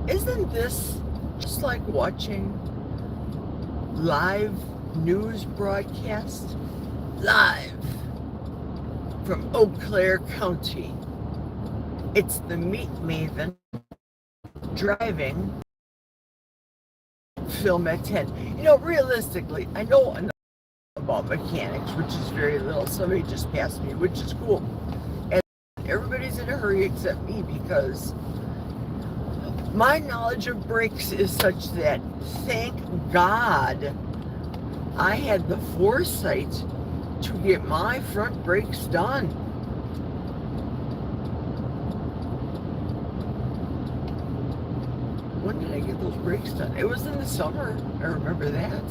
Isn't this just like watching live news broadcast? Live from Eau Claire County. It's the Meat Maven driving film at 10. You know, realistically, I know enough about mechanics, which is very little. Somebody just passed me, which is cool. And everybody's in a hurry except me because my knowledge of brakes is such that, thank God, I had the foresight to get my front brakes done. When did I get those brakes done? It was in the summer. I remember that.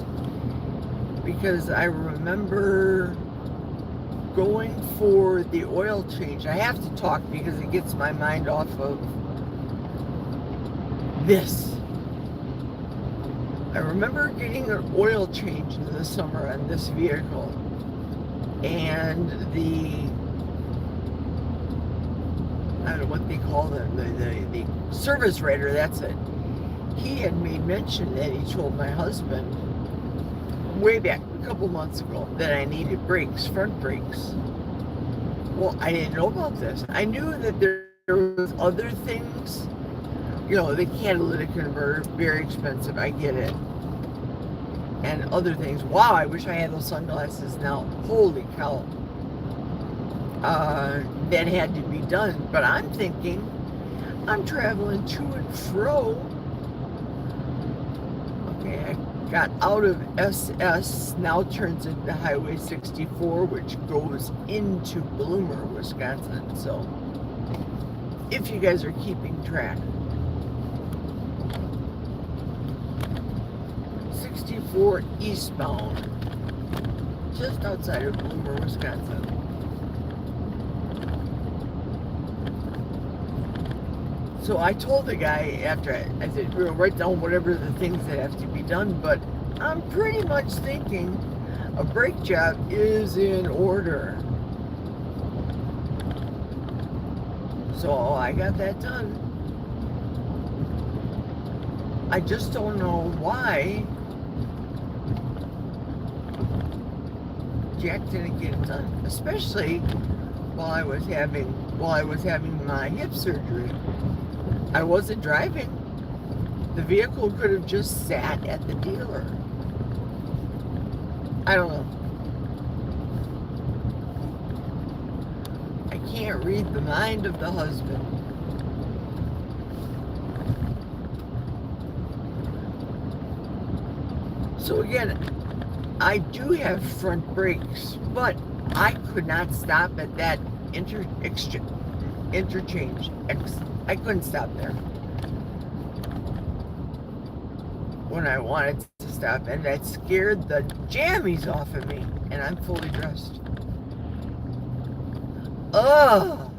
Because I remember going for the oil change. I have to talk because it gets my mind off of this. I remember getting an oil change in the summer on this vehicle. And I don't know what they call them, the service writer, that's it. He had made mention that he told my husband way back a couple months ago that I needed brakes, front brakes. Well, I didn't know about this. I knew that there was other things. You know, the catalytic converter, very expensive, I get it. And other things. Wow, I wish I had those sunglasses now. Holy cow. That had to be done. But I'm thinking, I'm traveling to and fro. Okay, I got out of SS, now turns into Highway 64, which goes into Bloomer, Wisconsin. So, if you guys are keeping track. 64 eastbound, just outside of Bloomer, Wisconsin. So I told the guy after I said, you know, write down whatever the things that have to be done, but I'm pretty much thinking a brake job is in order. So I got that done. I just don't know why Jack didn't get it done, especially while I was having my hip surgery. I wasn't driving. The vehicle could have just sat at the dealer. I don't know. I can't read the mind of the husband. So again, I do have front brakes, but I could not stop at that interchange. I couldn't stop there when I wanted to stop, and that scared the jammies off of me, and I'm fully dressed. Ugh!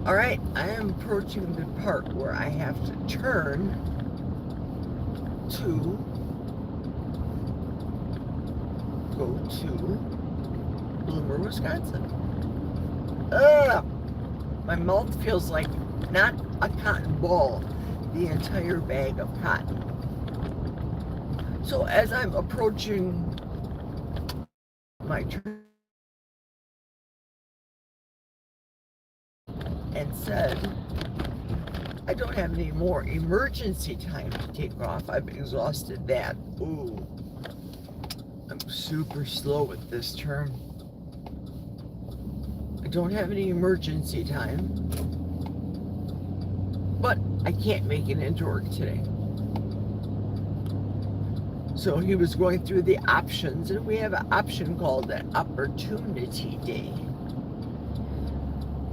Alright, I am approaching the part where I have to turn to go to Bloomer, Wisconsin. Ugh! My mouth feels like not a cotton ball, the entire bag of cotton. So as I'm approaching my turn and said, I don't have any more emergency time to take off. I've exhausted that. Ooh. I'm super slow with this term. I don't have any emergency time, but I can't make it into work today. So he was going through the options, and we have an option called an opportunity day.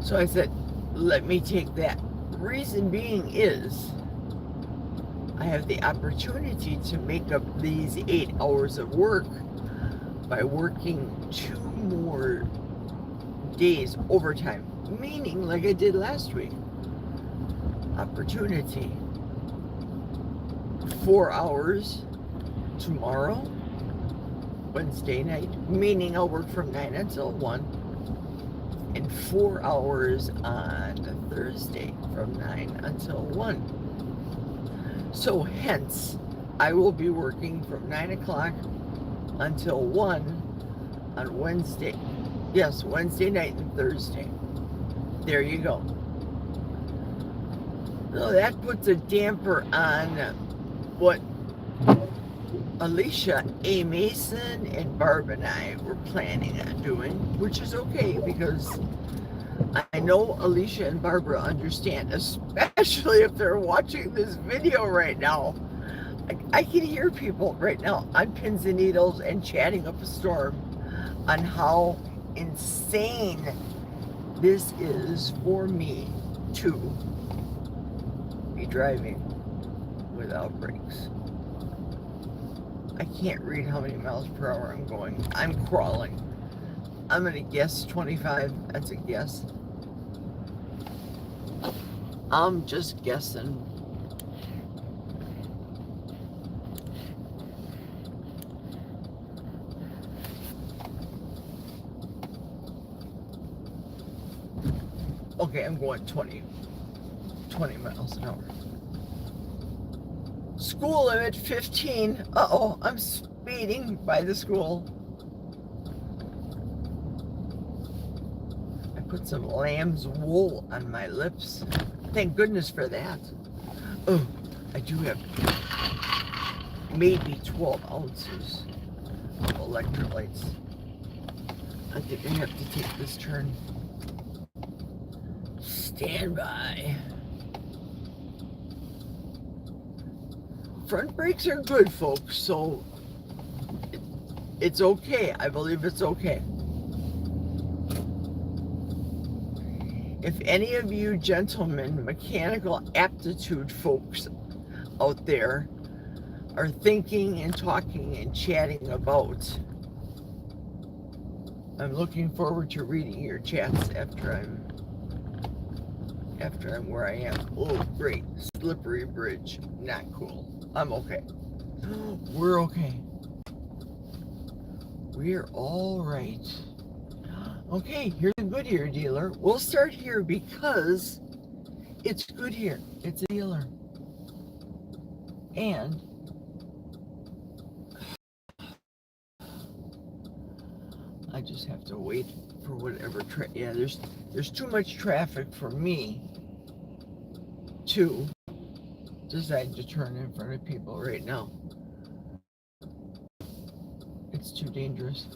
So I said, let me take that. Reason being is I have the opportunity to make up these 8 hours of work by working 2 more days overtime, meaning like I did last week. Opportunity. 4 hours tomorrow, Wednesday night, meaning I'll work from 9 until 1, and 4 hours on Thursday from 9 until 1. So hence, I will be working from 9 o'clock until 1 on Wednesday. Yes, Wednesday night and Thursday. There you go. So that puts a damper on what Alicia A. Mason and Barb and I were planning on doing, which is okay because I know Alicia and Barbara understand, especially if they're watching this video right now. I can hear people right now on pins and needles and chatting up a storm on how insane this is for me to be driving without brakes. I can't read how many miles per hour I'm going. I'm crawling. I'm gonna guess 25. That's a guess. I'm just guessing. Okay, I'm going 20 miles an hour. School limit 15. Uh-oh, I'm speeding by the school. I put some lamb's wool on my lips. Thank goodness for that. Oh, I do have maybe 12 ounces of electrolytes. I think I have to take this turn. Stand by. Front brakes are good, folks, so it's okay. I believe it's okay. If any of you gentlemen, mechanical aptitude folks out there are thinking and talking and chatting about, I'm looking forward to reading your chats after I'm where I am. Oh, great. Slippery bridge. Not cool. I'm okay. We're okay. We're all right. Okay, here's a Goodyear dealer. We'll start here because it's Goodyear. It's a dealer. And I just have to wait for whatever yeah, there's too much traffic for me to decide to turn in front of people right now. It's too dangerous.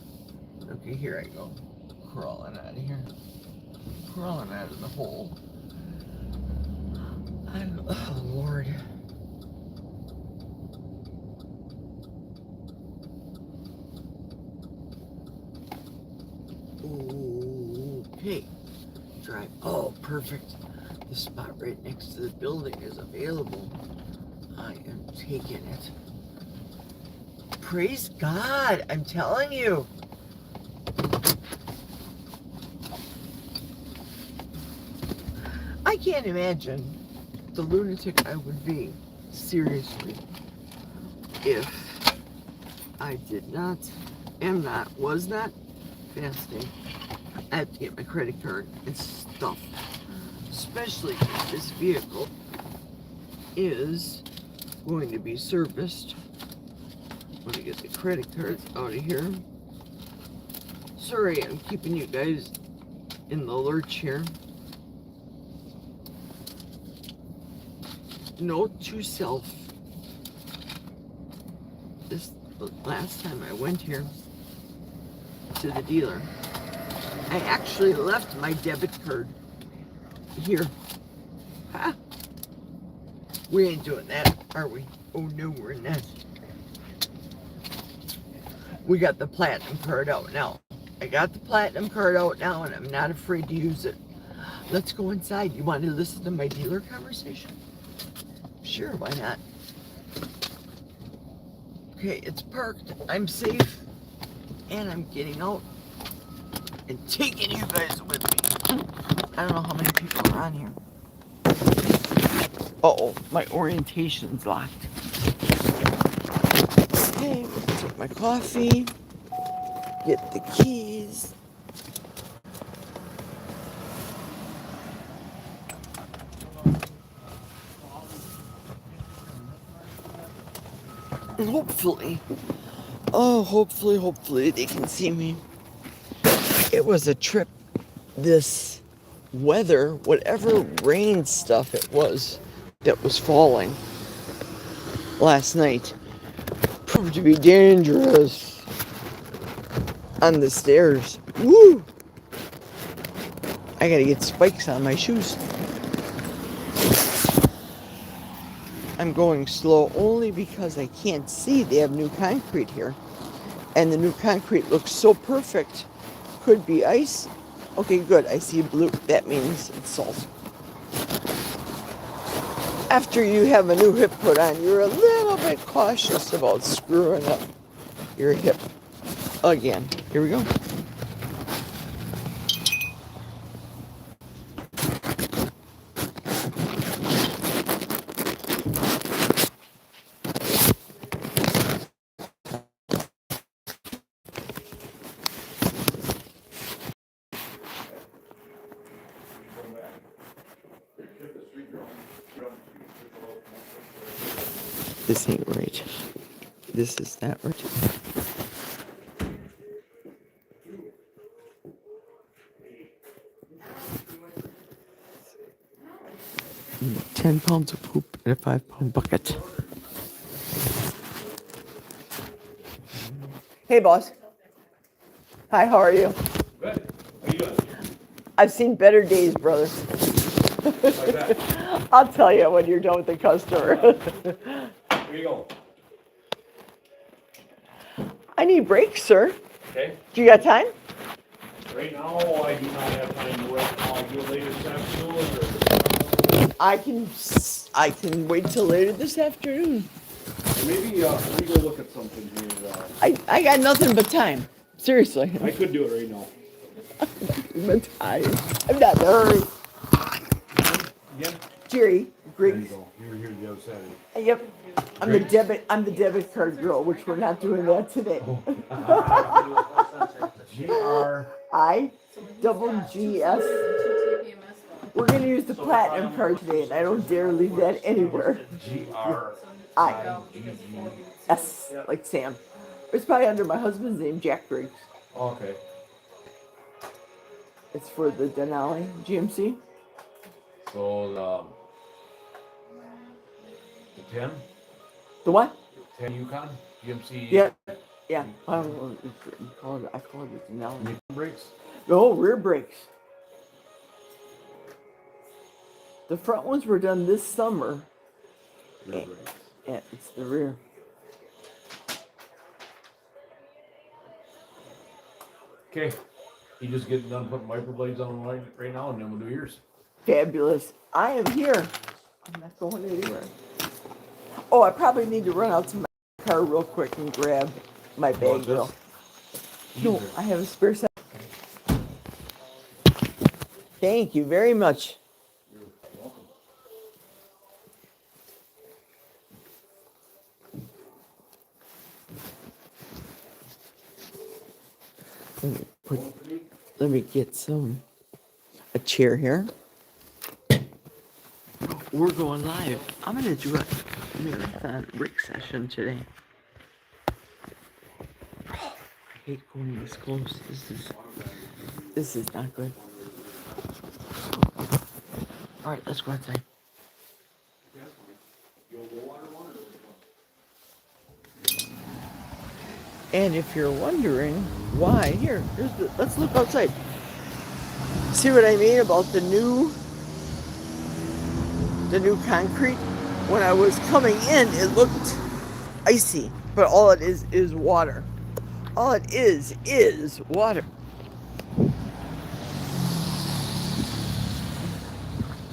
Okay, here I go. Crawling out of here. Crawling out of the hole. Oh, Lord. Okay. Drive. Oh, perfect. The spot right next to the building is available. I am taking it. Praise God. I'm telling you. I can't imagine the lunatic I would be, seriously, if I was not fasting. I have to get my credit card and stuff, especially if this vehicle is going to be serviced. Let me get the credit cards out of here. Sorry, I'm keeping you guys in the lurch here. Note to self, the last time I went here to the dealer, I actually left my debit card here. Ha! We ain't doing that, are we? Oh no, we're not. We got the platinum card out now. I got the platinum card out now and I'm not afraid to use it. Let's go inside. You want to listen to my dealer conversation? Sure, why not? Okay, it's parked. I'm safe. And I'm getting out and taking you guys with me. I don't know how many people are on here. Uh-oh, my orientation's locked. Okay, let's take my coffee. Get the keys. Hopefully. Hopefully they can see me. It was a trip. This weather, whatever rain stuff it was that was falling last night, proved to be dangerous on the stairs. Woo! I gotta get spikes on my shoes. I'm going slow only because I can't see. They have new concrete here. And the new concrete looks so perfect. Could be ice. Okay, good. I see blue. That means it's salt. After you have a new hip put on, you're a little bit cautious about screwing up your hip again. Here we go. This ain't right. This is not right. Mm, 10 pounds of poop in a 5-pound bucket. Hey, boss. Hi, how are you? Good. How you doing? I've seen better days, brother. Like that. I'll tell you when you're done with the customer. Where you going? I need brakes, sir. Okay. Do you got time? Right now, I do not have time to wait. I'll do it later this afternoon, I can wait till later this afternoon. or maybe let me go look at something here. I got nothing but time. Seriously. I could do it right now. But I'm not in a hurry. Yeah. Jerry, There you Griggs. go. You were here the other side. Yep. I'm the debit card girl, which we're not doing that today. GR. I double GS. We're gonna use the platinum card today, and I don't dare leave that anywhere. I S like Sam. It's probably under my husband's name, Jack Briggs. Okay. It's for the Denali GMC. So the 10? The what? 10 Yukon? GMC? Yeah. Yeah. I don't know what you call it. I call it the Denali. Brakes? No, rear brakes. The front ones were done this summer. Rear brakes. Yeah, it's the rear. Okay. You just getting done putting wiper blades on right now, and then we'll do yours. Fabulous. I am here. I'm not going anywhere. Oh, I probably need to run out to my car real quick and grab my bag, though. No, I have a spare set. Thank you very much. You're welcome. Let me get a chair here. We're going live. I'm gonna do a marathon brick session today. Oh, I hate going this close. This is not good. All right, let's go outside. And if you're wondering why, let's look outside. See what I mean about the new concrete? When I was coming in, it looked icy, but all it is water. All it is water.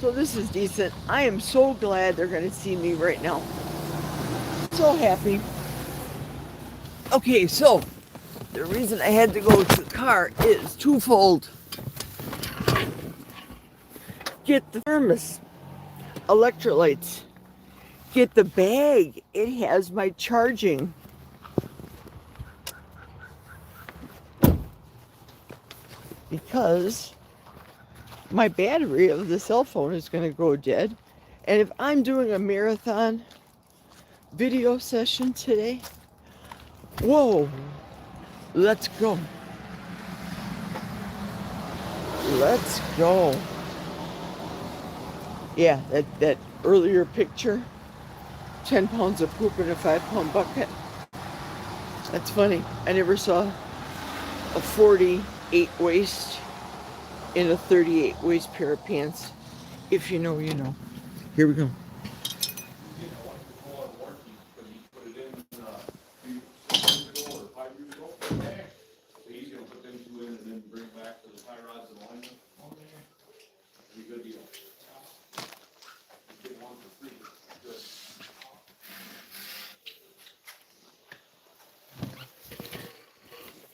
So this is decent. I am so glad they're going to see me right now. So happy. Okay, so the reason I had to go to the car is twofold. Get the thermos, electrolytes. Get the bag. It has my charging. Because my battery of the cell phone is going to go dead. And if I'm doing a marathon, video session today. Whoa, let's go. Let's go. Yeah, that earlier picture, 10 pounds of poop in a 5-pound bucket. That's funny. I never saw a 48 waist in a 38 waist pair of pants. If you know, you know. Here we go.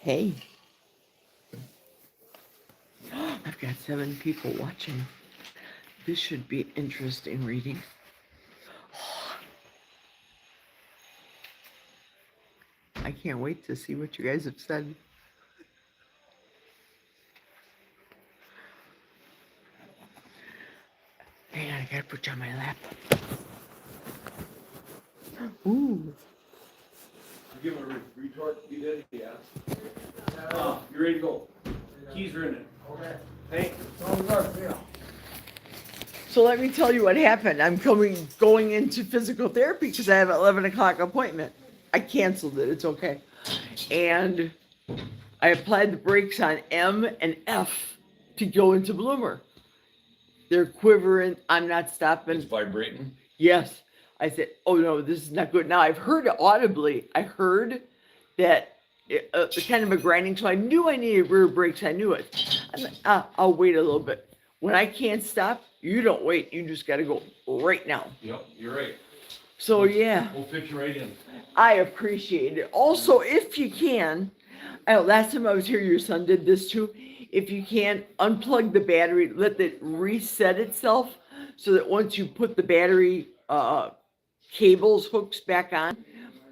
Hey. I've got 7 people watching. This should be interesting reading. I can't wait to see what you guys have said. Hang on, I gotta put you on my lap. Ooh. Give him a retort. You did? Yeah. You ready to go? Keys are in it. Okay. Hey. So let me tell you what happened. I'm going into physical therapy because I have an 11 o'clock appointment. I canceled it. It's okay. And I applied the brakes on M and F to go into Bloomer. They're quivering. I'm not stopping. It's vibrating. Yes. I said, oh no, this is not good. Now I've heard it audibly. I heard that kind of a grinding. So I knew I needed rear brakes. I knew it. I'm like, I'll wait a little bit. When I can't stop, you don't wait. You just got to go right now. Yep, you're right. So yeah. We'll fit you right in. I appreciate it. Also, if you can, last time I was here, your son did this too. If you can, unplug the battery, let it reset itself so that once you put the battery cables, hooks back on,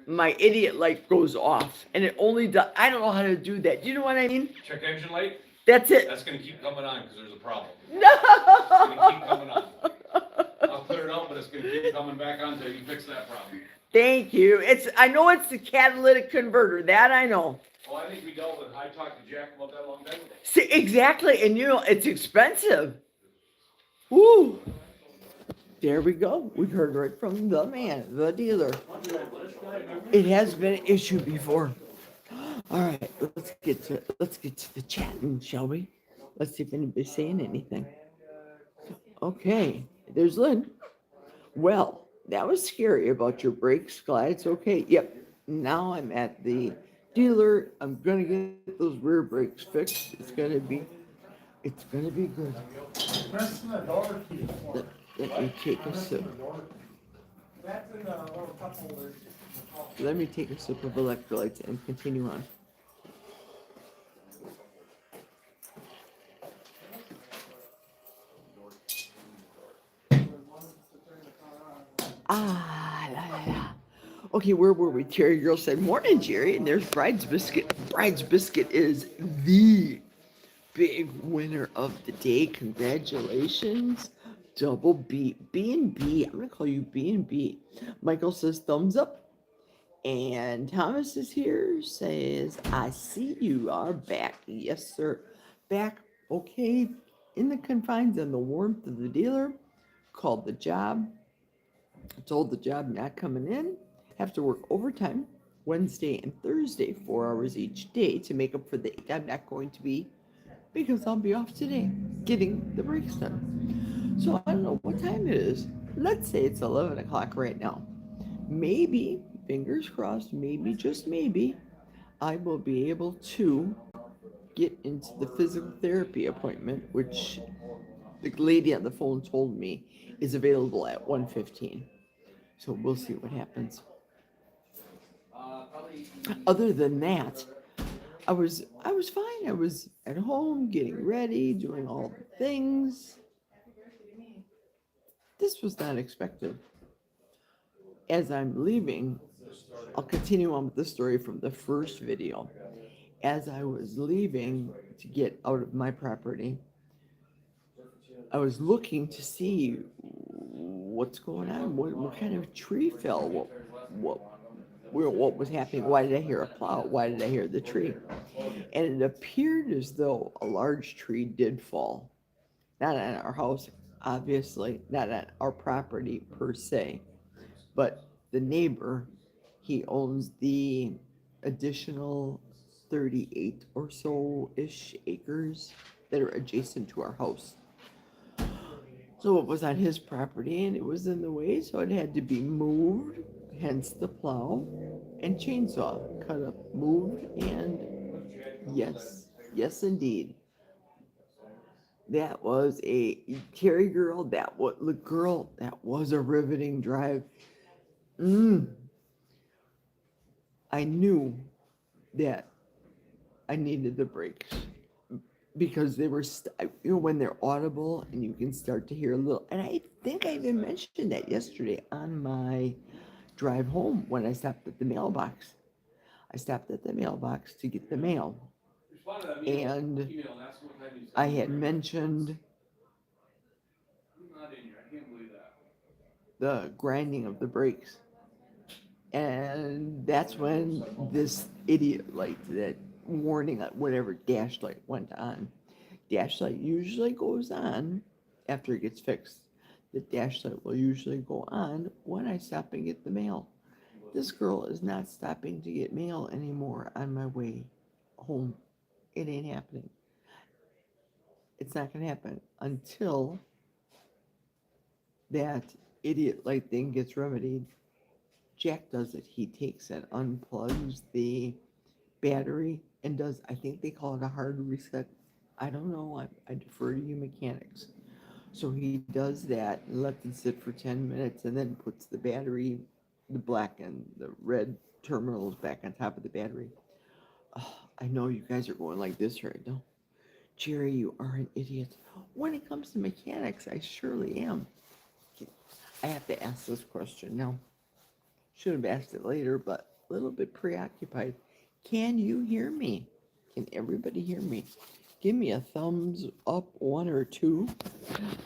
my idiot light goes off. And it only does, I don't know how to do that. Do you know what I mean? Check engine light. That's it. That's going to keep coming on because there's a problem. No! It's going to keep coming on. I'll clear it out, but it's going to keep coming back on until you fix that problem. Thank you. I know it's the catalytic converter. That I know. Oh, I think we dealt with, I talked to Jack about that a long time ago. See, exactly. And you know, it's expensive. Woo. There we go. We heard right from the man, the dealer. It has been an issue before. All right, let's get to the chatting, shall we? Let's see if anybody's saying anything. Okay, there's Lynn. Well, that was scary about your brakes. Glad it's okay. Yep. Now I'm at the dealer. I'm gonna get those rear brakes fixed. It's gonna be good. Let me take a sip. Let me take a sip of electrolytes and continue on. Okay, where were we? Terry Girl said, morning, Jerry. And there's Bride's Biscuit. Bride's Biscuit is the big winner of the day. Congratulations. Double B. B&B. I'm going to call you B&B. Michael says, thumbs up. And Thomas is here, says, I see you are back. Yes, sir. Back, okay, in the confines and the warmth of the dealer. Called the job. Told the job not coming in. Have to work overtime Wednesday and Thursday, 4 hours each day to make up for the 8 I'm not going to be because I'll be off today getting the brakes done. So I don't know what time it is. Let's say it's 11 o'clock right now. Maybe, fingers crossed, maybe, just maybe, I will be able to get into the physical therapy appointment, which the lady on the phone told me is available at 1:15. So we'll see what happens. Other than that, I was fine. I was at home, getting ready, doing all the things. This was not expected. As I'm leaving, I'll continue on with the story from the first video. As I was leaving to get out of my property, I was looking to see what's going on, what kind of tree fell, what was happening. Why did I hear a plow? Why did I hear the tree? And it appeared as though a large tree did fall. Not on our house, obviously, not on our property per se, but the neighbor, he owns the additional 38 or so ish acres that are adjacent to our house. So it was on his property and it was in the way, so it had to be moved, hence the plow and chainsaw. Cut up, moved, and yes, yes indeed. That was a Terry girl, that was a riveting drive. Mm, I knew that I needed the brakes because they were, when they're audible and you can start to hear a little. And I think I even mentioned that yesterday on my drive home when I stopped at the mailbox. I stopped at the mailbox to get the mail, and I had mentioned the grinding of the brakes. And that's when this idiot light, that warning, whatever dash light went on. Dash light usually goes on after it gets fixed. The dash light will usually go on when I stop and get the mail. This girl is not stopping to get mail anymore on my way home. It ain't happening. It's not gonna happen until that idiot light thing gets remedied. Jack does it. He takes and unplugs the battery and does, I think they call it a hard reset. I don't know. I defer to you mechanics. So he does that and lets it sit for 10 minutes and then puts the battery, the black and the red terminals back on top of the battery. Oh, I know you guys are going like this right now. Jerry, you are an idiot. When it comes to mechanics, I surely am. I have to ask this question now. Should have asked it later, but a little bit preoccupied. Can you hear me? Can everybody hear me? Give me a thumbs up, 1 or 2.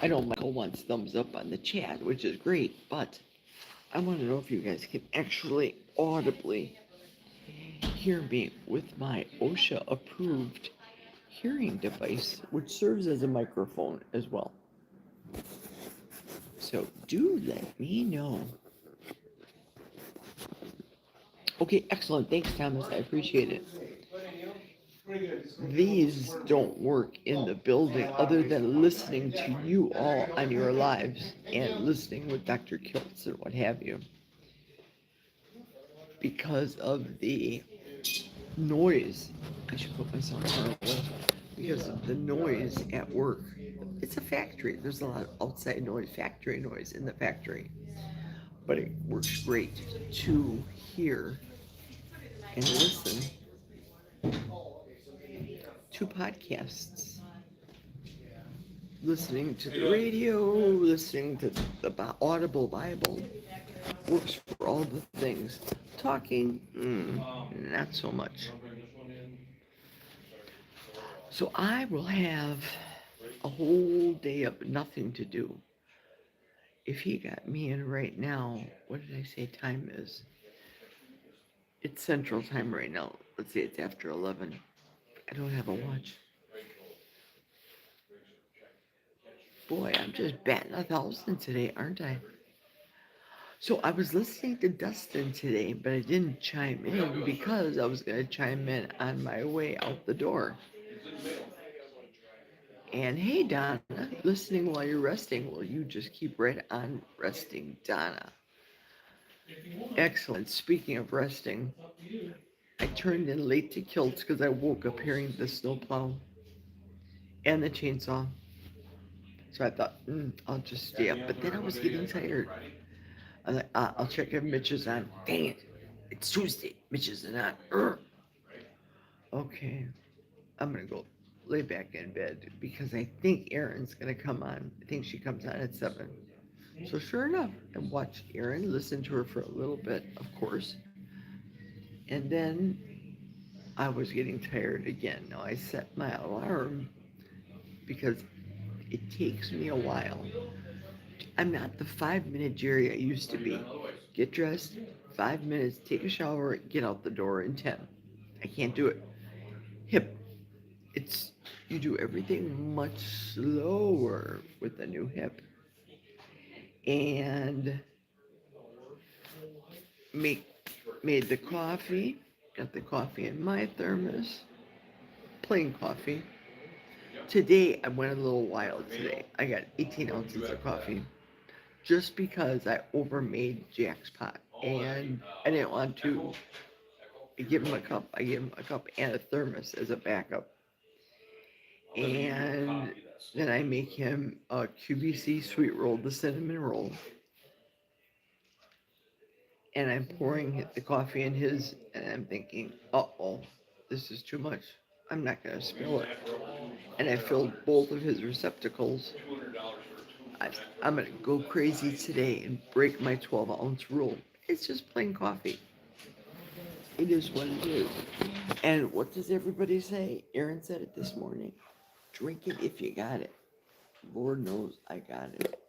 I know Michael wants thumbs up on the chat, which is great, but I want to know if you guys can actually audibly hear me with my OSHA approved hearing device, which serves as a microphone as well. So do let me know. Okay, excellent. Thanks, Thomas. I appreciate it. These don't work in the building other than listening to you all on your lives and listening with Dr. Kiltz and what have you. Because of the noise, I should put myself on, because of the noise at work. It's a factory. There's a lot of outside noise, factory noise in the factory. But it works great to hear and listen to podcasts, listening to the radio, listening to the Audible Bible. Works for all the things. Talking, not so much. So I will have a whole day of nothing to do. If he got me in right now, what did I say time is? It's Central Time right now. Let's see, it's after 11. I don't have a watch. Boy, I'm just batting 1,000 today, aren't I? So I was listening to Dustin today, but I didn't chime in because I was going to chime in on my way out the door. And hey, Donna, listening while you're resting. Well, you just keep right on resting, Donna. Excellent. Speaking of resting, I turned in late to Kiltz because I woke up hearing the snowplow and the chainsaw. So I thought, I'll just stay up. But then I was getting tired. I was like, I'll check if Mitch is on. Dang it. It's Tuesday. Mitch isn't on. Okay. I'm going to go lay back in bed because I think Erin's going to come on. I think she comes on at 7. So sure enough, I watched Erin, listened to her for a little bit, of course. And then I was getting tired again. Now I set my alarm because it takes me a while. I'm not the 5-minute Jerry I used to be. get dressed, 5 minutes, take a shower, get out the door in 10. I can't do it. Hip, it's, you do everything much slower with the new hip. And make, made the coffee, got the coffee in my thermos, plain coffee. Today, I went a little wild today. I got 18 ounces of coffee just because I overmade Jack's pot. And I didn't want to give him a cup. I gave him a cup and a thermos as a backup. And then I make him a QVC sweet roll, the cinnamon roll. And I'm pouring the coffee in his, and I'm thinking, uh-oh, this is too much. I'm not going to spill it. And I filled both of his receptacles. I'm going to go crazy today and break my 12-ounce rule. It's just plain coffee. It is what it is. And what does everybody say? Aaron said it this morning. Drink it if you got it. Lord knows I got it.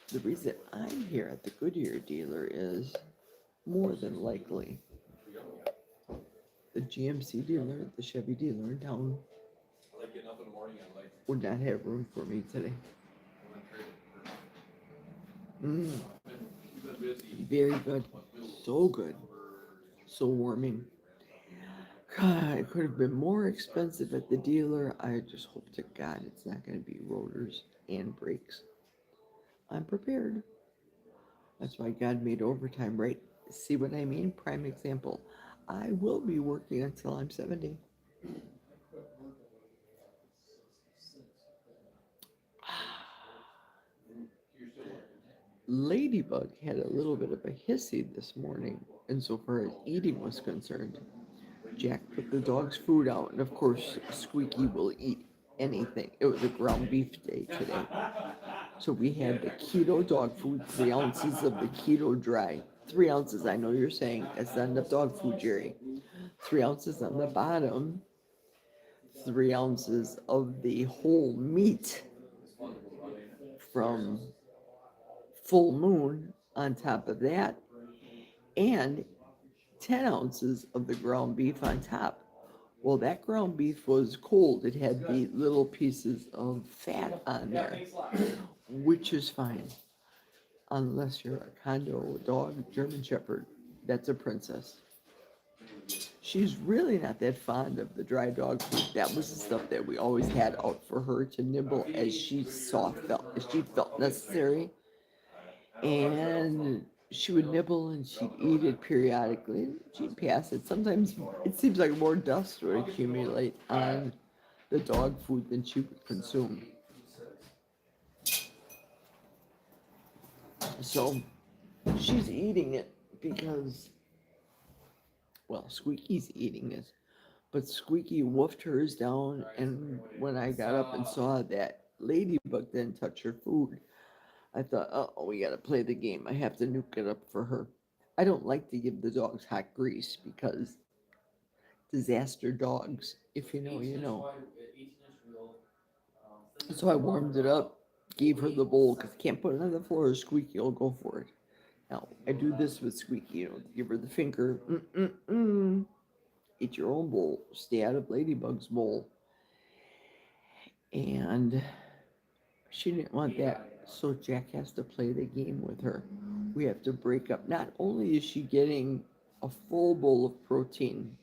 The reason I'm here at the Goodyear dealer is more than likely the GMC dealer, the Chevy dealer in town would not have room for me today. Very good. So good. So warming. God, it could have been more expensive at the dealer. I just hope to God it's not going to be rotors and brakes. I'm prepared. That's why God made overtime, right? See what I mean? Prime example. I will be working until I'm 70. Ladybug had a little bit of a hissy this morning, and so far as eating was concerned. Jack put the dog's food out, and of course, Squeaky will eat anything. It was a ground beef day today. So we had the keto dog food, 3 ounces of the keto dry. 3 ounces, I know you're saying, that's not enough dog food, Jerry. 3 ounces on the bottom, 3 ounces of the whole meat from Full Moon on top of that, and 10 ounces of the ground beef on top. Well, that ground beef was cold. It had the little pieces of fat on there, which is fine. Unless you're a condo dog, German Shepherd. That's a princess. She's really not that fond of the dry dog food. That was the stuff that we always had out for her to nibble as she felt necessary. And she would nibble and she'd eat it periodically. She'd pass it. Sometimes it seems like more dust would accumulate on the dog food than she would consume. So she's eating it because, well, Squeaky's eating it. But Squeaky woofed hers down, and when I got up and saw that Ladybug didn't touch her food, I thought, oh, we gotta play the game. I have to nuke it up for her. I don't like to give the dogs hot grease because disaster dogs, if you know, you know. So I warmed it up, gave her the bowl, because I can't put it on the floor or Squeaky will go for it. Now, I do this with Squeaky, you know, give her the finger, eat your own bowl, stay out of Ladybug's bowl. And she didn't want that. So Jack has to play the game with her. We have to break up. Not only is she getting a full bowl of protein,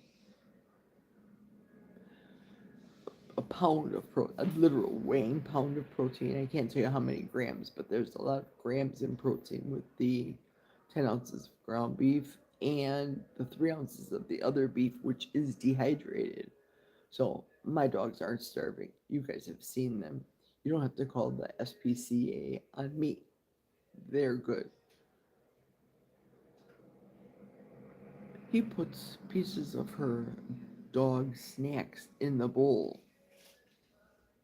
a pound of protein, a literal weighing pound of protein. I can't tell you how many grams, but there's a lot of grams in protein with the 10 ounces of ground beef and the 3 ounces of the other beef, which is dehydrated. So my dogs aren't starving. You guys have seen them. You don't have to call the SPCA on me. They're good. He puts pieces of her dog snacks in the bowl.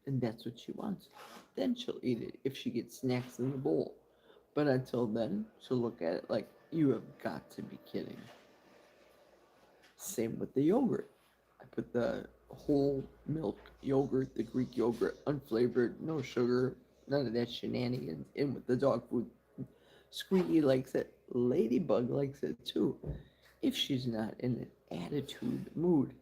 And that's what she wants. Then she'll eat it if she gets snacks in the bowl. But until then, she'll look at it like, you have got to be kidding. Same with the yogurt. I put the whole milk yogurt, the Greek yogurt, unflavored, no sugar, none of that shenanigans. In with the dog food. Squeaky likes it. Ladybug likes it too. If she's not in an attitude mood.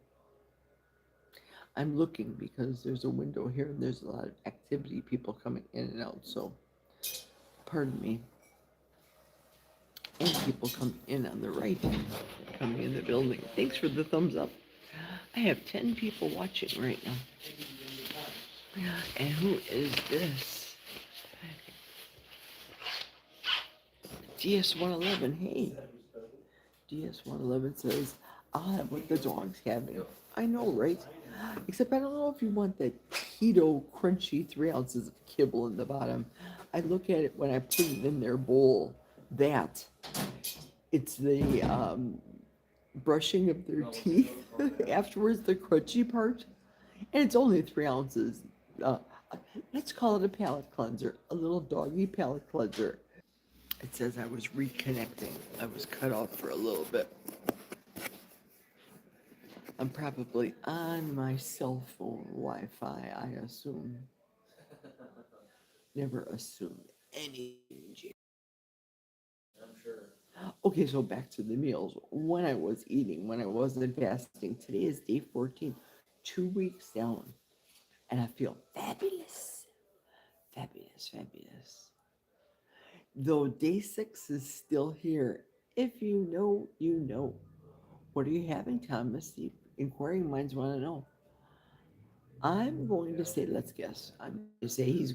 I'm looking because there's a window here and there's a lot of activity, people coming in and out. So, pardon me. And people coming in on the right, coming in the building. Thanks for the thumbs up. I have 10 people watching right now. And who is this? DS111. Hey. DS111 says, I'll have what the dog's having. I know, right? Except I don't know if you want that keto crunchy 3 ounces of kibble in the bottom. I look at it when I put it in their bowl. That it's the brushing of their teeth afterwards, the crunchy part, and it's only 3 ounces. Uh, let's call it a palate cleanser, a little doggy palate cleanser. It says I was reconnecting. I was cut off for a little bit. I'm probably on my cell phone Wi-Fi, I assume. Never assume anything. I'm sure. Okay, so back to the meals. When I was eating, when I wasn't fasting, today is day 14, 2 weeks down, and I feel fabulous. Fabulous, fabulous. Though day 6 is still here, if you know, you know. What are you having, Thomas? The inquiring minds want to know. I'm going to say, let's guess. I'm going to say he's,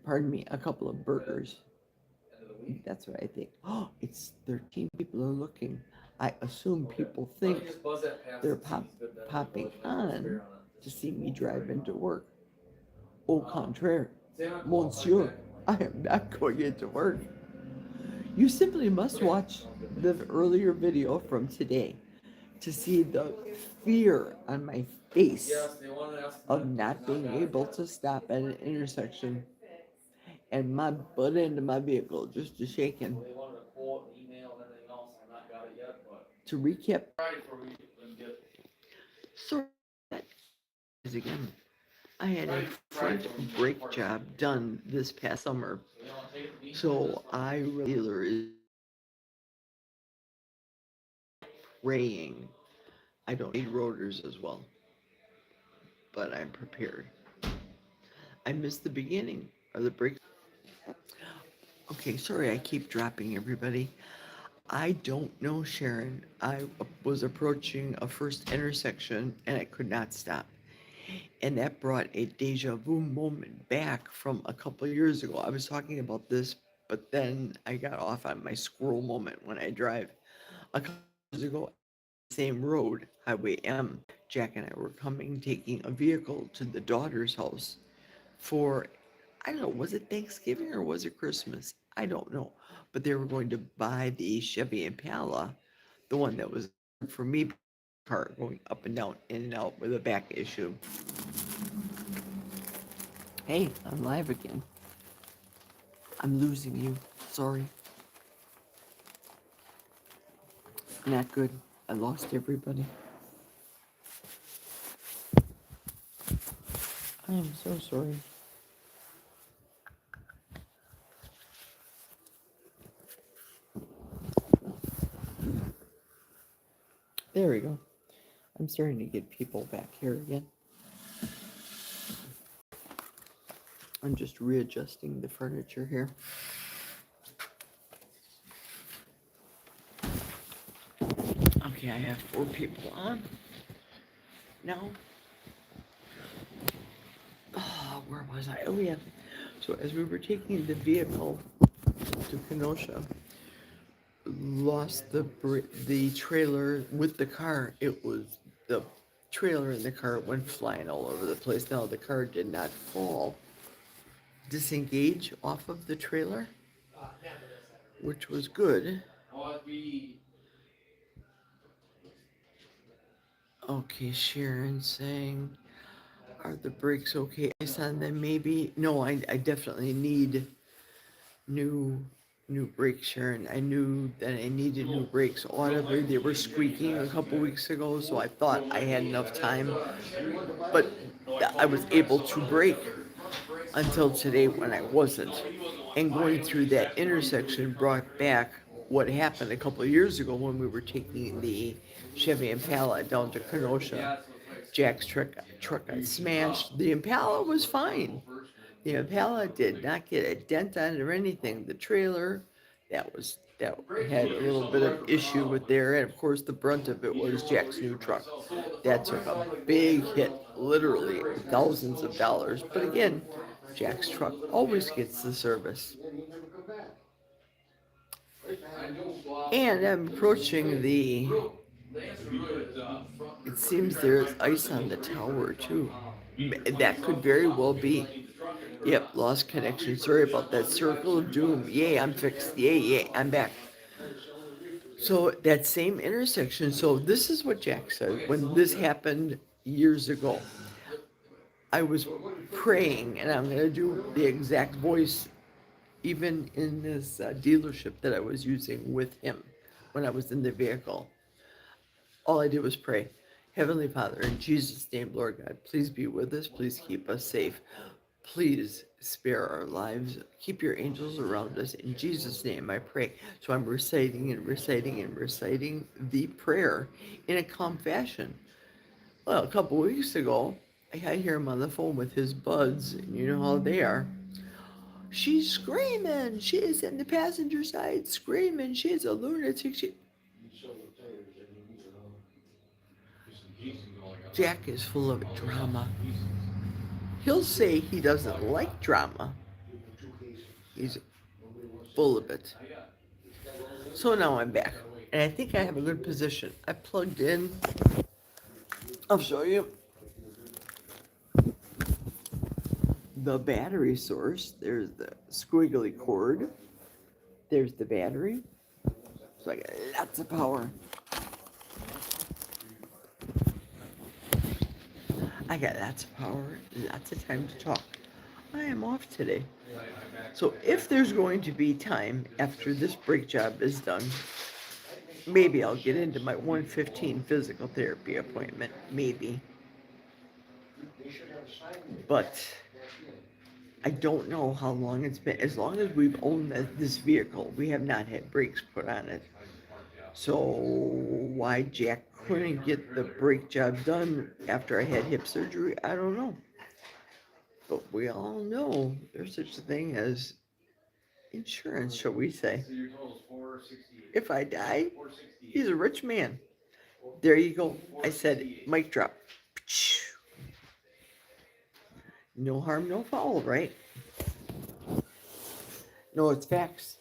pardon me, a couple of burgers. That's what I think. Oh, it's 13 people are looking. I assume people think they're popping on to see me drive into work. Au contraire, monsieur, I am not going into work. You simply must watch the earlier video from today to see the fear on my face of not being able to stop at an intersection and my butt into my vehicle just a shaking. They wanted a quote, email, and everything else. I've not got it yet, but. To recap, Right before we can get. so that is again, I had a front brake job done this past summer, so I really is praying I don't need rotors as well, but I'm prepared. I missed the beginning of the brake. Okay, sorry I keep dropping everybody. I don't know, Sharon. I was approaching a first intersection and I could not stop. And that brought a deja vu moment back from a couple of years ago. I was talking about this, but then I got off on my squirrel moment when I drive. A couple of years ago, same road, Highway M, Jack and I were coming, taking a vehicle to the daughter's house for, I don't know, was it Thanksgiving or was it Christmas? I don't know. But they were going to buy the Chevy Impala, the one that was for me, car going up and down, in and out with a back issue. Hey, I'm live again. I'm losing you. Sorry. Not good. I lost everybody. I am so sorry. There we go. I'm starting to get people back here again. I'm just readjusting the furniture here. Okay, I have 4 people on now. Oh, where was I? Oh, yeah. So as we were taking the vehicle to Kenosha, lost the trailer with the car. It was the trailer in the car went flying all over the place. Now the car did not fall, disengage off of the trailer, which was good. Okay, Sharon saying, are the brakes okay? I said them maybe. No, I definitely need new brakes, Sharon. I knew that I needed new brakes audibly. They were squeaking a couple weeks ago, so I thought I had enough time. But I was able to brake. until today when I wasn't. And going through that intersection brought back what happened a couple of years ago when we were taking the Chevy Impala down to Kenosha. Jack's truck got smashed. The Impala was fine. The Impala did not get a dent on it or anything. The trailer, that had a little bit of issue with there, and of course the brunt of it was Jack's new truck. That took a big hit, literally thousands of dollars. But again, Jack's truck always gets the service. And I'm approaching the. It seems there's ice on the tower too. That could very well be. Yep, lost connection. Sorry about that. Circle of doom. Yay, I'm fixed. Yay, I'm back. So that same intersection. So this is what Jack said when this happened years ago. I was praying, and I'm going to do the exact voice even in this dealership that I was using with him when I was in the vehicle. All I did was pray. Heavenly Father, in Jesus' name, Lord God, please be with us. Please keep us safe. Please spare our lives. Keep your angels around us. In Jesus' name, I pray. So I'm reciting and reciting and reciting the prayer in a calm fashion. Well, a couple weeks ago, I hear him on the phone with his buds, and you know how they are. She's screaming. She is in the passenger side screaming. She's a lunatic. Jack is full of drama. He'll say he doesn't like drama. He's full of it. So now I'm back. And I think I have a good position. I plugged in. I'll show you. The battery source. There's the squiggly cord. There's the battery. So I got lots of power. I got lots of power, lots of time to talk. I am off today. So if there's going to be time after this brake job is done, maybe I'll get into my 1:15 physical therapy appointment. Maybe. But I don't know how long it's been. As long as we've owned this vehicle, we have not had brakes put on it. So why Jack couldn't get the brake job done after I had hip surgery, I don't know. But we all know there's such a thing as insurance, shall we say. If I die, he's a rich man. There you go. I said mic drop. No harm, no foul, right? No, it's facts.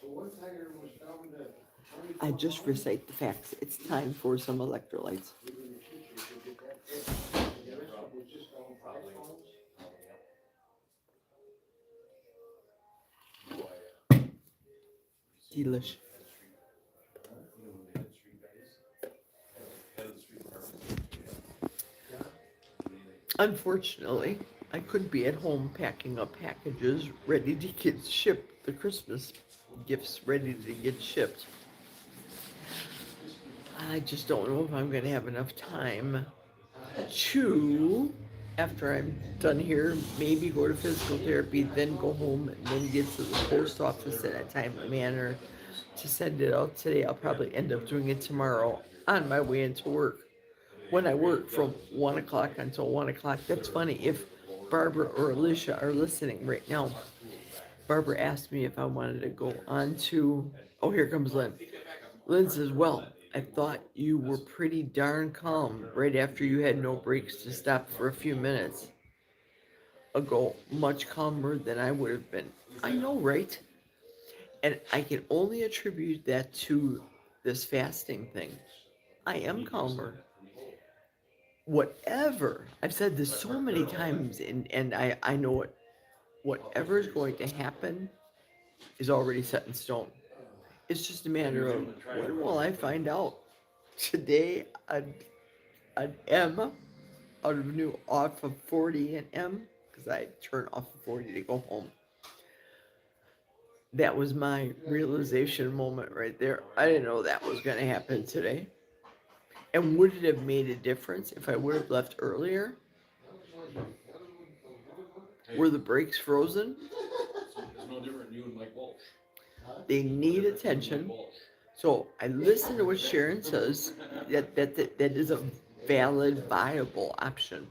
I just recite the facts. It's time for some electrolytes. Delish. Unfortunately, I could be at home packing up packages ready to get shipped, the Christmas gifts ready to get shipped. I just don't know if I'm going to have enough time to, after I'm done here, maybe go to physical therapy, then go home, and then get to the post office in a timely manner to send it out today. I'll probably end up doing it tomorrow on my way into work. When I work from 1 o'clock until 1 o'clock, that's funny. If Barbara or Alicia are listening right now, Barbara asked me if I wanted to go on to, oh, here comes Lynn. Lynn says, well, I thought you were pretty darn calm right after you had no brakes to stop for a few minutes ago. Much calmer than I would have been. I know, right? And I can only attribute that to this fasting thing. I am calmer. Whatever, I've said this so many times, and I know it. Whatever is going to happen is already set in stone. It's just a matter of when will I find out. Today, an M out of new off of 40 and M, because I turn off of 40 to go home. That was my realization moment right there. I didn't know that was going to happen today. And would it have made a difference if I would have left earlier? Were the brakes frozen? It's no different than you and Mike Walsh. They need attention. So I listen to what Sharon says, that is a valid, viable option,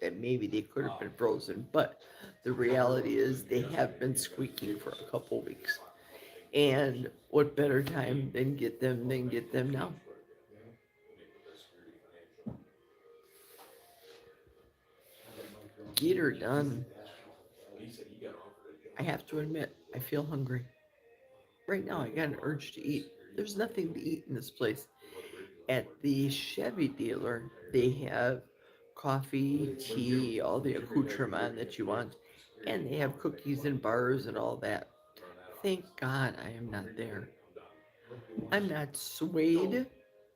that maybe they could have been frozen, but the reality is they have been squeaking for a couple weeks. And what better time than get them now? Get her done. I have to admit, I feel hungry. Right now, I got an urge to eat. There's nothing to eat in this place. At the Chevy dealer, they have coffee, tea, all the accoutrement that you want, and they have cookies and bars and all that. Thank God I am not there. I'm not swayed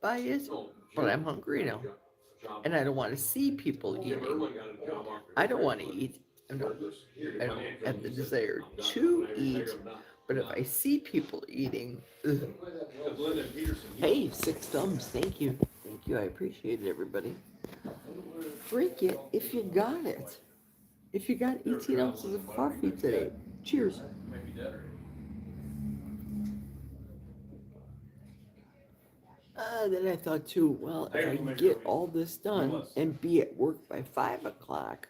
by it, but I'm hungry now. And I don't want to see people eating. I don't want to eat. I don't have the desire to eat, but if I see people eating, ugh. Hey, 6 thumbs, thank you. Thank you, I appreciate it, everybody. Drink it if you got it. If you got 18 ounces of coffee today, cheers. Then I thought too, well, if I can get all this done and be at work by 5 o'clock,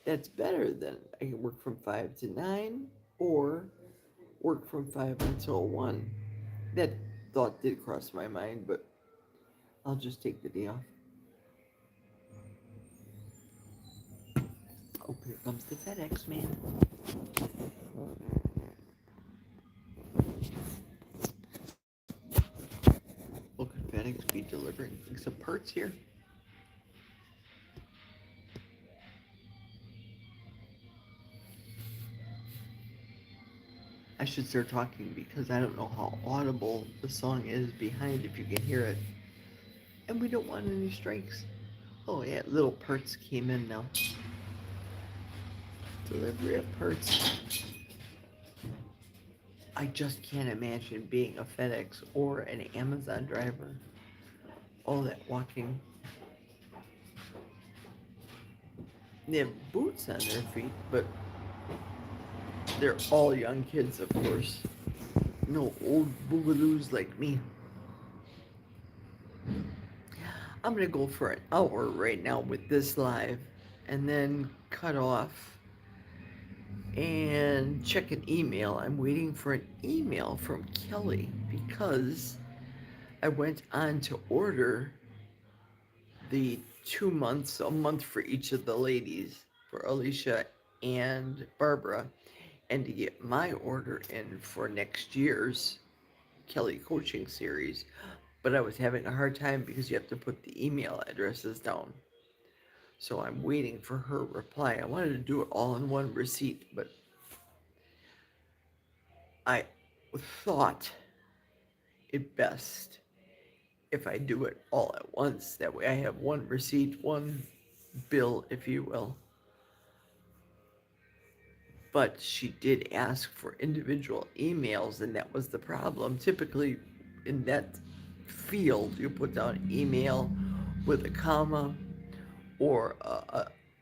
that's better than I can work from 5 to 9 or work from 5 until 1. That thought did cross my mind, but I'll just take the day off. Oh, here comes the FedEx man. What could FedEx be delivering? Some parts here. I should start talking because I don't know how audible the song is behind if you can hear it. And we don't want any strikes. Oh yeah, little parts came in now. Delivery of parts. I just can't imagine being a FedEx or an Amazon driver. All that walking. They have boots on their feet, but they're all young kids, of course. No old boogaloos like me. I'm gonna go for an hour right now with this live and then cut off and check an email. I'm waiting for an email from Kelly because I went on to order the 2 months, a month for each of the ladies, for Alicia and Barbara, and to get my order in for next year's Kelly coaching series. But I was having a hard time because you have to put the email addresses down. So I'm waiting for her reply. I wanted to do it all in one receipt, but I thought it best if I do it all at once. That way I have one receipt, one bill, if you will. But she did ask for individual emails, and that was the problem. Typically, in that field, you put down email with a comma, or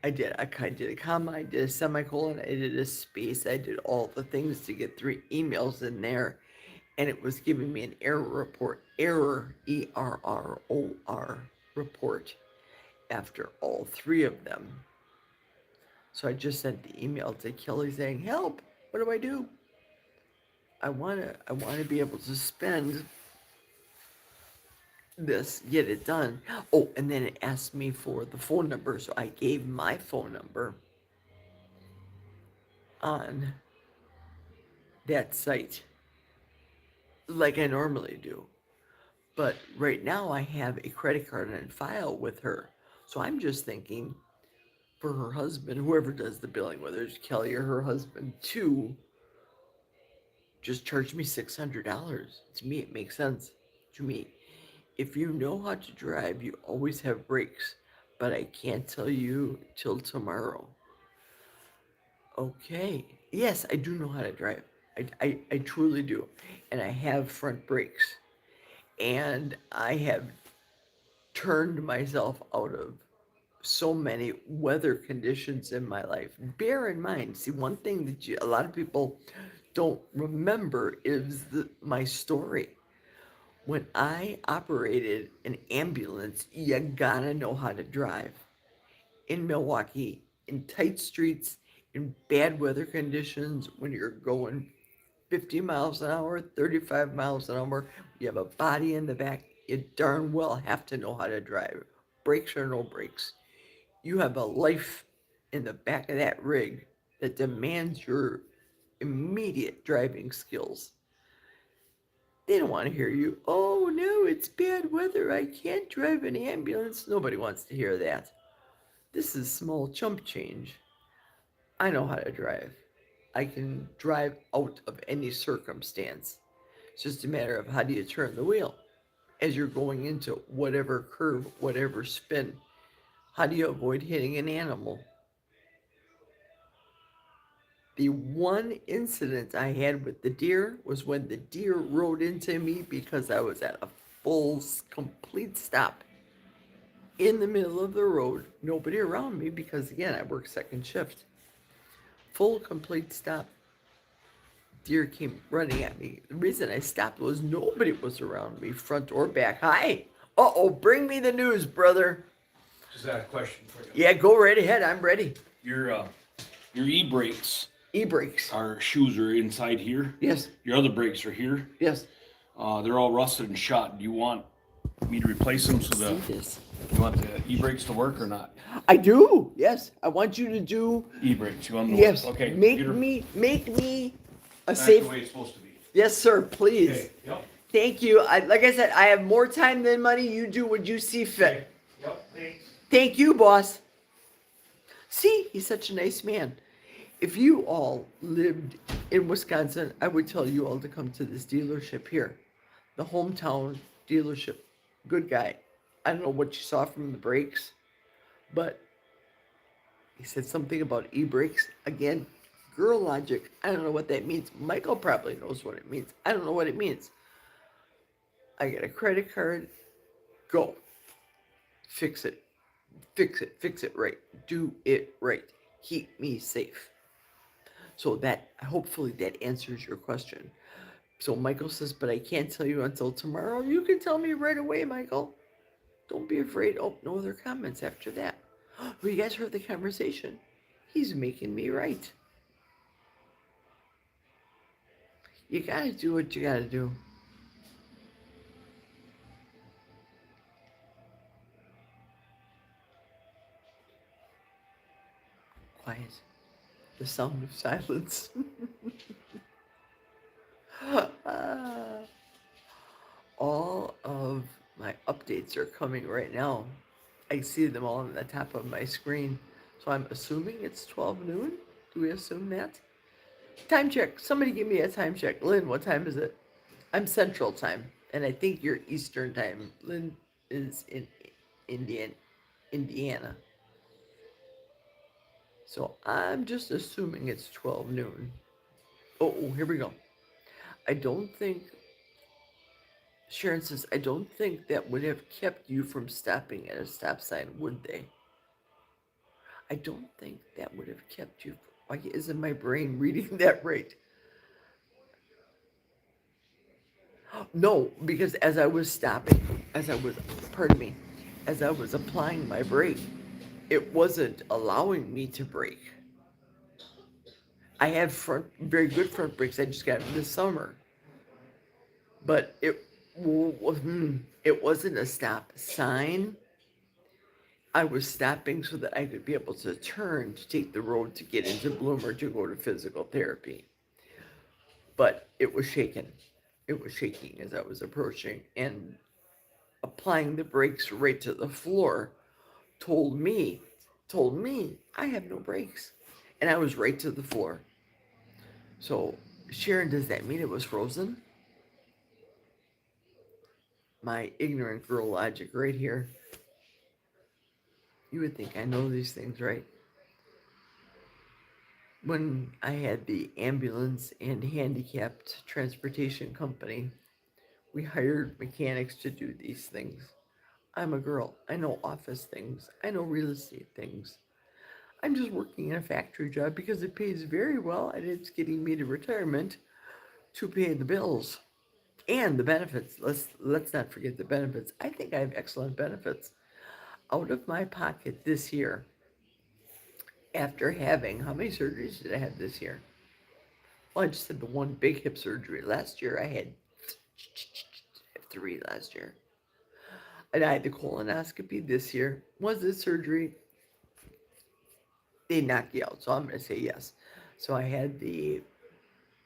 I did a comma, I did a semicolon, I did a space, I did all the things to get 3 emails in there, and it was giving me an error report, ERROR report after all 3 of them. So I just sent the email to Kelly saying, help, what do I do? I wanna be able to spend this, get it done. Oh, and then it asked me for the phone number, so I gave my phone number on that site like I normally do. But right now I have a credit card on file with her. So I'm just thinking for her husband, whoever does the billing, whether it's Kelly or her husband, to just charge me $600. To me, it makes sense. To me, if you know how to drive, you always have brakes, but I can't tell you till tomorrow. Okay. Yes, I do know how to drive. I truly do. And I have front brakes. And I have turned myself out of so many weather conditions in my life. Bear in mind, see, one thing that a lot of people don't remember is my story. When I operated an ambulance, you gotta know how to drive. In Milwaukee, in tight streets, in bad weather conditions, when you're going 50 miles an hour, 35 miles an hour, you have a body in the back, you darn well have to know how to drive. Brakes or no brakes. You have a life in the back of that rig that demands your immediate driving skills. They don't want to hear you. Oh no, it's bad weather. I can't drive an ambulance. Nobody wants to hear that. This is small chump change. I know how to drive. I can drive out of any circumstance. It's just a matter of how do you turn the wheel as you're going into whatever curve, whatever spin. How do you avoid hitting an animal? The one incident I had with the deer was when the deer rode into me because I was at a full, complete stop in the middle of the road, nobody around me because, again, I work second shift. Full, complete stop. Deer came running at me. The reason I stopped was nobody was around me, front or back. Hi. Uh-oh, bring me the news, brother. Just had a question for you. Yeah, go right ahead. I'm ready. Your e-brakes, E-brakes. our shoes are inside here. Yes, Your other brakes are here. yes. They're all rusted and shot. Do you want me to replace them so See that this. you want the e-brakes to work or not? I do. Yes, I want you to do. E-brakes. You want them to Yes. work? Okay. Make computer, me a back safe. the way it's supposed to be. Yes, sir. Please. Okay. Yep. Thank you. Like I said, I have more time than money. You do what you see fit. Okay. Yep. Thanks. Thank you, boss. See, he's such a nice man. If you all lived in Wisconsin, I would tell you all to come to this dealership here. The hometown dealership. Good guy. I don't know what you saw from the brakes, but he said something about e-brakes. Again, girl logic. I don't know what that means. Michael probably knows what it means. I don't know what it means. I get a credit card. Go. Fix it. Fix it. Fix it right. Do it right. Keep me safe. So that, hopefully that answers your question. So Michael says, but I can't tell you until tomorrow. You can tell me right away, Michael. Don't be afraid. Oh, no other comments after that. Well, you guys heard the conversation. He's making me right. You gotta do what you gotta do. Quiet. The sound of silence. All of my updates are coming right now. I see them all on the top of my screen. So I'm assuming it's 12 noon. Do we assume that? Time check. Somebody give me a time check. Lynn, what time is it? I'm Central Time, and I think you're Eastern Time. Lynn is in Indiana. So I'm just assuming it's 12 noon. Oh, here we go. I don't think, Sharon says, I don't think that would have kept you from stopping at a stop sign, would they? I don't think that would have kept you. Why isn't my brain reading that right? No, because as I was stopping, as I was applying my brake, it wasn't allowing me to brake. I have very good front brakes. I just got them this summer. But it wasn't a stop sign. I was stopping so that I could be able to turn to take the road to get into Bloomer to go to physical therapy. But it was shaking. It was shaking as I was approaching, and applying the brakes right to the floor told me I have no brakes. And I was right to the floor. So, Sharon, does that mean it was frozen? My ignorant girl logic right here. You would think I know these things, right? When I had the ambulance and handicapped transportation company, we hired mechanics to do these things. I'm a girl. I know office things. I know real estate things. I'm just working in a factory job because it pays very well and it's getting me to retirement to pay the bills and the benefits. Let's not forget the benefits. I think I have excellent benefits. Out of my pocket this year, after having how many surgeries did I have this year? Well, I just had the one big hip surgery. Last year I had three last year. And I had the colonoscopy this year. Was it surgery? They knocked you out, so I'm going to say yes. So I had the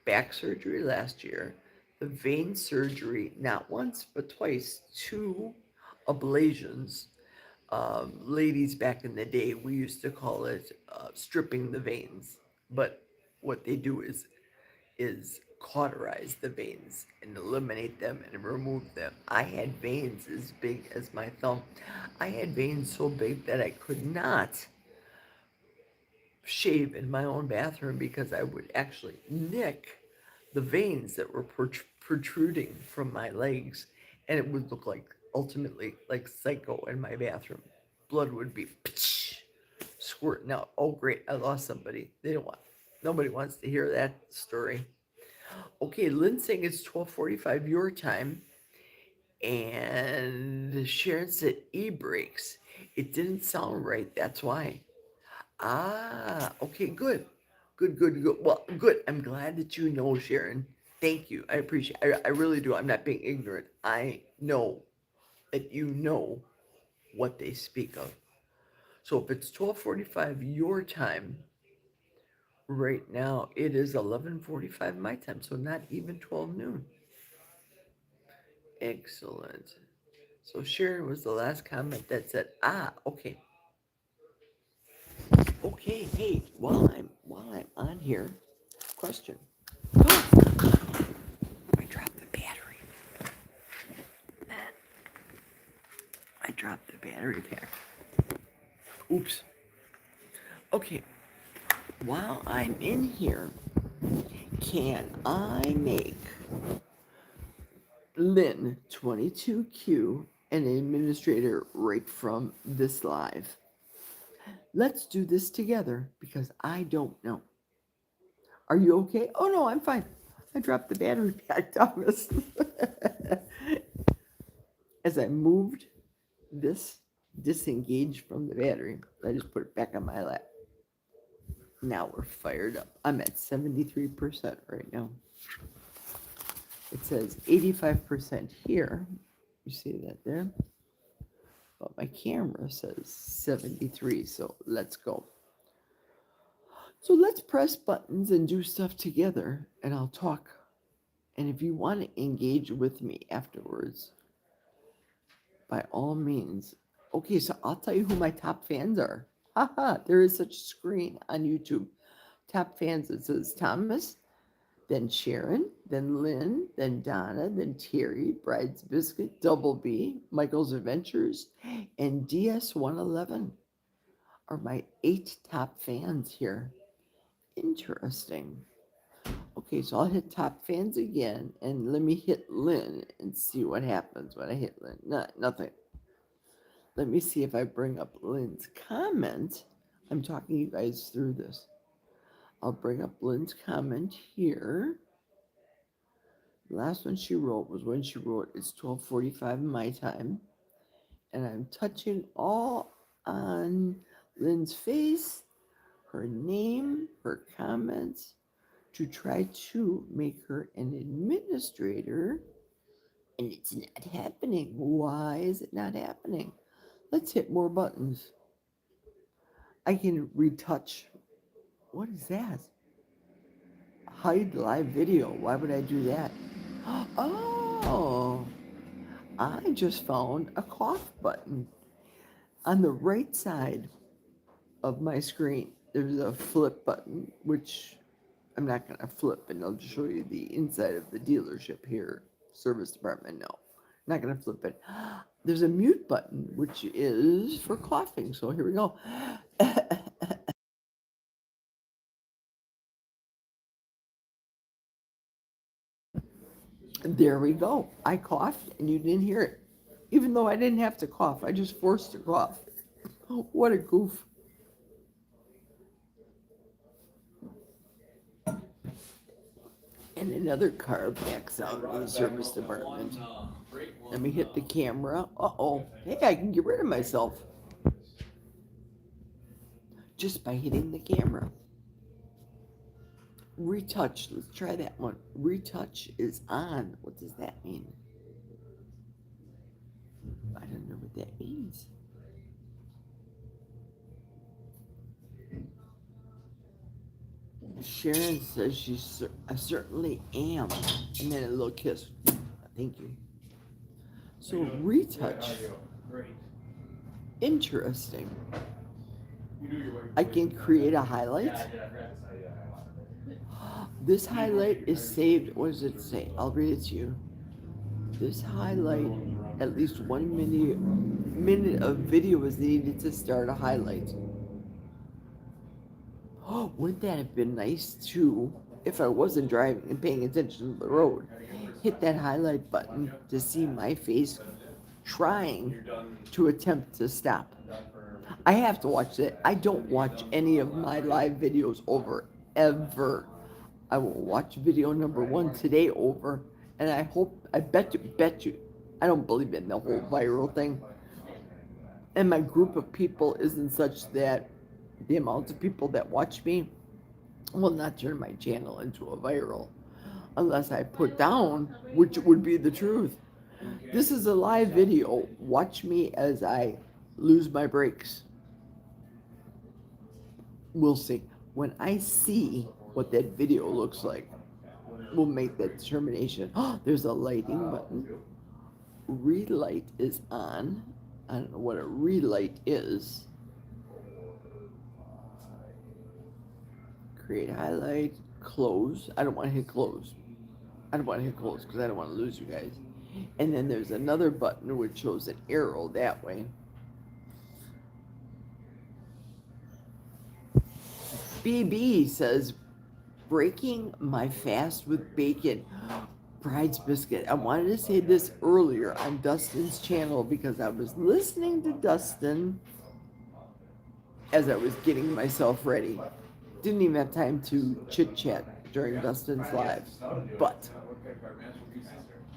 back surgery last year, the vein surgery, not once, but twice, two ablations. Ladies back in the day, we used to call it stripping the veins. But what they do is cauterize the veins and eliminate them and remove them. I had veins as big as my thumb. I had veins so big that I could not shave in my own bathroom because I would actually nick the veins that were protruding from my legs, and it would look like ultimately like Psycho in my bathroom. Blood would be squirting out. Oh, great! I lost somebody. They don't want. Nobody wants to hear that story. Okay, Lynn saying it's 12:45 your time, and Sharon said e-brakes. It didn't sound right. That's why. Ah, okay, good. Good, good, good. Well, good. I'm glad that you know, Sharon. Thank you. I appreciate I really do. I'm not being ignorant. I know that you know what they speak of. So if it's 12:45 your time, right now it is 11:45 my time, so not even 12 noon. Excellent. So Sharon was the last comment that said, "Ah, okay. Okay, hey, while I'm on here, question. I dropped the battery. I dropped the battery pack. Oops. Okay. While I'm in here, can I make Lynn 22Q an administrator right from this live? Let's do this together because I don't know. Are you okay? Oh no, I'm fine. I dropped the battery pack, Thomas. As I moved this disengaged from the battery, I just put it back on my lap. Now we're fired up. I'm at 73% right now. It says 85% here. You see that there? But my camera says 73, so let's go. So let's press buttons and do stuff together, and I'll talk. And if you want to engage with me afterwards, by all means. Okay, so I'll tell you who my top fans are. Haha, there is such a screen on YouTube. Top fans, it says Thomas, then Sharon, then Lynn, then Donna, then Terry, Bride's Biscuit, Double B, Michael's Adventures, and DS111 are my 8 top fans here. Interesting. Okay, so I'll hit top fans again, and let me hit Lynn and see what happens when I hit Lynn. Nothing. Let me see if I bring up Lynn's comment. I'm talking you guys through this. I'll bring up Lynn's comment here. The last one she wrote was when she wrote, it's 12:45 my time. And I'm touching all on Lynn's face, her name, her comments, to try to make her an administrator. And it's not happening. Why is it not happening? Let's hit more buttons. I can retouch. What is that? Hide live video. Why would I do that? Oh, I just found a cough button on the right side of my screen. There's a flip button, which I'm not going to flip, and I'll just show you the inside of the dealership here, service department. No, not going to flip it. There's a mute button, which is for coughing. So here we go. There we go. I coughed and you didn't hear it. Even though I didn't have to cough, I just forced to cough. What a goof. And another car backs out of the service department. Let me hit the camera. Uh-oh. Hey, I can get rid of myself. Just by hitting the camera. Retouch. Let's try that one. Retouch is on. What does that mean? I don't know what that means. Sharon says I certainly am. And then a little kiss. Thank you. So retouch. Interesting. I can create a highlight. This highlight is saved. What does it say? I'll read it to you. This highlight, at least 1 minute of video is needed to start a highlight. Oh, wouldn't that have been nice too if I wasn't driving and paying attention to the road? Hit that highlight button to see my face trying to attempt to stop. I have to watch that. I don't watch any of my live videos over, ever. I will watch video number 1 today over, and I bet you, I don't believe in the whole viral thing. And my group of people isn't such that the amount of people that watch me will not turn my channel into a viral unless I put down, which would be the truth. This is a live video. Watch me as I lose my brakes. We'll see. When I see what that video looks like, we'll make that determination. Oh, there's a lighting button. Relight is on. I don't know what a relight is. Create highlight, close. I don't want to hit close. I don't want to hit close because I don't want to lose you guys. And then there's another button which shows an arrow that way. BB says, breaking my fast with bacon. Bride's biscuit. I wanted to say this earlier on Dustin's channel because I was listening to Dustin as I was getting myself ready. Didn't even have time to chit chat during Dustin's live. But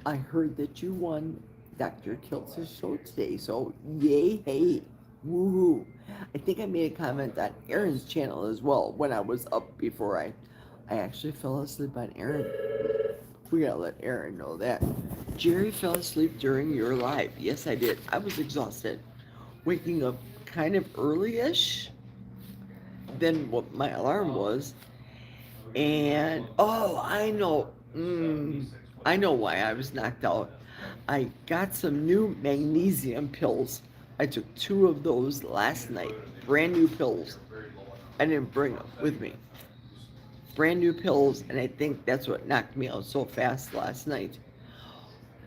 I heard that you won Dr. Kiltz's show today. So yay, hey, woohoo. I think I made a comment on Aaron's channel as well when I was up before I actually fell asleep on Aaron. We gotta let Aaron know that. Jerry fell asleep during your live. Yes, I did. I was exhausted. Waking up kind of early-ish than what my alarm was. And, oh, I know. I know why I was knocked out. I got some new magnesium pills. I took 2 of those last night. Brand new pills. I didn't bring them with me. Brand new pills, and I think that's what knocked me out so fast last night.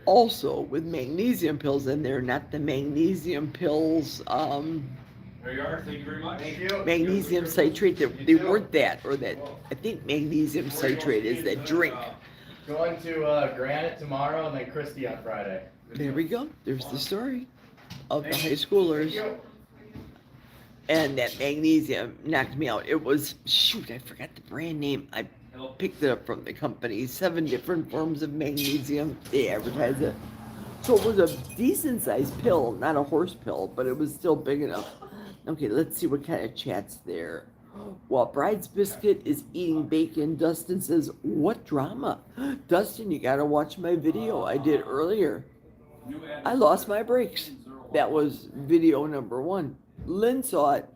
Also, with magnesium pills in there, not the magnesium pills, There you are. Thank you very much. Thank you. magnesium citrate, they weren't that, or that, I think magnesium citrate is that drink. Going to Granite tomorrow and then Christie on Friday. There we go. There's the story of the high schoolers. And that magnesium knocked me out. It was, shoot, I forgot the brand name. I picked it up from the company. 7 different forms of magnesium. They advertise it. So it was a decent sized pill, not a horse pill, but it was still big enough. Okay, let's see what kind of chat's there. While Bride's Biscuit is eating bacon, Dustin says, what drama? Dustin, you gotta watch my video I did earlier. I lost my brakes. That was video number 1. Lynn saw it.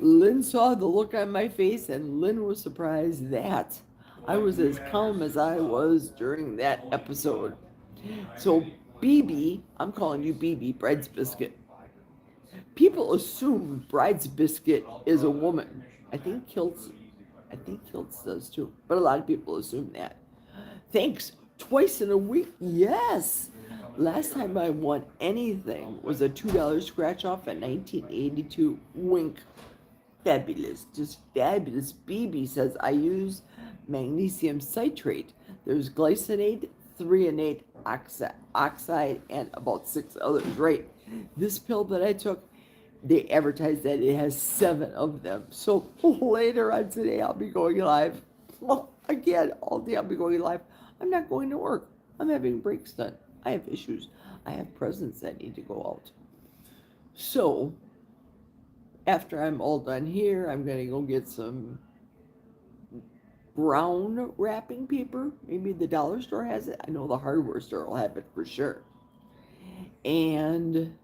Lynn saw the look on my face, and Lynn was surprised that I was as calm as I was during that episode. So, BB, I'm calling you BB, Bride's Biscuit. People assume Bride's Biscuit is a woman. I think Kiltz does too, but a lot of people assume that. Thanks. Twice in a week? Yes. Last time I won anything was a $2 scratch off in 1982. Wink. Fabulous. Just fabulous. BB says, I use magnesium citrate. There's glycinate, threonate, oxide, and about 6 others, right? This pill that I took, they advertise that it has 7 of them. So later on today, I'll be going live. Well, again, all day I'll be going live. I'm not going to work. I'm having breaks done. I have issues. I have presents that need to go out. So after I'm all done here, I'm going to go get some brown wrapping paper. Maybe the dollar store has it. I know the hardware store will have it for sure. And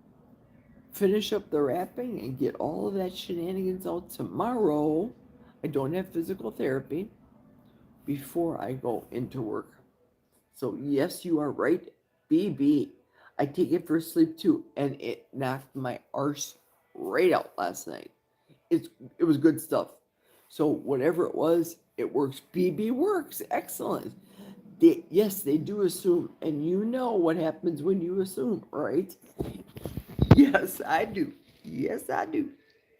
finish up the wrapping and get all of that shenanigans out tomorrow. I don't have physical therapy before I go into work. So yes, you are right, BB. I take it for sleep too, and it knocked my arse right out last night. It was good stuff. So whatever it was, it works. BB works. Excellent. Yes, they do assume, and you know what happens when you assume, right? Yes, I do. Yes, I do.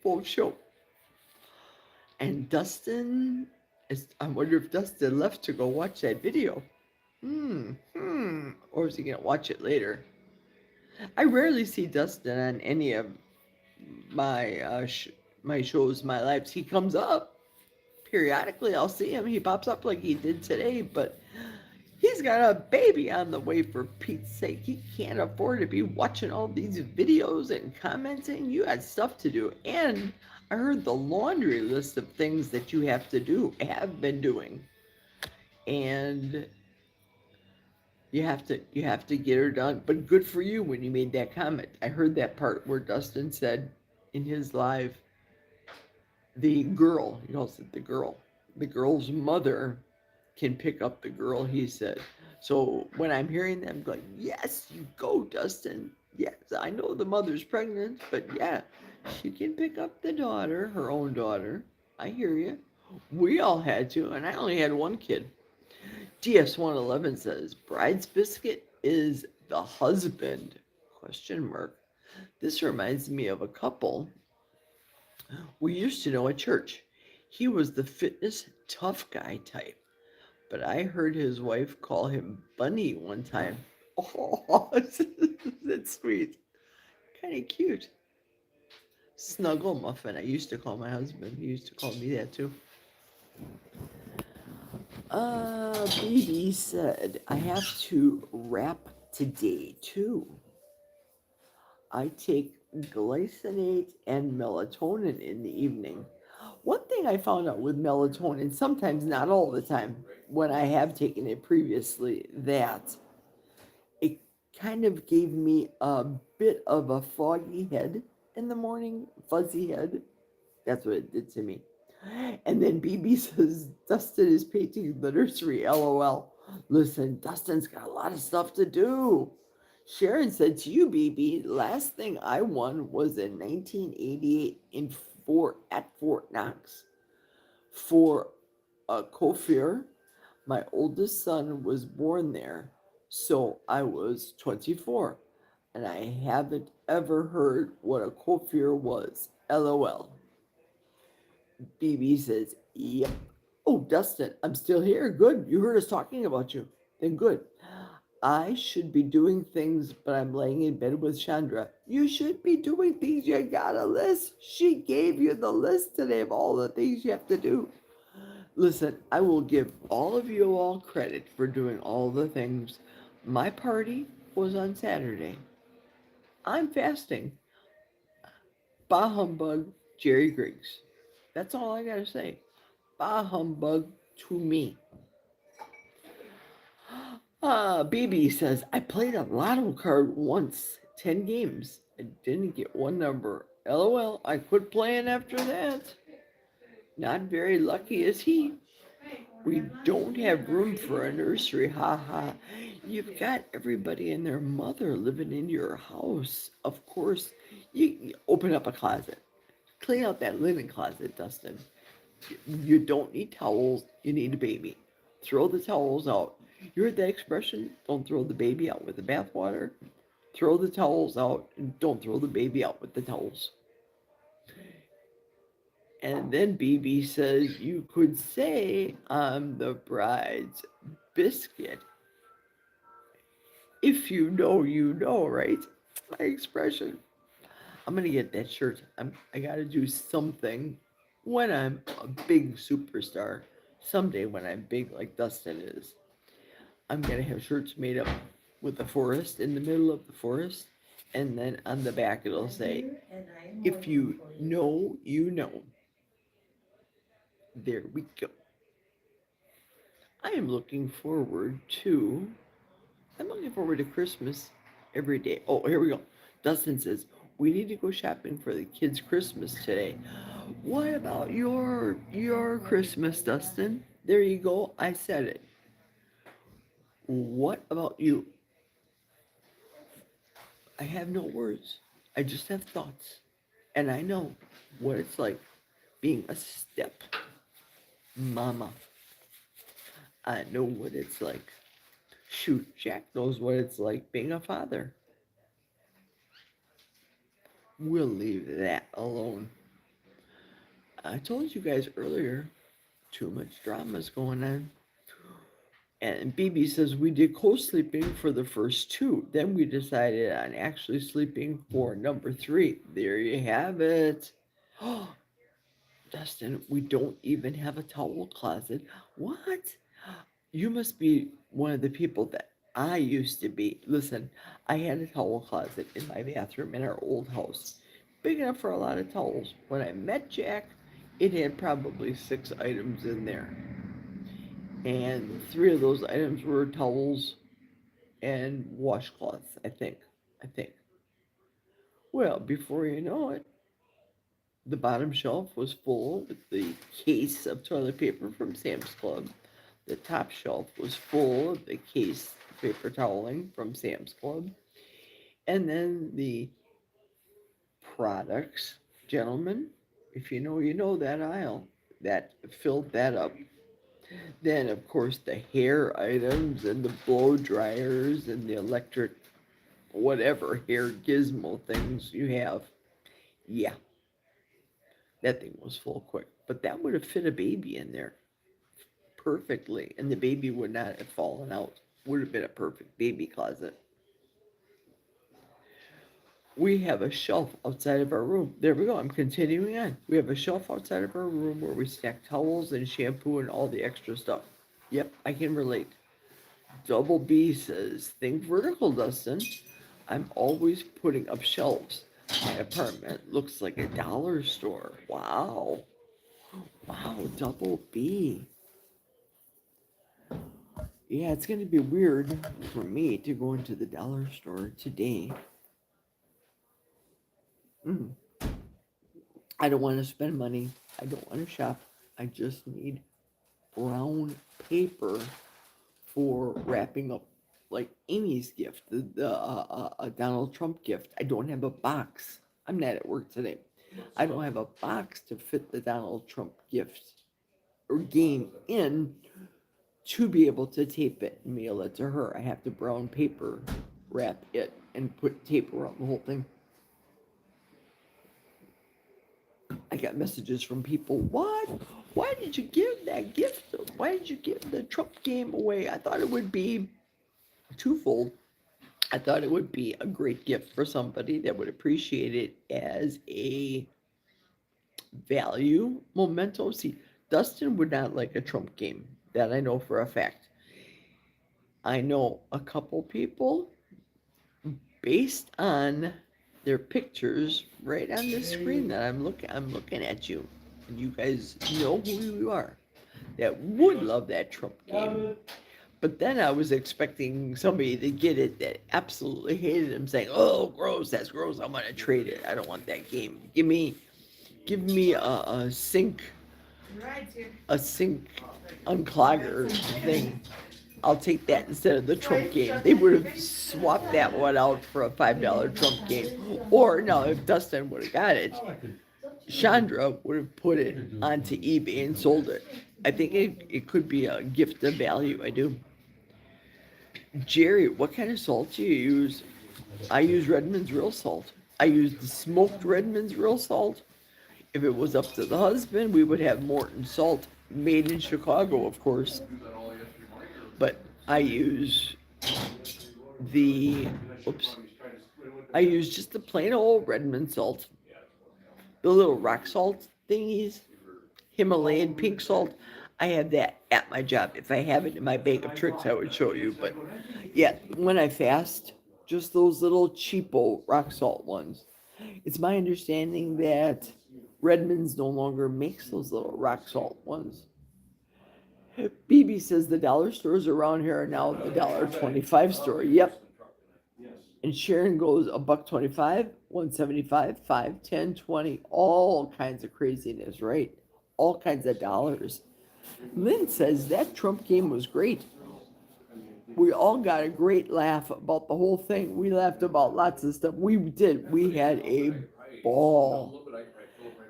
For sure. And Dustin I wonder if Dustin left to go watch that video. Or is he gonna watch it later? I rarely see Dustin on any of my my shows, my lives. He comes up periodically. I'll see him. He pops up like he did today, but he's got a baby on the way, for Pete's sake. He can't afford to be watching all these videos and commenting. You got stuff to do. And I heard the laundry list of things that you have to do, have been doing. And you have to get her done. But good for you when you made that comment. I heard that part where Dustin said in his live, the girl, he calls it the girl's mother can pick up the girl, he said. So when I'm hearing them, I'm going, yes, you go, Dustin. Yes, I know the mother's pregnant, but yeah, she can pick up the daughter, her own daughter. I hear you. We all had to, and I only had one kid. DS111 says, bride's biscuit is the husband, question mark. This reminds me of a couple we used to know at church. He was the fitness tough guy type, but I heard his wife call him Bunny one time. Oh, that's sweet. Kind of cute. Snuggle Muffin. I used to call my husband. He used to call me that too. BB said, I have to wrap today too. I take glycinate and melatonin in the evening. One thing I found out with melatonin, sometimes not all the time, when I have taken it previously, that it kind of gave me a bit of a foggy head in the morning, fuzzy head. That's what it did to me. And then BB says, Dustin is painting the nursery, LOL. Listen, Dustin's got a lot of stuff to do. Sharon said to you, BB, last thing I won was in 1988 at Fort Knox for a Kofir. My oldest son was born there, so I was 24, and I haven't ever heard what a Kofir was. LOL. BB says, yep. Oh, Dustin, I'm still here. Good. You heard us talking about you. Then good. I should be doing things, but I'm laying in bed with Chandra. You should be doing things. You got a list. She gave you the list today of all the things you have to do. Listen, I will give all of you all credit for doing all the things. My party was on Saturday. I'm fasting. Bah humbug, Jerry Griggs. That's all I gotta say. Bah humbug to me. BB says, I played a lotto card once, 10 games. I didn't get one number. LOL, I quit playing after that. Not very lucky is he. We don't have room for a nursery, haha. You've got everybody and their mother living in your house. Of course, you open up a closet. Clean out that linen closet, Dustin. You don't need towels, you need a baby. Throw the towels out. You heard that expression? Don't throw the baby out with the bathwater. Throw the towels out, and don't throw the baby out with the towels. And then BB says, you could say I'm the bride's biscuit. If you know, you know, right? My expression. I'm gonna get that shirt. I gotta do something when I'm a big superstar. Someday when I'm big like Dustin is. I'm gonna have shirts made up with the forest in the middle of the forest, and then on the back it'll say, if you know, you know. There we go. I am looking forward to I'm looking forward to Christmas every day. Oh, here we go. Dustin says, we need to go shopping for the kids' Christmas today. What about your Christmas, Dustin? There you go. I said it. What about you? I have no words. I just have thoughts. And I know what it's like being a step mama. I know what it's like. Shoot, Jack knows what it's like being a father. We'll leave that alone. I told you guys earlier, too much drama's going on. And BB says we did co-sleeping for the first two. Then we decided on actually sleeping for number 3. There you have it. Oh, Dustin, we don't even have a towel closet. What? You must be one of the people that I used to be. Listen, I had a towel closet in my bathroom in our old house. Big enough for a lot of towels. When I met Jack, it had probably 6 items in there. And 3 of those items were towels and washcloths, I think. Well, before you know it, the bottom shelf was full with the case of toilet paper from Sam's Club. The top shelf was full of the case paper toweling from Sam's Club. And then the products, gentlemen, if you know, you know that aisle that filled that up. Then, of course, the hair items and the blow dryers and the electric, whatever hair gizmo things you have. Yeah, that thing was full quick. But that would have fit a baby in there perfectly, and the baby would not have fallen out. Would have been a perfect baby closet. We have a shelf outside of our room. There we go. I'm continuing on. We have a shelf outside of our room where we stack towels and shampoo and all the extra stuff. Yep, I can relate. Double B says, think vertical, Dustin. I'm always putting up shelves. My apartment looks like a dollar store. Wow. Wow, Double B. Yeah, it's going to be weird for me to go into the dollar store today. I don't want to spend money. I don't want to shop. I just need brown paper for wrapping up, like Amy's gift, the Donald Trump gift. I don't have a box. I'm not at work today. I don't have a box to fit the Donald Trump gift or game in to be able to tape it and mail it to her. I have to brown paper wrap it and put tape around the whole thing. I got messages from people. What? Why did you give that gift? Why did you give the Trump game away? I thought it would be twofold. I thought it would be a great gift for somebody that would appreciate it as a value memento. See, Dustin would not like a Trump game. That I know for a fact. I know a couple people based on their pictures right on the screen that I'm looking at you, and you guys know who you are, that would love that Trump game. But then I was expecting somebody to get it that absolutely hated him, saying, "Oh, gross! That's gross! I'm gonna trade it. I don't want that game. Give me a sink unclogger thing. I'll take that instead of the Trump game." They would have swapped that one out for a $5 Trump game. Or no, if Dustin would have got it, Chandra would have put it onto eBay and sold it. I think it could be a gift of value. I do. Jerry, what kind of salt do you use? I use Redmond's Real Salt. I use the smoked Redmond's Real Salt. If it was up to the husband, we would have Morton salt, made in Chicago, of course. But I use the, oops, I use just the plain old Redmond salt, the little rock salt thingies, Himalayan pink salt. I have that at my job. If I have it in my bag of tricks, I would show you. But yeah, when I fast, just those little cheapo rock salt ones. It's my understanding that Redmond's no longer makes those little rock salt ones. BB says the dollar stores around here are now the $1.25 store. Yep. And Sharon goes $1.25, 175, 5, 10, 20, all kinds of craziness, right? All kinds of dollars. Lynn says that Trump game was great. We all got a great laugh about the whole thing. We laughed about lots of stuff. We did. We had a ball.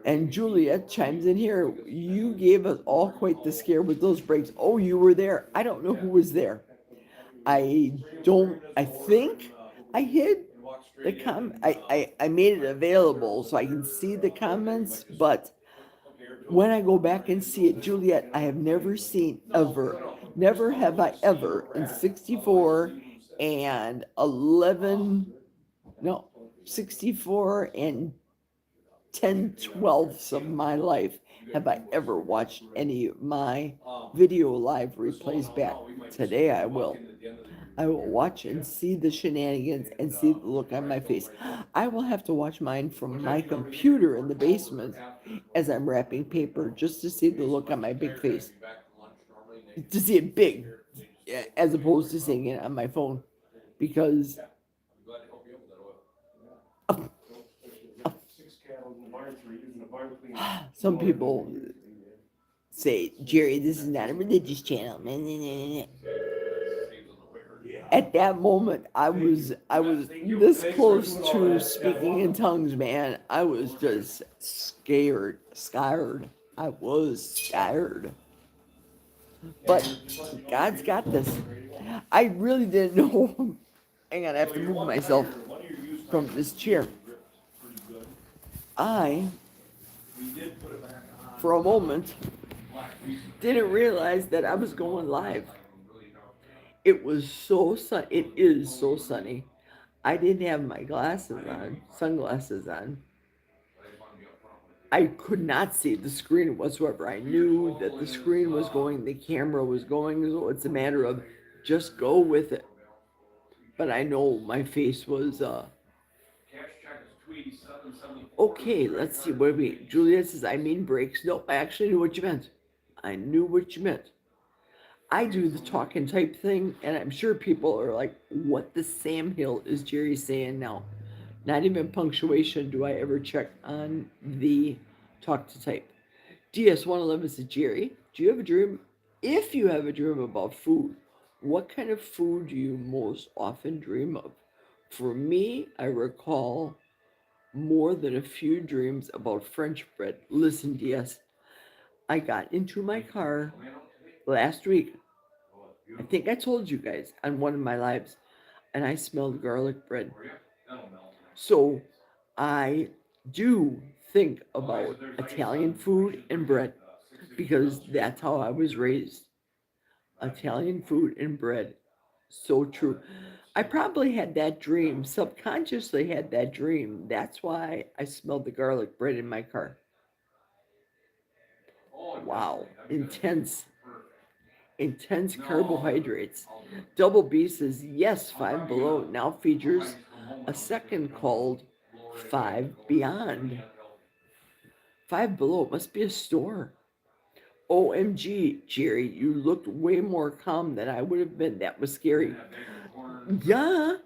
And Juliet chimes in here. You gave us all quite the scare with those breaks. Oh, you were there. I don't know who was there. I think I hid the I made it available so I can see the comments, but when I go back and see it, Juliet, I have never seen ever, never have I ever in 64 and 11, no, 64 and 10/12 of my life have I ever watched any of my video live replays back. Today I will. I will watch and see the shenanigans and see the look on my face. I will have to watch mine from my computer in the basement as I'm wrapping paper just to see the look on my big face. To see it big as opposed to seeing it on my phone. Because some people say, Jerry, this is not a religious channel. At that moment, I was this close to speaking in tongues, man. I was just scared. I was scared. But God's got this. I really didn't know. Hang on, I have to move myself from this chair. I, for a moment, didn't realize that I was going live. It was so sun. It is so sunny. I didn't have my sunglasses on. I could not see the screen whatsoever. I knew that the screen was going, the camera was going, so it's a matter of just go with it. But I know my face was, okay, let's see, what do we, Juliet says, I mean breaks. Nope, I actually knew what you meant. I knew what you meant. I do the talk and type thing, and I'm sure people are like, what the Sam Hill is Jerry saying now? Not even punctuation do I ever check on the talk to type. DS111 says, Jerry, do you have a dream? If you have a dream about food, what kind of food do you most often dream of? For me, I recall more than a few dreams about French bread. Listen, DS, I got into my car last week. I think I told you guys on one of my lives, and I smelled garlic bread. So I do think about Italian food and bread because that's how I was raised. Italian food and bread. So true. I probably had that dream, subconsciously had that dream. That's why I smelled the garlic bread in my car. Wow, intense carbohydrates. Double B says, yes, Five Below now features a second called Five Beyond. Five Below must be a store. OMG, Jerry, you looked way more calm than I would have been. That was scary. Yeah.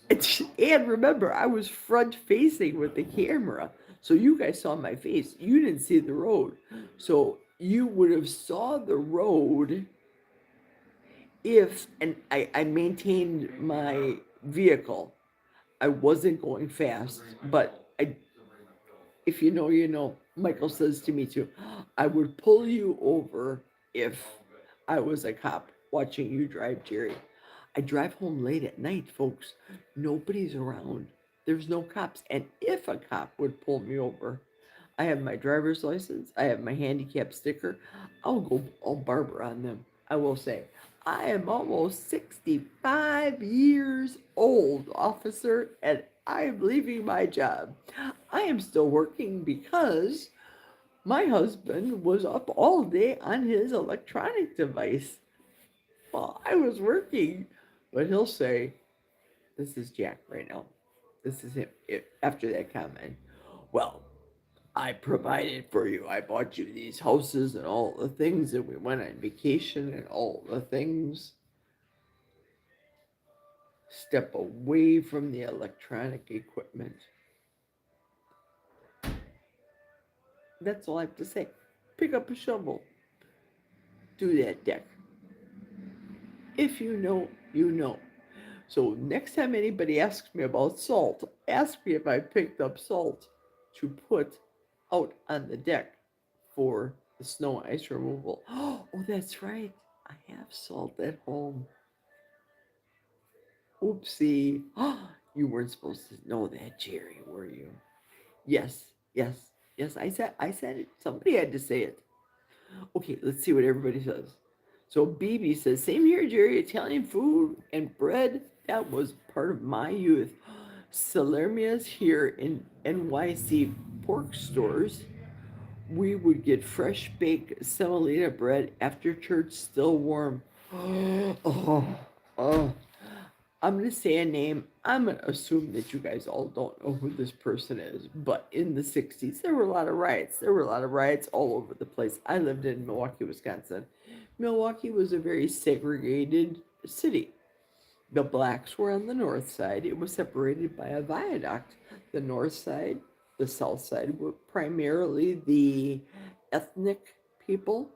And remember, I was front facing with the camera. So you guys saw my face. You didn't see the road. So you would have saw the road if, and I maintained my vehicle. I wasn't going fast, but if you know, you know. Michael says to me too, I would pull you over if I was a cop watching you drive, Jerry. I drive home late at night, folks. Nobody's around. There's no cops. And if a cop would pull me over, I have my driver's license. I have my handicap sticker. I'll go all Barbara on them. I will say, I am almost 65 years old, officer, and I am leaving my job. I am still working because my husband was up all day on his electronic device while I was working. But he'll say, this is Jack right now. This is him after that comment. Well, I provided for you. I bought you these houses and all the things, and we went on vacation and all the things. Step away from the electronic equipment. That's all I have to say. Pick up a shovel. Do that deck. If you know, you know. So next time anybody asks me about salt, ask me if I picked up salt to put out on the deck for the snow ice removal. Oh, that's right. I have salt at home. Oopsie. You weren't supposed to know that, Jerry, were you? Yes, yes, yes. I said it. Somebody had to say it. Okay, let's see what everybody says. So BB says, same here, Jerry. Italian food and bread, that was part of my youth. Salermia's here in NYC pork stores. We would get fresh baked semolina bread after church, still warm. Oh, oh. I'm going to say a name. I'm going to assume that you guys all don't know who this person is. But in the 60s, there were a lot of riots. There were a lot of riots all over the place. I lived in Milwaukee, Wisconsin. Milwaukee was a very segregated city. The blacks were on the north side. It was separated by a viaduct. The north side, the south side were primarily the ethnic people.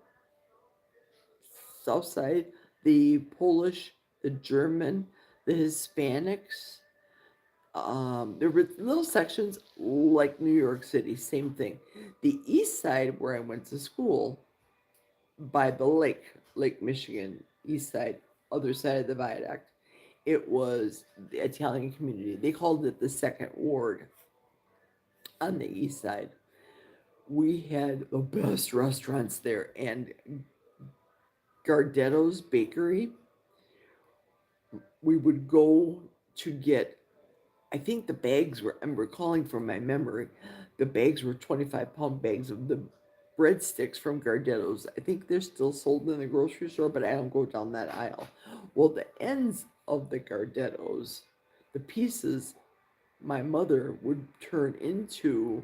South side, the Polish, the German, the Hispanics. There were little sections like New York City, same thing. The east side, where I went to school, by the Lake Michigan, east side, other side of the viaduct, it was the Italian community. They called it the Second Ward on the east side. We had the best restaurants there, and Gardetto's Bakery. We would go to get, I think the bags were, I'm recalling from my memory, the bags were 25-pound bags of the breadsticks from Gardetto's. I think they're still sold in the grocery store, but I don't go down that aisle. Well, the ends of the Gardetto's, the pieces, my mother would turn into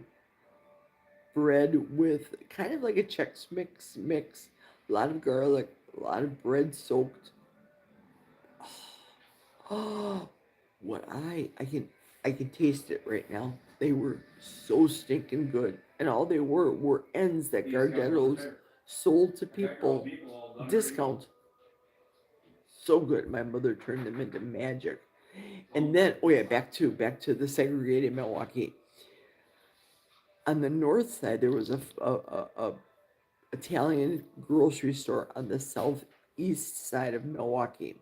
bread with kind of like a Chex mix, a lot of garlic, a lot of bread soaked. Oh, what I can taste it right now. They were so stinking good, and all they were ends that Gardetto's sold to people discount. So good. My mother turned them into magic. And then, oh yeah, back to the segregated Milwaukee. On the north side, there was a Italian grocery store on the southeast side of Milwaukee,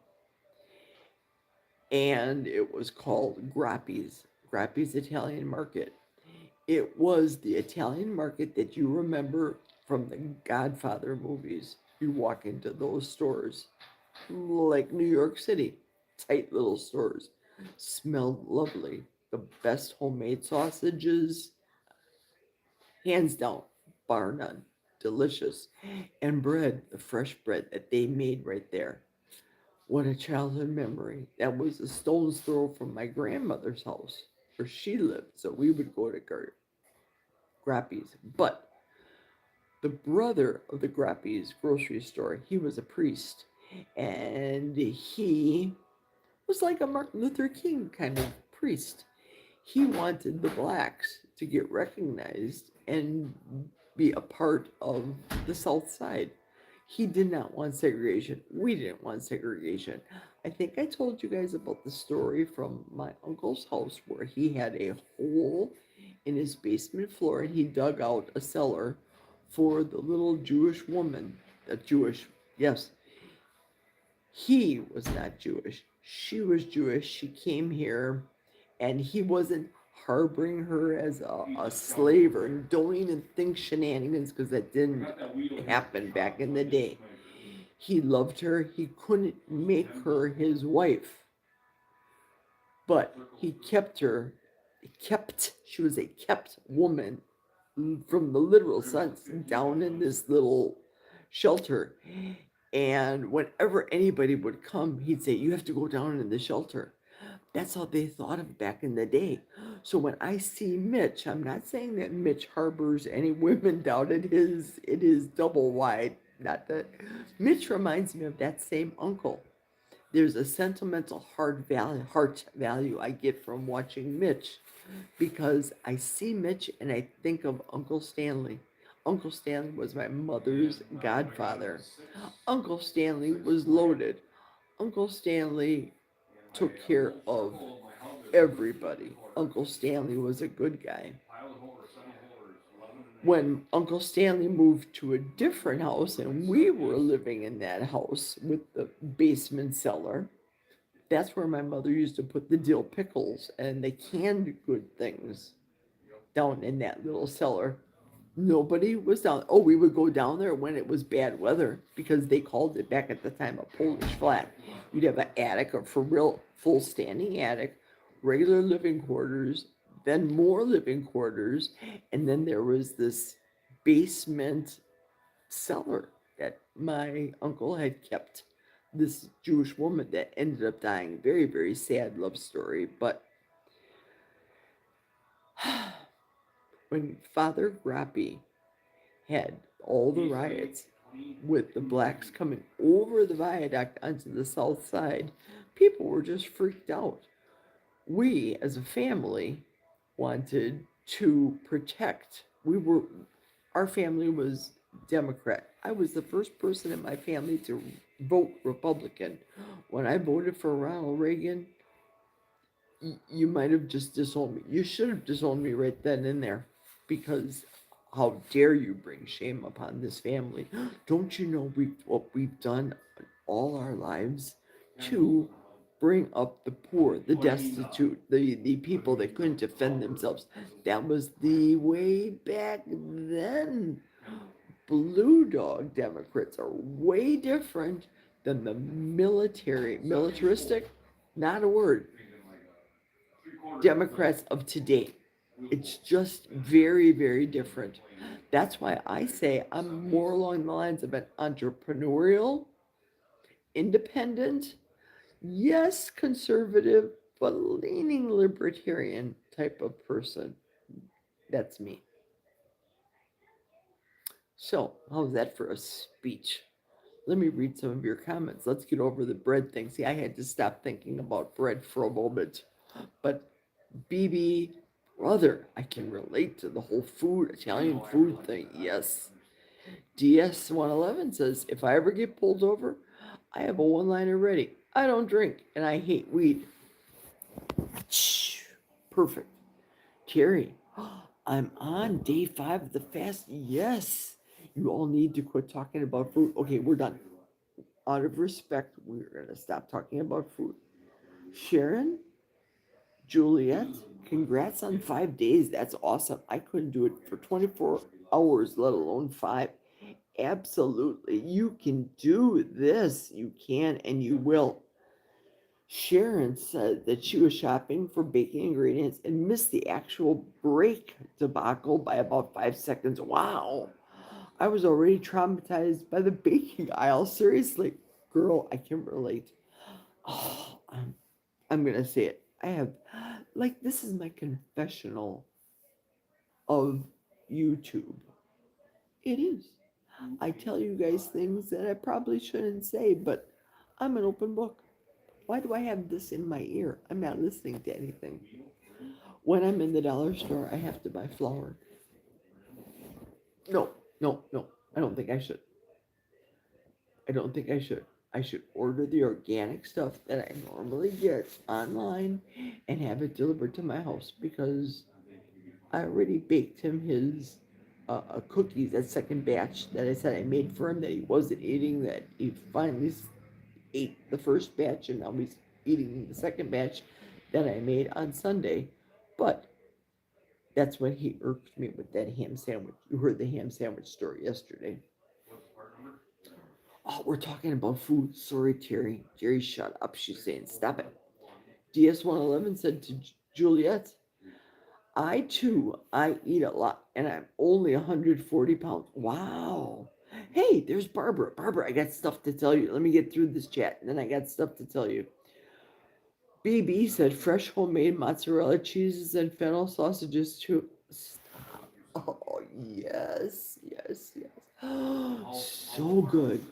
and it was called Grappi's Italian Market. It was the Italian market that you remember from the Godfather movies. You walk into those stores, like New York City, tight little stores, smelled lovely. The best homemade sausages, hands down, bar none, delicious. And bread, the fresh bread that they made right there. What a childhood memory. That was a stone's throw from my grandmother's house where she lived. So we would go to Grappi's. But the brother of the Grappi's grocery store, he was a priest. And he was like a Martin Luther King kind of priest. He wanted the blacks to get recognized and be a part of the South Side. He did not want segregation. We didn't want segregation. I think I told you guys about the story from my uncle's house where he had a hole in his basement floor and he dug out a cellar for the little Jewish woman. Yes. He was not Jewish. She was Jewish. She came here and he wasn't harboring her as a slave, or don't even think shenanigans, because that didn't happen back in the day. He loved her. He couldn't make her his wife, but he kept her. She was a kept woman from the literal sense down in this little shelter. And whenever anybody would come, he'd say, "You have to go down in the shelter." That's how they thought of back in the day. So when I see Mitch, I'm not saying that Mitch harbors any women down in his double wide. Not that Mitch reminds me of that same uncle. There's a sentimental heart value I get from watching Mitch because I see Mitch and I think of Uncle Stanley. Uncle Stanley was my mother's godfather. Uncle Stanley was loaded. Uncle Stanley took care of everybody. Uncle Stanley was a good guy. When Uncle Stanley moved to a different house and we were living in that house with the basement cellar, that's where my mother used to put the dill pickles and the canned good things down in that little cellar. Nobody was down. Oh, we would go down there when it was bad weather because they called it back at the time a Polish flat. You'd have an attic, a for real full standing attic, regular living quarters, then more living quarters, and then there was this basement cellar that my uncle had kept. This Jewish woman that ended up dying. Very, very sad love story. But when Father Grappi had all the riots with the blacks coming over the viaduct onto the south side, people were just freaked out. We, as a family, wanted to protect. Our family was Democrat. I was the first person in my family to vote Republican. When I voted for Ronald Reagan, you might have just disowned me. You should have disowned me right then and there because how dare you bring shame upon this family? Don't you know what we've done all our lives to bring up the poor, the destitute, the people that couldn't defend themselves? That was the way back then. Blue dog Democrats are way different than the militaristic, not a word, Democrats of today. It's just very, very different. That's why I say I'm more along the lines of an entrepreneurial, independent, yes, conservative, but leaning libertarian type of person. That's me. So, how's that for a speech? Let me read some of your comments. Let's get over the bread thing. See, I had to stop thinking about bread for a moment. But BB, brother, I can relate to the whole Italian food thing. Yes. DS111 says, if I ever get pulled over, I have a one-liner ready. I don't drink and I hate weed. Perfect. Terry, I'm on day 5 of the fast. Yes. You all need to quit talking about food. Okay, we're done. Out of respect, we're going to stop talking about food. Sharon, Juliet, congrats on 5 days. That's awesome. I couldn't do it for 24 hours, let alone 5. Absolutely. You can do this. You can and you will. Sharon said that she was shopping for baking ingredients and missed the actual break debacle by about 5 seconds. Wow. I was already traumatized by the baking aisle. Seriously, girl, I can relate. Oh, I'm going to say it. I have, this is my confessional of YouTube. It is. I tell you guys things that I probably shouldn't say, but I'm an open book. Why do I have this in my ear? I'm not listening to anything. When I'm in the dollar store, I have to buy flour. No. I don't think I should. I should order the organic stuff that I normally get online and have it delivered to my house because I already baked him his cookies, that second batch that I said I made for him that he wasn't eating, that he finally ate the first batch and now he's eating the second batch that I made on Sunday. But that's when he irked me with that ham sandwich. You heard the ham sandwich story yesterday. Oh, we're talking about food. Sorry, Terry. Jerry, shut up. She's saying, stop it. DS111 said to Juliet, I too, I eat a lot and I'm only 140 pounds. Wow. Hey, there's Barbara. Barbara, I got stuff to tell you. Let me get through this chat and then I got stuff to tell you. BB said fresh homemade mozzarella cheeses and fennel sausages too. Stop. Oh, yes, yes, yes. So good.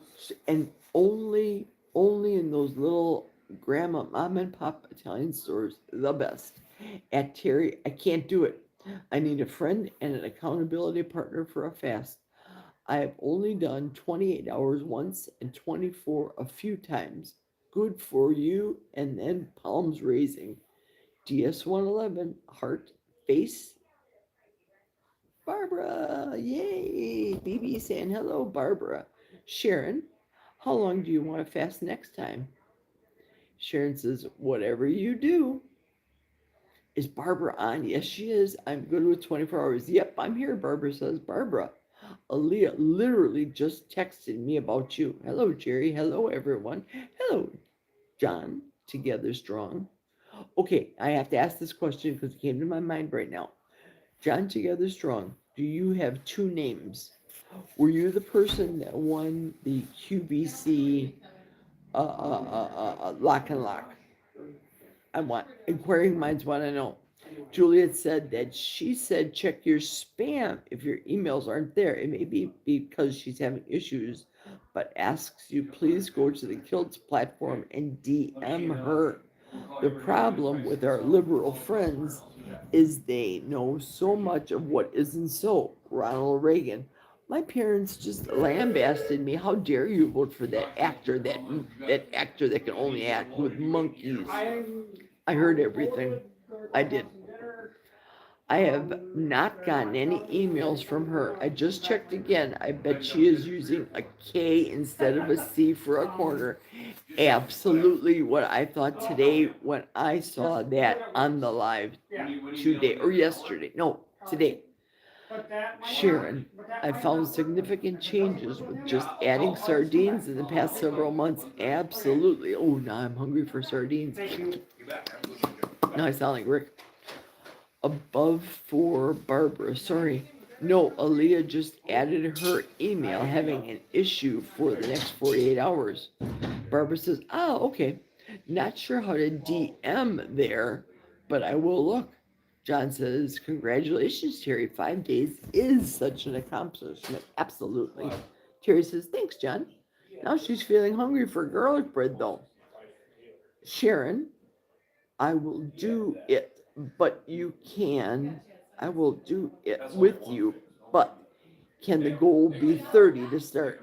And only in those little grandma mom and pop Italian stores, the best. At Terry, I can't do it. I need a friend and an accountability partner for a fast. I have only done 28 hours once and 24 a few times. Good for you. And then palms raising. DS111, heart, face, Barbara. Yay. BB saying hello, Barbara. Sharon, how long do you want to fast next time? Sharon says, whatever you do. Is Barbara on? Yes, she is. I'm good with 24 hours. Yep, I'm here, Barbara says. Barbara, Aaliyah literally just texted me about you. Hello, Jerry. Hello, everyone. Hello, John. Together strong. Okay, I have to ask this question because it came to my mind right now. John Together Strong, do you have two names? Were you the person that won the QBC lock and lock? I want inquiring minds want to know. Juliet said that she said check your spam if your emails aren't there. It may be because she's having issues, but asks you please go to the Kilts platform and DM her. The problem with our liberal friends is they know so much of what isn't so. Ronald Reagan. My parents just lambasted me. How dare you vote for that actor that actor that can only act with monkeys? I heard everything. I did. I have not gotten any emails from her. I just checked again. I bet she is using a K instead of a C for a corner. Absolutely what I thought today when I saw that on the live today or yesterday. No, today. Sharon, I found significant changes with just adding sardines in the past several months. Absolutely. Oh, now I'm hungry for sardines. Now I sound like Rick. Above for Barbara. Sorry. No, Aaliyah just added her email having an issue for the next 48 hours. Barbara says, oh, okay. Not sure how to DM there, but I will look. John says, congratulations, Terry. 5 days is such an accomplishment. Absolutely. Terry says, thanks, John. Now she's feeling hungry for garlic bread, though. Sharon, I will do it, but you can. I will do it with you, but can the goal be 30 to start?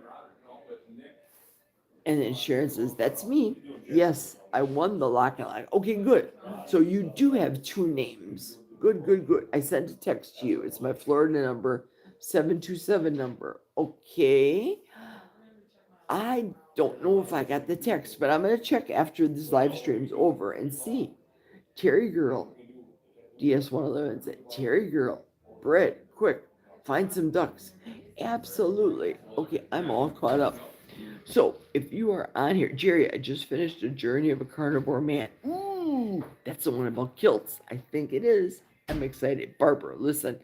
And then Sharon says, that's me. Yes, I won the lock and lock. Okay, good. So you do have two names. Good, good, good. I sent a text to you. It's my Florida number, 727 number. Okay. I don't know if I got the text, but I'm going to check after this live stream's over and see. Terry Girl, DS111 said, Terry Girl, bread, quick, find some ducks. Absolutely. Okay, I'm all caught up. So, if you are on here, Jerry, I just finished A Journey of a Carnivore Man. Ooh, that's the one about kilts. I think it is. I'm excited. Barbara, listen,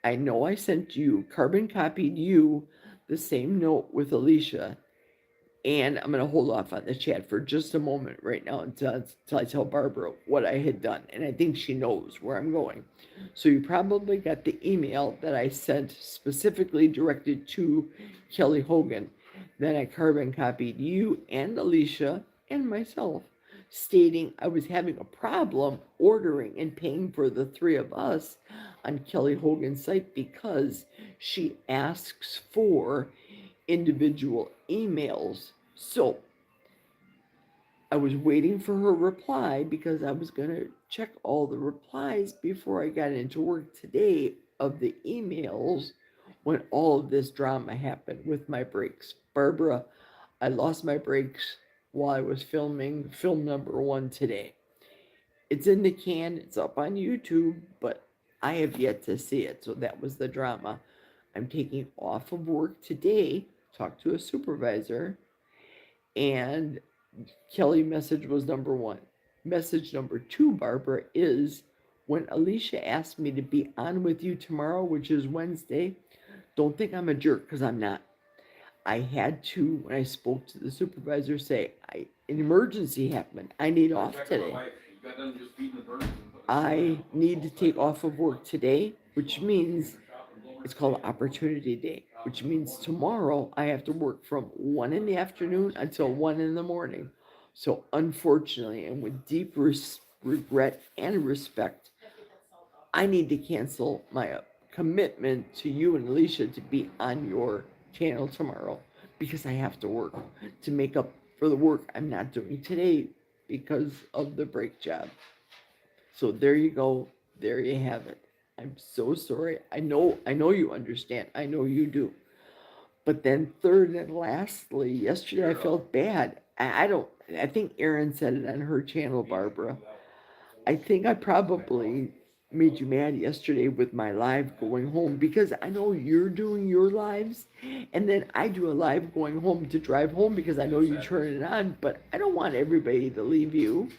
I know I sent you, carbon copied you, the same note with Alicia. And I'm going to hold off on the chat for just a moment right now until I tell Barbara what I had done. And I think she knows where I'm going. So you probably got the email that I sent specifically directed to Kelly Hogan. Then I carbon copied you and Alicia and myself, stating I was having a problem ordering and paying for the three of us on Kelly Hogan's site because she asks for individual emails. So I was waiting for her reply because I was going to check all the replies before I got into work today of the emails when all of this drama happened with my breaks. Barbara, I lost my breaks while I was filming film number 1 today. It's in the can, it's up on YouTube, but I have yet to see it. So that was the drama. I'm taking off of work today, talk to a supervisor, And Kelly message was number one. Message number two, Barbara, is when Alicia asked me to be on with you tomorrow, which is Wednesday, don't think I'm a jerk, because I'm not. I had to, when I spoke to the supervisor, say, an emergency happened. I need off today. I need to take off of work today, which means it's called Opportunity Day, which means tomorrow I have to work from 1 in the afternoon until 1 in the morning. So unfortunately, and with deep regret and respect, I need to cancel my commitment to you and Alicia to be on your channel tomorrow, because I have to work to make up for the work I'm not doing today because of the brake job. So there you go. There you have it. I'm so sorry. I know you understand. I know you do. But then third and lastly, yesterday I felt bad. I think Erin said it on her channel, Barbara. I think I probably made you mad yesterday with my live going home, because I know you're doing your lives, and then I do a live going home to drive home because I know you turn it on, but I don't want everybody to leave you.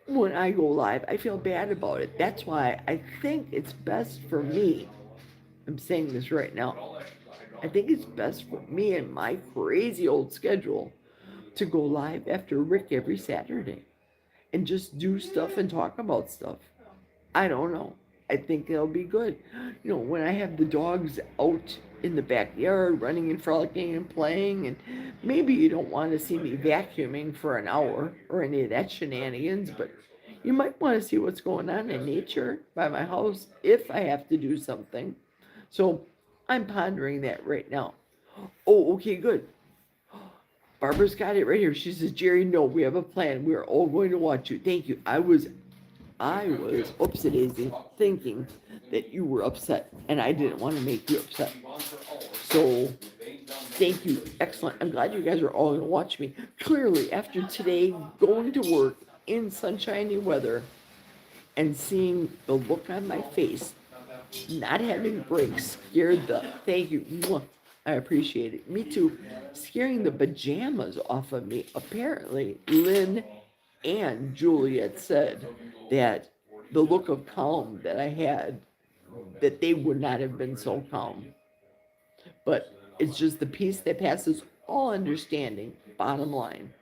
When I go live, I feel bad about it. That's why I think it's best for me. I'm saying this right now. I think it's best for me and my crazy old schedule to go live after Rick every Saturday and just do stuff and talk about stuff. I don't know. I think it'll be good. You know, when I have the dogs out in the backyard running and frolicking and playing, and maybe you don't want to see me vacuuming for an hour or any of that shenanigans, but you might want to see what's going on in nature by my house if I have to do something. So I'm pondering that right now. Oh, okay, good. Barbara's got it right here. She says, Jerry, no, we have a plan. We are all going to watch you. Thank you. I was oopsie-daisy, thinking that you were upset, and I didn't want to make you upset. So, thank you. Excellent. I'm glad you guys are all going to watch me. Clearly, after today, going to work in sunshiny weather and seeing the look on my face, not having brakes, scared the, thank you. Mwah. I appreciate it. Me too. Scaring the pajamas off of me. Apparently, Lynn and Juliet said that the look of calm that I had, that they would not have been so calm. But it's just the peace that passes all understanding. Bottom line,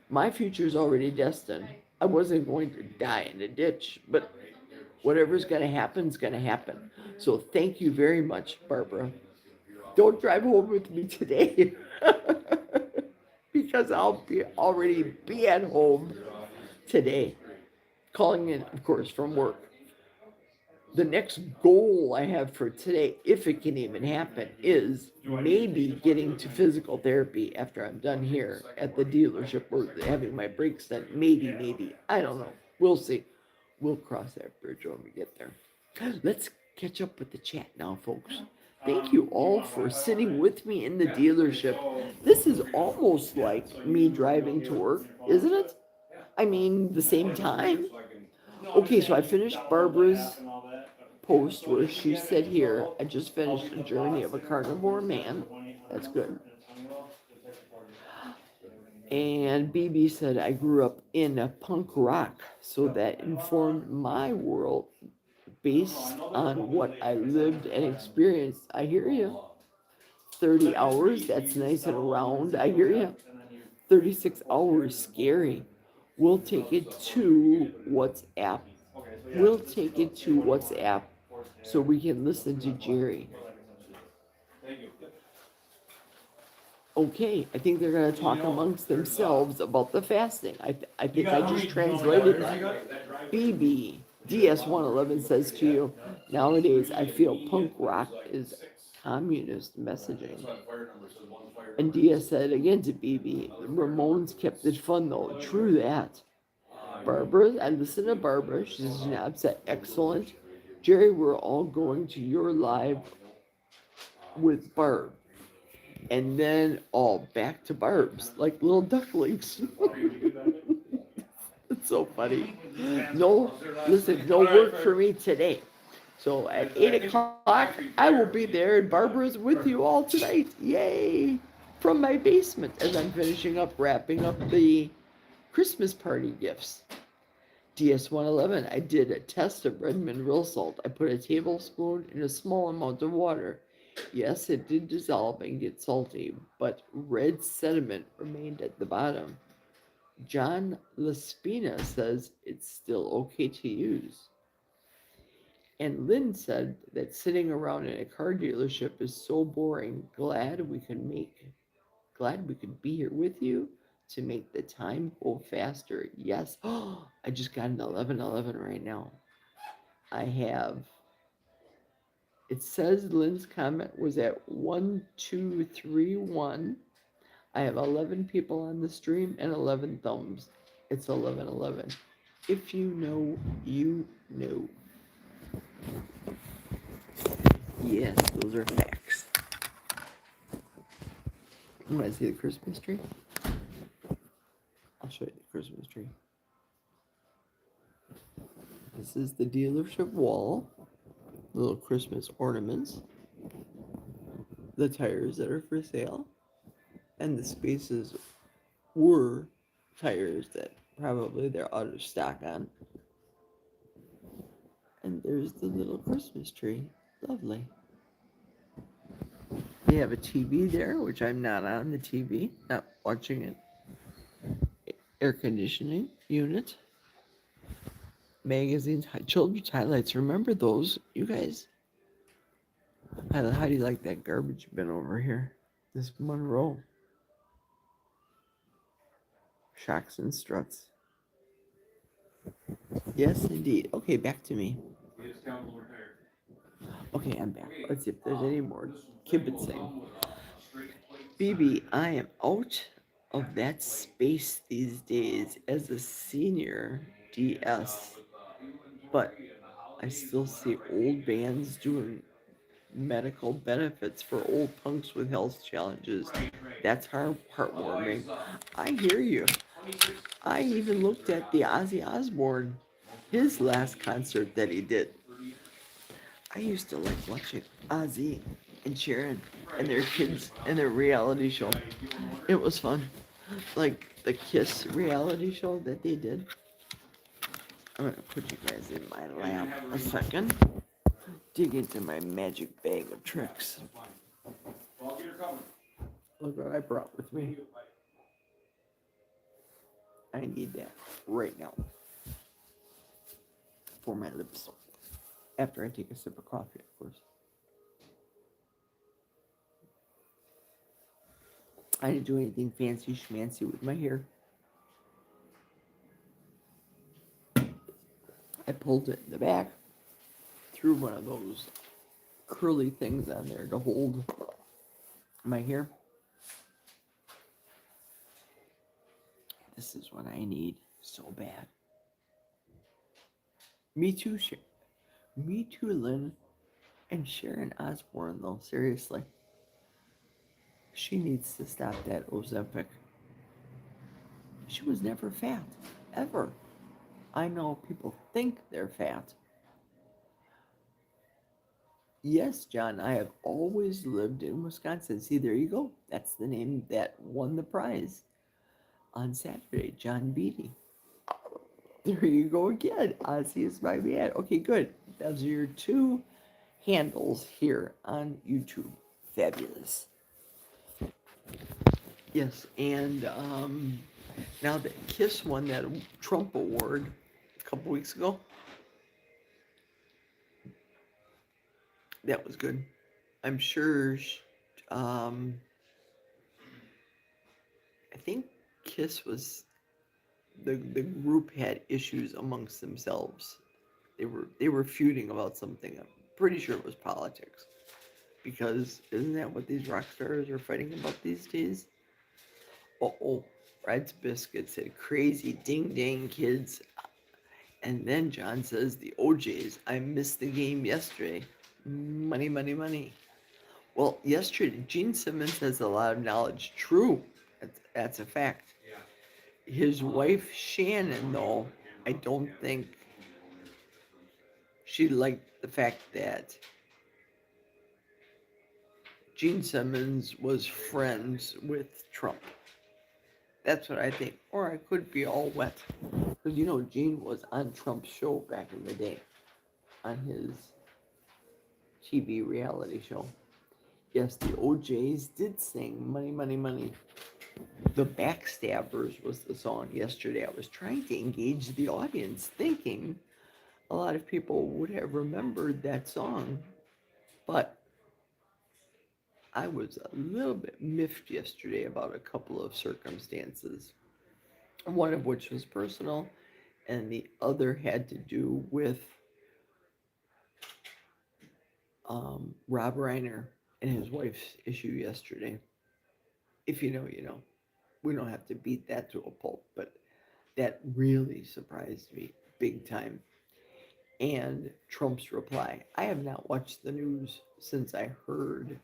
my future is already destined. I wasn't going to die in a ditch, but whatever's going to happen is going to happen. So thank you very much, Barbara. Don't drive home with me today because I'll already be at home today, calling in, of course, from work. The next goal I have for today, if it can even happen, is maybe getting to physical therapy after I'm done here at the dealership or having my brakes done. Maybe. I don't know. We'll see. We'll cross that bridge when we get there. Let's catch up with the chat now, folks. Thank you all for sitting with me in the dealership. This is almost like me driving to work, isn't it? I mean, the same time. Okay, so I finished Barbara's post where she said here, I just finished the journey of a carnivore man. That's good. And BB said, I grew up in a punk rock, so that informed my world based on what I lived and experienced. I hear you. 30 hours, that's nice and round. I hear you. 36 hours, scary. We'll take it to WhatsApp. So we can listen to Jerry. Okay, I think they're going to talk amongst themselves about the fasting. I think I just translated that. BB. DS111 says to you, nowadays I feel punk rock is communist messaging. And Dia said again to BB, the Ramones kept it fun though. True that. Barbara, I listened to Barbara. She says, she's not upset. Excellent. Jerry, we're all going to your live with Barb. And then all back to Barb's, like little ducklings. It's so funny. No work for me today. So at 8 o'clock, I will be there, and Barbara's with you all tonight. Yay! from my basement as I'm finishing up wrapping up the Christmas party gifts. DS111, I did a test of Redmond real salt. I put a tablespoon in a small amount of water. Yes, it did dissolve and get salty, but red sediment remained at the bottom. John Laspina says it's still okay to use. And Lynn said that sitting around in a car dealership is so boring. Glad we could be here with you to make the time go faster. Yes. Oh, I just got an 1111 right now. I have, it says Lynn's comment was at 1231. I have 11 people on the stream and 11 thumbs. It's 1111. If you know, you know. Yes, those are facts. You want to see the Christmas tree? I'll show you the Christmas tree. This is the dealership wall. Little Christmas ornaments. The tires that are for sale. And the spaces were tires that probably they're out of stock on. And there's the little Christmas tree. Lovely. They have a TV there, which I'm not on the TV, not watching it. Air conditioning unit. Magazines, children's highlights. Remember those, you guys? How do you like that garbage bin over here? This Monroe. Shocks and struts. Yes, indeed. Okay, back to me. Okay, I'm back. Let's see if there's any more kibitzing. BB, I am out of that space these days as a senior DS, but I still see old bands doing medical benefits for old punks with health challenges. That's heartwarming. I hear you. I even looked at the Ozzy Osbourne, his last concert that he did. I used to like watching Ozzy and Sharon and their kids and their reality show. It was fun. Like the Kiss reality show that they did. I'm gonna put you guys in my lap a second. Dig into my magic bag of tricks. Look what I brought with me. I need that right now for my lips. After I take a sip of coffee, of course. I didn't do anything fancy schmancy with my hair. I pulled it in the back, threw one of those curly things on there to hold my hair. This is what I need so bad. Me too, Me too, Lynn. And Sharon Osbourne, though, seriously. She needs to stop that Ozempic. She was never fat, ever. I know people think they're fat. Yes, John, I have always lived in Wisconsin. See, there you go. That's the name that won the prize on Saturday, John Beatty. There you go again. Ozzy is my man. Okay, good. Those are your two handles here on YouTube. Fabulous. Yes, and now that Kiss won that Trump Award a couple weeks ago, that was good. I'm sure, I think Kiss was, the group had issues amongst themselves. They were feuding about something. I'm pretty sure it was politics. Because isn't that what these rock stars are fighting about these days? Uh-oh, Red's Biscuit said, crazy ding dang kids. And then John says, the OJs, I missed the game yesterday. Money, money, money. Well, yesterday, Gene Simmons has a lot of knowledge. True, that's a fact. His wife, Shannon, though, I don't think she liked the fact that Gene Simmons was friends with Trump. That's what I think. Or I could be all wet. Because you know, Gene was on Trump's show back in the day, on his TV reality show. Yes, the OJs did sing Money, Money, Money. The Backstabbers was the song yesterday. I was trying to engage the audience, thinking a lot of people would have remembered that song, but I was a little bit miffed yesterday about a couple of circumstances, one of which was personal, and the other had to do with Rob Reiner and his wife's issue yesterday. If you know, you know. We don't have to beat that to a pulp, but that really surprised me big time. And Trump's reply. I have not watched the news since I heard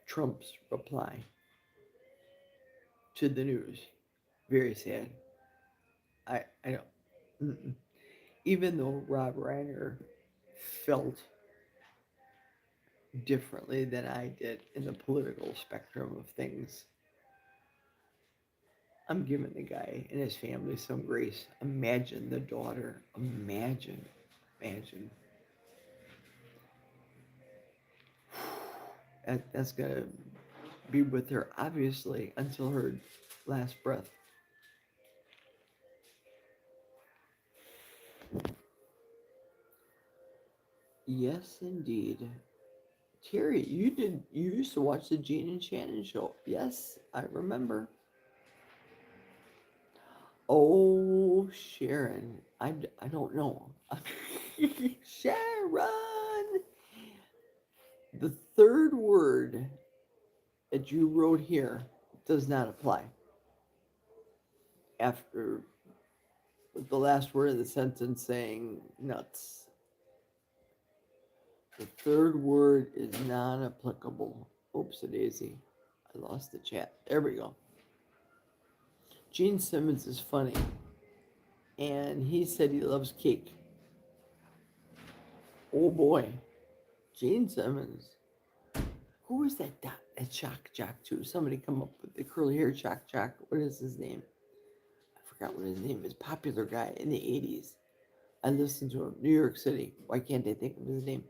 Trump's reply to the news. Very sad. I don't. Mm-mm. Even though Rob Reiner felt differently than I did in the political spectrum of things, I'm giving the guy and his family some grace. Imagine the daughter. Imagine. That's gonna be with her obviously until her last breath. Yes, indeed. Terry, you used to watch the Gene and Shannon show. Yes, I remember. Oh, Sharon. I don't know. Sharon! The third word that you wrote here does not apply. After the last word of the sentence saying nuts. The third word is non-applicable. Oops a daisy. I lost the chat. There we go. Gene Simmons is funny. And he said he loves cake. Oh boy. Gene Simmons. Who was that shock jock too? Somebody come up with the curly hair shock jock. What is his name? I forgot what his name is. Popular guy in the 80s. I listened to him. New York City. Why can't I think of his name?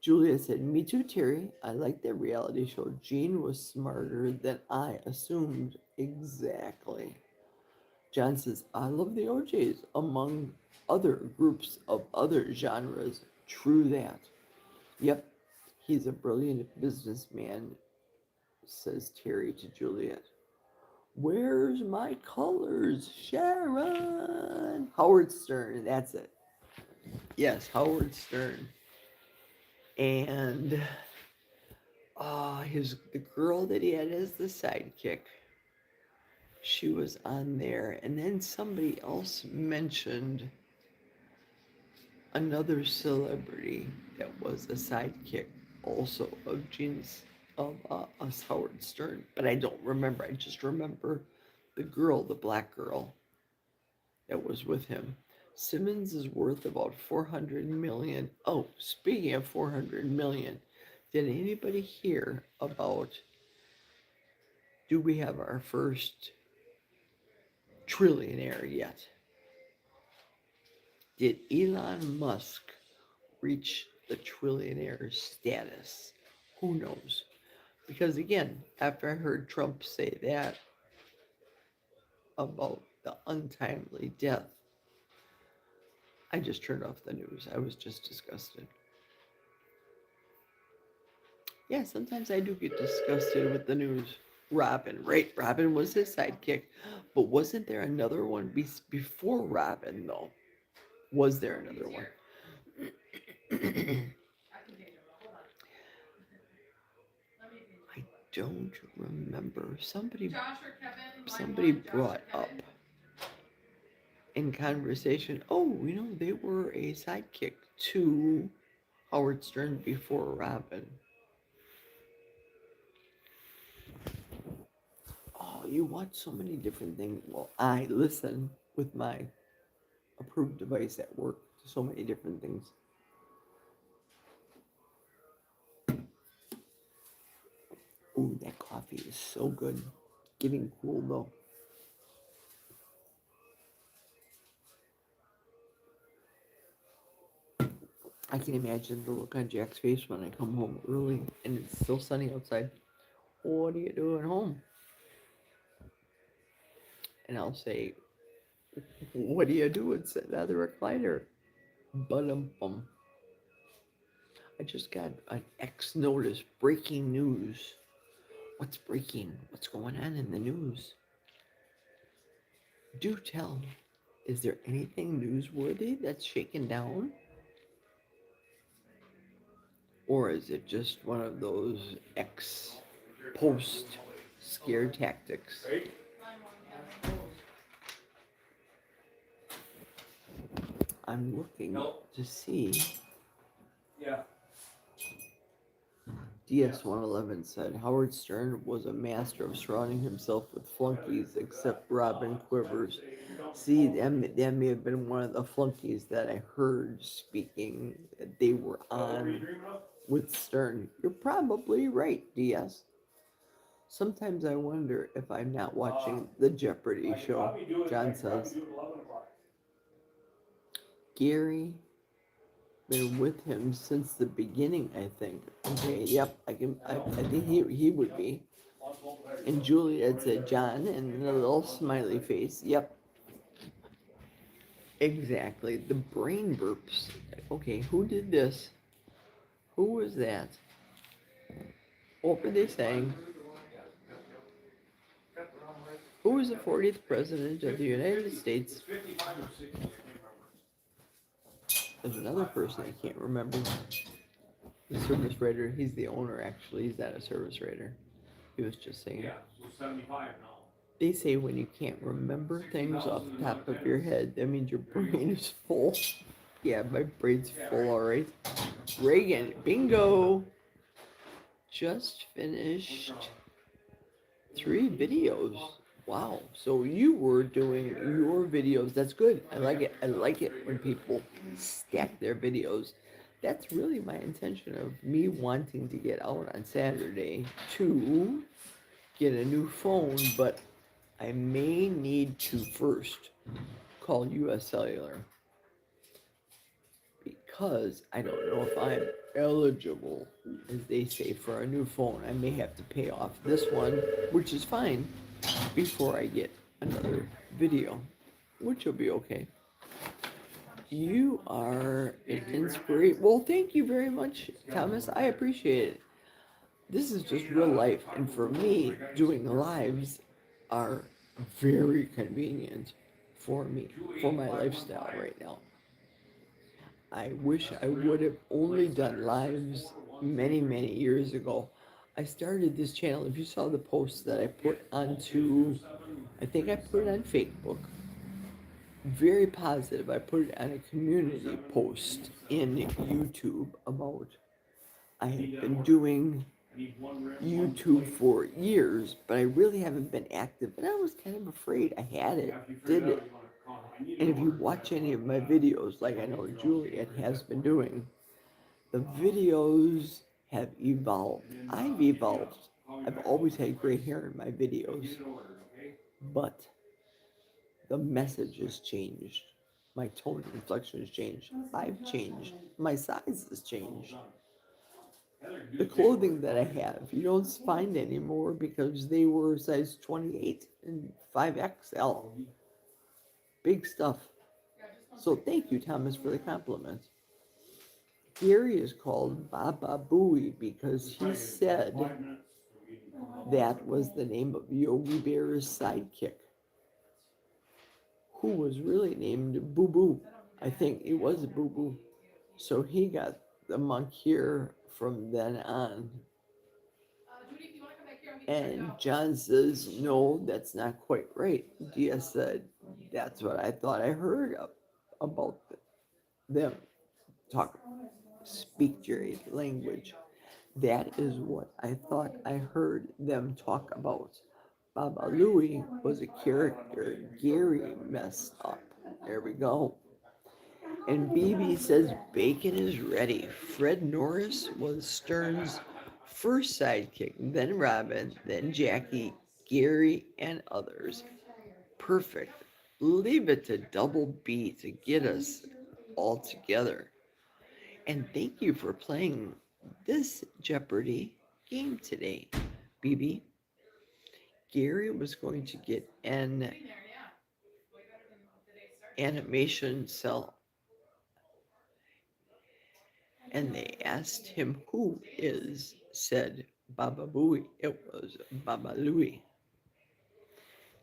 Julia said, me too, Terry. I like that reality show. Gene was smarter than I assumed. Exactly. John says, I love the OJs among other groups of other genres. True that. Yep, he's a brilliant businessman, says Terry to Juliet. Where's my colors, Sharon? Howard Stern, that's it. Yes, Howard Stern. And the girl that he had as the sidekick, she was on there. And then somebody else mentioned another celebrity that was a sidekick also of us Howard Stern, but I don't remember. I just remember the girl, the black girl that was with him. Simmons is worth about 400 million. Oh, speaking of 400 million, did anybody hear about, do we have our first trillionaire yet? Did Elon Musk reach the trillionaire status? Who knows? Because again, after I heard Trump say that about the untimely death, I just turned off the news. I was just disgusted. Yeah, sometimes I do get disgusted with the news. Robin, right? Robin was his sidekick. But wasn't there another one before Robin, though? Was there another one? I don't remember. Somebody brought up in conversation, oh, you know, they were a sidekick to Howard Stern before Robin. Oh, you watch so many different things. Well, I listen with my approved device at work to so many different things. Ooh, that coffee is so good. Getting cool though. I can imagine the look on Jack's face when I come home early and it's still sunny outside. What are you doing home? And I'll say, what are you doing sitting on the recliner? Bum. I just got an X notice, breaking news. What's breaking? What's going on in the news? Do tell. Is there anything newsworthy that's shaken down? Or is it just one of those X post scare tactics? I'm looking to see. Yeah. DS111 said Howard Stern was a master of surrounding himself with flunkies except Robin Quivers. See, that may have been one of the flunkies that I heard speaking. They were on with Stern. You're probably right, DS. Sometimes I wonder if I'm not watching the Jeopardy show, John says. Gary, been with him since the beginning, I think. Okay, yep, I think he would be. And Juliet said John, and a little smiley face. Yep. Exactly. The brain burps. Okay, who did this? Who was that? What were they saying? Who was the 40th president of the United States? There's another person I can't remember. The service writer. He's the owner, actually. He's not a service writer. He was just saying. Yeah, so 75 now. They say when you can't remember things off the top of your head, that means your brain is full. Yeah, my brain's full, alright. Reagan, bingo! Just finished 3 videos. Wow, so you were doing your videos. That's good. I like it. I like it when people stack their videos. That's really my intention of me wanting to get out on Saturday to get a new phone, but I may need to first call US Cellular because I don't know if I'm eligible, as they say, for a new phone. I may have to pay off this one, which is fine, before I get another video, which will be okay. You are an inspiration. Well, thank you very much, Thomas. I appreciate it. This is just real life, and for me, doing lives are very convenient for me, for my lifestyle right now. I wish I would have only done lives many years ago. I started this channel. If you saw the posts that I put onto, I think I put it on Facebook. Very positive. I put it on a community post in YouTube about I have been doing YouTube for years, but I really haven't been active, and I was kind of afraid. I had it, did it. And if you watch any of my videos, like I know Juliet has been doing, the videos have evolved. I've evolved. I've always had gray hair in my videos, but the message has changed. My tone and inflection has changed. I've changed. My size has changed. The clothing that I have, you don't find anymore because they were size 28 and 5XL. Big stuff. So thank you, Thomas, for the compliment. Gary is called Baba Booey because he said that was the name of Yogi Bear's sidekick, who was really named Boo Boo. I think it was Boo Boo. So he got the monk here from then on. And John says, no, that's not quite right. Dia said, that's what I thought I heard about them speak Jerry's language. That is what I thought I heard them talk about. Baba Louie was a character Gary messed up. There we go. And BB says bacon is ready. Fred Norris was Stern's First sidekick, then Robin, then Jackie, Gary, and others. Perfect. Leave it to Double B to get us all together. And thank you for playing this Jeopardy game today, BB. Gary was going to get an animation cell, and they asked him who is said Baba Booey. It was Baba Louie.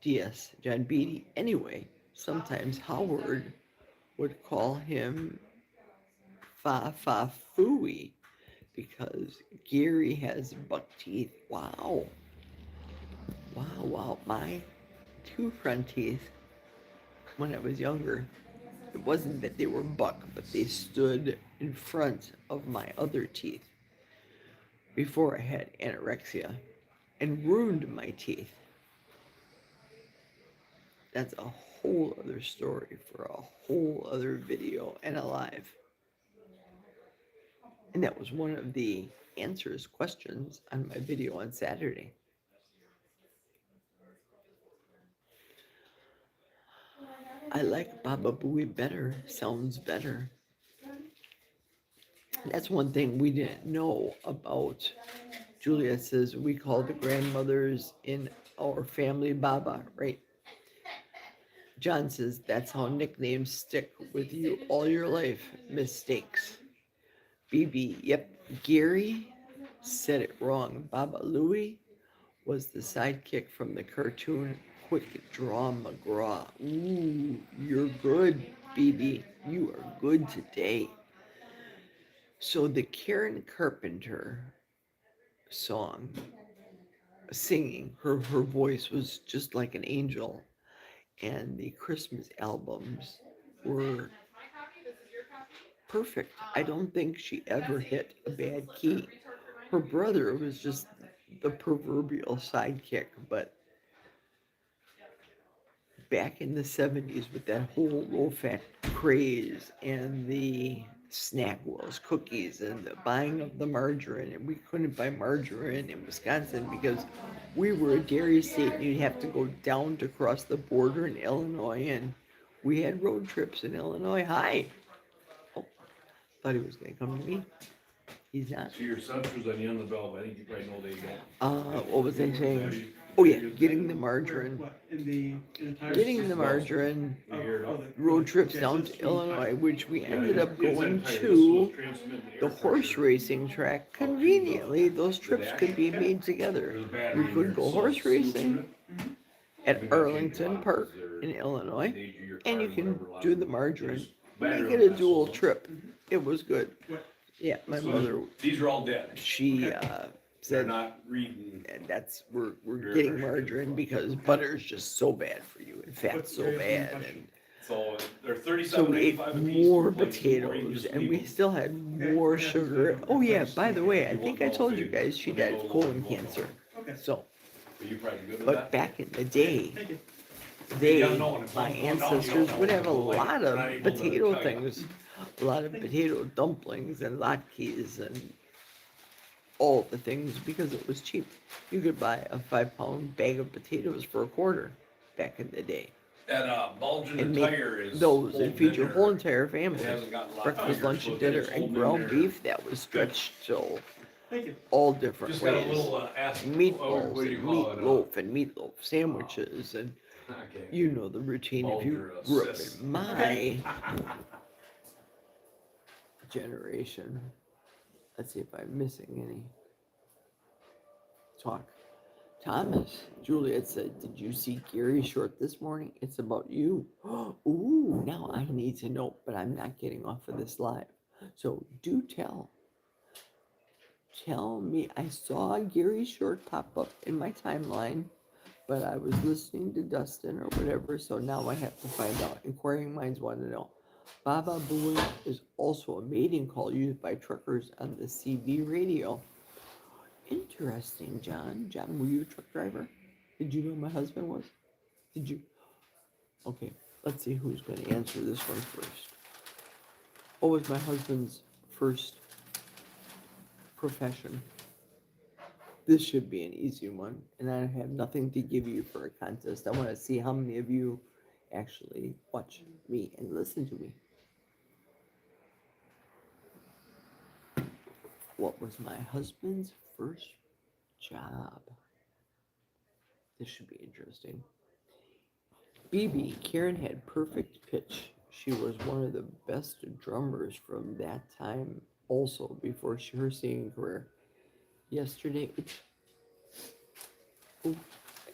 DS John Beatty. Anyway, sometimes Howard would call him Fa Fa Fooey because Gary has buck teeth. Wow. Wow, wow. My two front teeth when I was younger, it wasn't that they were buck, but they stood in front of my other teeth before I had anorexia and ruined my teeth. That's a whole other story for a whole other video and a live. And that was one of the answers questions on my video on Saturday. I like Baba Booey better, sounds better. That's one thing we didn't know about. Juliet says we call the grandmothers in our family Baba, right? John says that's how nicknames stick with you all your life. Mistakes. BB, yep. Gary said it wrong. Baba Louie was the sidekick from the cartoon Quick Draw McGraw. Ooh, you're good, BB. You are good today. So the Karen Carpenter song, singing, her voice was just like an angel. And the Christmas albums were perfect. I don't think she ever hit a bad key. Her brother was just the proverbial sidekick, but back in the 70s with that whole low-fat craze and the Snackwells cookies and the buying of the margarine, and we couldn't buy margarine in Wisconsin because we were a dairy state and you'd have to go down to cross the border in Illinois, and we had road trips in Illinois. Hi. Oh, thought he was going to come to me. He's not. So your son was on the end of the bell, but I think you probably know they don't. What was I saying? Oh yeah, getting the margarine. Getting the margarine, road trips down to Illinois, which we ended up going to the horse racing track. Conveniently, those trips could be made together. You could go horse racing at Arlington Park in Illinois, and you can do the margarine. Make it a dual trip. It was good. Yeah, my mother, These are all dead. she They're said, not reading. and that's we're getting margarine because butter's just so bad for you and fat's so bad, and So they're so 37, we ate 85 apiece. more Places where you potatoes just and leave we them. still had more sugar. Oh yeah, by the way, I think I told you guys she died of colon cancer. So, Are you probably good with but that? back in the day, Yeah, no, and if my I'm going down, ancestors would have a like, lot not of able to potato tell you. things, a lot of potato dumplings and latkes and all the things because it was cheap. You could buy a 5-pound bag of potatoes for $0.25 back in the day. That bulge in And the make tire is. those and holding feed in your there. whole entire It family. hasn't got a lot of Breakfast, tire, lunch, so and it's dinner, holding and in ground there. beef that was stretched till all different Just got a ways. little, what Meatballs do and you call it? meatloaf and meatloaf sandwiches, and Okay. you know the routine if you Bulgur grew up assist. in my generation. Let's see if I'm missing any talk. Thomas, Juliet said, did you see Gary Short this morning? It's about you. Ooh, now I need to know, but I'm not getting off of this live. So do tell. Tell me, I saw Gary Short pop up in my timeline, but I was listening to Dustin or whatever, so now I have to find out. Inquiring minds want to know. Baba Booey is also a mating call used by truckers on the CB radio. Interesting, John. John, were you a truck driver? Did you know my husband was? Did you? Okay, let's see who's going to answer this one first. What was my husband's first profession? This should be an easy one, and I have nothing to give you for a contest. I want to see how many of you actually watch me and listen to me. What was my husband's first job? This should be interesting. BB, Karen had perfect pitch. She was one of the best drummers from that time, also before her singing career. Yesterday, ooh,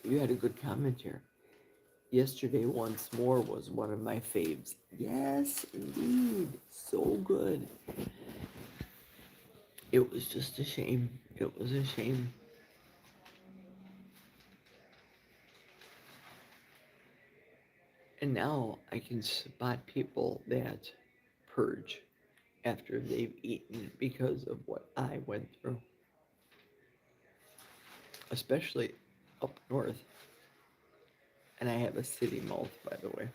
you had a good comment here. Yesterday Once More was one of my faves. Yes, indeed. So good. It was just a shame. It was a shame. And now I can spot people that purge after they've eaten because of what I went through. Especially up north. And I have a city mouth, by the way.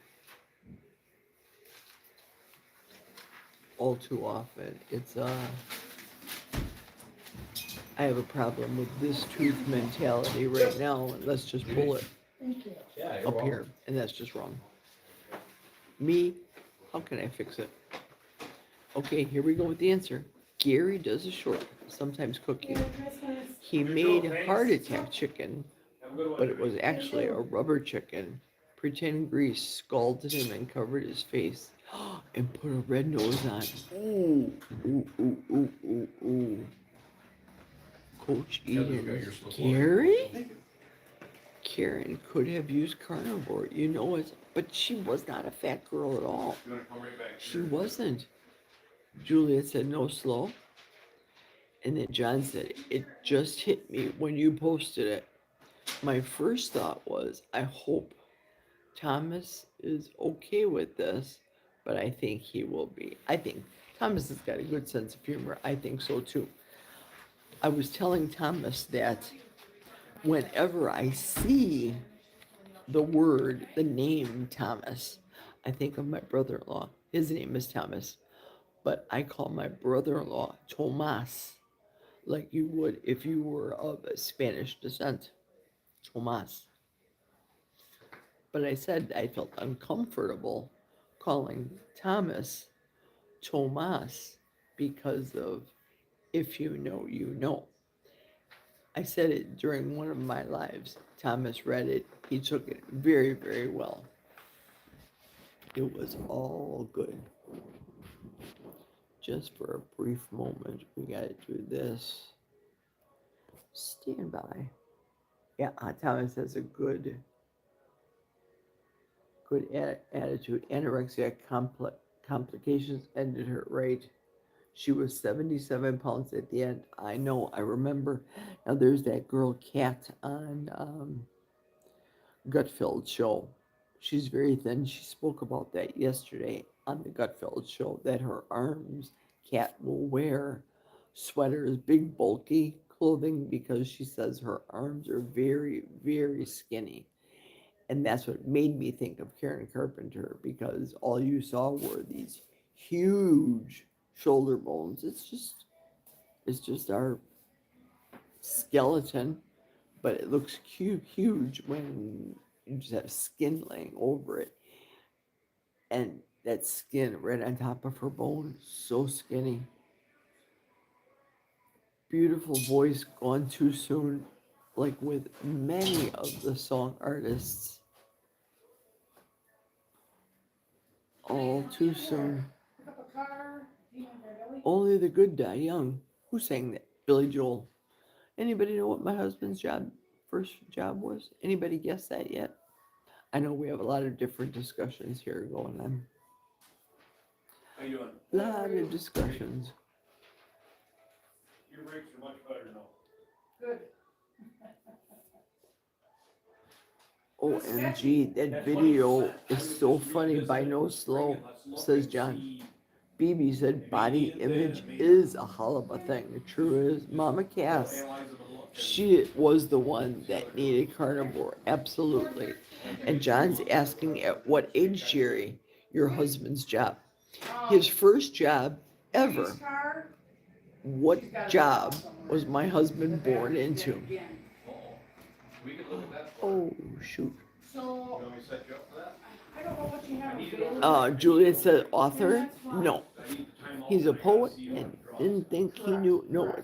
All too often, I have a problem with this truth mentality right now, and let's just pull it Yeah, you're up welcome. here, and that's just wrong. Me, how can I fix it? Okay, here we go with the answer. Gary does a short, sometimes cooking. He made heart attack chicken, Have a good one. but it was actually a rubber chicken. Pretend grease scalded him and covered his face, and put a red nose on. Ooh, ooh, ooh, ooh, ooh, ooh. Coach Yeah, there you Eden. go, you're supposed to- Gary? Karen could have used carnivore, you know it, but she was not a fat girl at all. You wanna come right back? She wasn't. Juliet said no slow. And then John said, it just hit me when you posted it. My first thought was, I hope Thomas is okay with this, but I think he will be. I think Thomas has got a good sense of humor. I think so too. I was telling Thomas that whenever I see the name Thomas, I think of my brother-in-law. His name is Thomas, but I call my brother-in-law Tomas, like you would if you were of Spanish descent. Tomas. But I said I felt uncomfortable calling Thomas Tomas because of if you know, you know. I said it during one of my lives. Thomas read it. He took it very, very well. It was all good. Just for a brief moment, we got to do this. Stand by. Yeah, Thomas has a good attitude. Anorexia complications ended her right. She was 77 pounds at the end. I know, I remember. Now there's that girl Kat on Gutfeld show. She's very thin. She spoke about that yesterday on the Gutfeld show, that her arms, Kat will wear sweaters, big bulky clothing, because she says her arms are very, very skinny. And that's what made me think of Karen Carpenter, because all you saw were these huge shoulder bones. It's just our skeleton, but it looks huge when you just have skin laying over it. And that skin right on top of her bone, so skinny. Beautiful voice, gone too soon, like with many of the song artists. All too soon. Only the good die young. Who sang that? Billy Joel. Anybody know what my husband's first job was? Anybody guess that yet? I know we have a lot of different discussions here going on. How you doing? A lot of discussions. Your brakes are much better now. Good. OMG, that video is so funny by No Slow, says John. BB said body image is a hell of a thing. It true is. Mama Cass, she was the one that needed carnivore, absolutely. And John's asking, at what age, Jerry, your husband's job? His first job ever what job was my husband born into? We could look at that. Oh, shoot. You want me to set you up for that? I don't know what you have available. Juliet said author? No. I need the time off. He's a poet and didn't think he knew. No,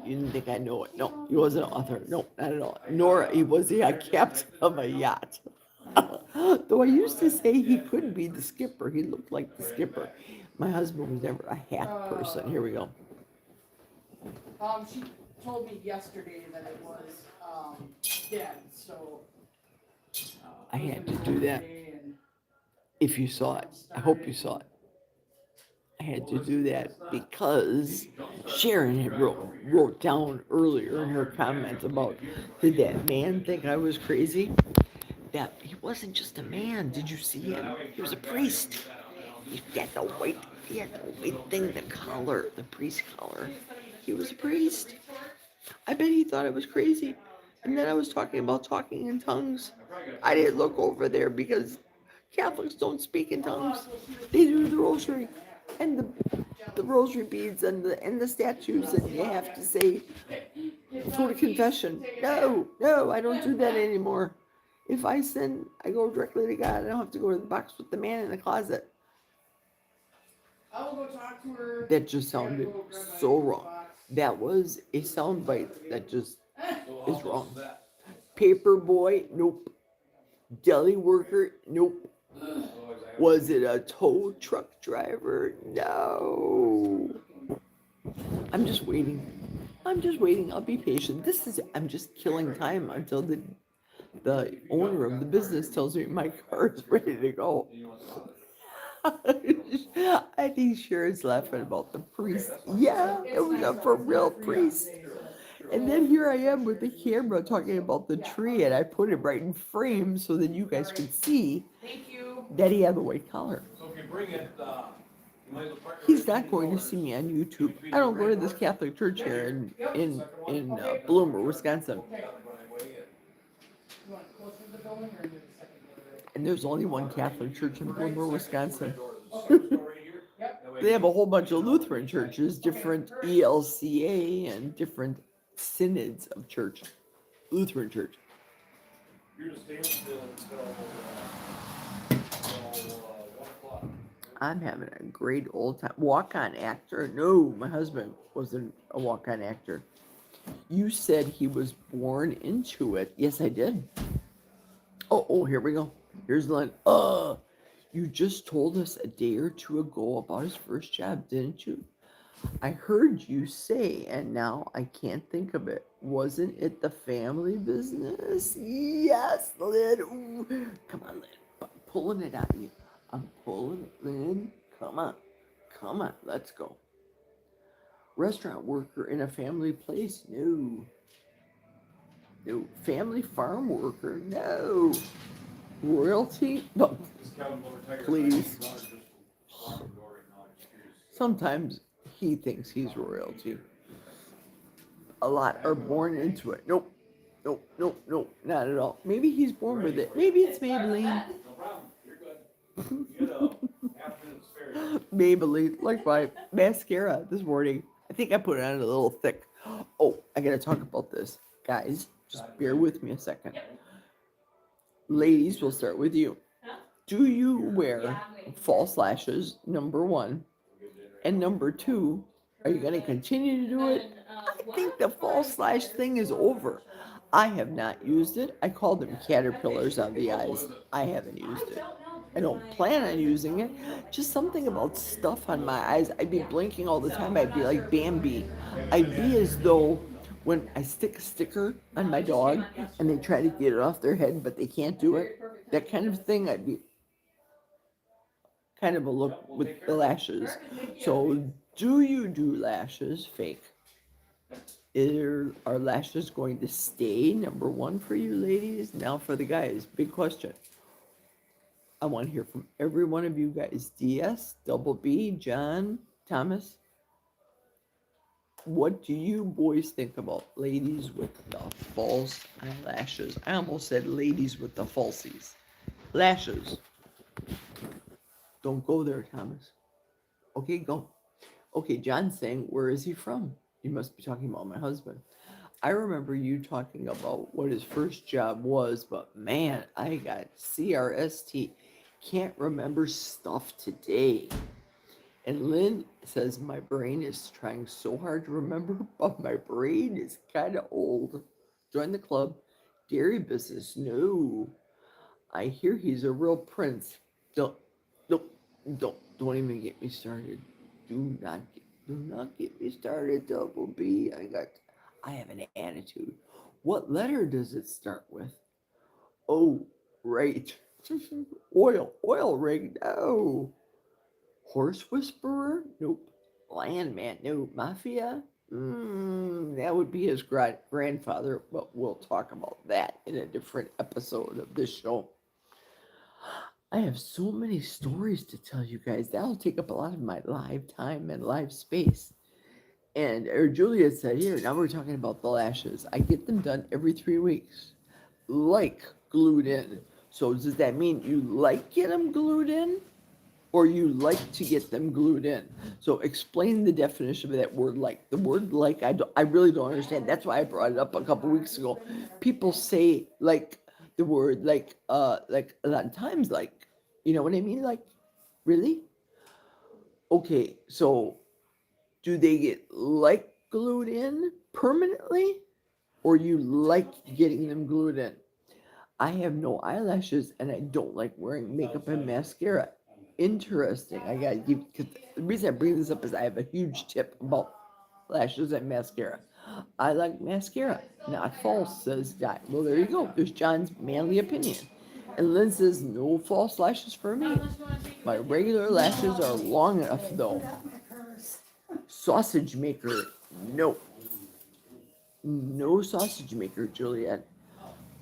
you didn't think I know it. No, he wasn't an author. No, not at all. Nor was he a captain of a yacht. Though I used to say he could be the skipper. He looked like the skipper. My husband was never a hat person. Here we go. She told me yesterday that it was, dead, so. I had to do that. If you saw it, I hope you saw it. I had to do that because Sharon had wrote down earlier in her comments about, did that man think I was crazy? That he wasn't just a man. Did you see him? He was a priest. He had the white thing, the collar, the priest collar. He was a priest. I bet he thought I was crazy. And then I was talking about talking in tongues. I didn't look over there because Catholics don't speak in tongues. They do the rosary and the rosary beads and the statues, and you have to say, go to confession. No, I don't do that anymore. If I sin, I go directly to God. I don't have to go to the box with the man in the closet. I will go talk to her. That just sounded so wrong. That was a soundbite that just is wrong. Paper boy, nope. Deli worker, nope. Was it a tow truck driver? No. I'm just waiting. I'll be patient. I'm just killing time until the owner of the business tells me my car is ready to go. I think Sharon's laughing about the priest. Yeah, it was a for real priest. And then here I am with the camera talking about the tree, and I put it right in frame so that you guys could see Thank you. that he had the white collar. So if you bring it, you might as well park it He's right not going to see me on YouTube. I don't go to this Catholic church here in Bloomer, Wisconsin. You want closer to the building or near the second building? And there's only one Catholic church in Bloomer, Wisconsin. Yep. They have a whole bunch of Lutheran churches, different ELCA and different synods of church. Lutheran church. You're just staying still until 1 o'clock. I'm having a great old time. Walk-on actor? No, my husband wasn't a walk-on actor. You said he was born into it. Yes, I did. Oh, here we go. Here's the line. You just told us a day or two ago about his first job, didn't you? I heard you say, and now I can't think of it. Wasn't it the family business? Yes, Lynn. Ooh. Come on, Lynn. I'm pulling it out of you. I'm pulling it, Lynn. Come on. Let's go. Restaurant worker in a family place? No. Family farm worker? No. Royalty? No. Please. Sometimes he thinks he's royalty. A lot are born into it. Nope, not at all. Maybe he's born with it. Maybe it's Maybelline. No problem. You're good. You know, half minute spare. Maybelline, like my mascara this morning. I think I put it on a little thick. Oh, I gotta talk about this. Guys, just bear with me a second. Ladies, we'll start with you. Do you wear false lashes, number one? And number two, are you going to continue to do it? I think the false lash thing is over. I have not used it. I call them caterpillars on the eyes. I haven't used it. I don't plan on using it. Just something about stuff on my eyes. I'd be blinking all the time. I'd be like Bambi. I'd be as though when I stick a sticker on my dog and they try to get it off their head, but they can't do it. That kind of thing, I'd be kind of a look with the lashes. So, do you do lashes fake? Are lashes going to stay number one for you ladies? Now for the guys, big question. I want to hear from every one of you guys. DS, Double B, John, Thomas. What do you boys think about ladies with the false eyelashes? I almost said ladies with the falsies. Lashes. Don't go there, Thomas. Okay, go. Okay, John's saying, where is he from? You must be talking about my husband. I remember you talking about what his first job was, but man, I got CRST. Can't remember stuff today. And Lynn says, my brain is trying so hard to remember, but my brain is kind of old. Join the club. Dairy business. No. I hear he's a real prince. Don't, don't even get me started. Do not get me started, Double B. I have an attitude. What letter does it start with? Oh, right. Oil rig. No. Horse whisperer? Nope. Landman? No. Mafia? That would be his grandfather, but we'll talk about that in a different episode of this show. I have so many stories to tell you guys. That'll take up a lot of my live time and live space. And Julia said, here, now we're talking about the lashes. I get them done every 3 weeks, like glued in. So does that mean you like get them glued in? Or you like to get them glued in? So explain the definition of that word like. The word like, I really don't understand. That's why I brought it up a couple weeks ago. People say like the word like a lot of times like, you know what I mean? Like, really? Okay, so do they get like glued in permanently? Or you like getting them glued in? I have no eyelashes and I don't like wearing makeup and mascara. Interesting. I gotta give, cause the reason I bring this up is I have a huge tip about lashes and mascara. I like mascara, not false, says Di. Well, there you go. There's John's manly opinion. And Lynn says, no false lashes for me. My regular lashes are long enough, though. Sausage maker, no. No sausage maker, Juliet.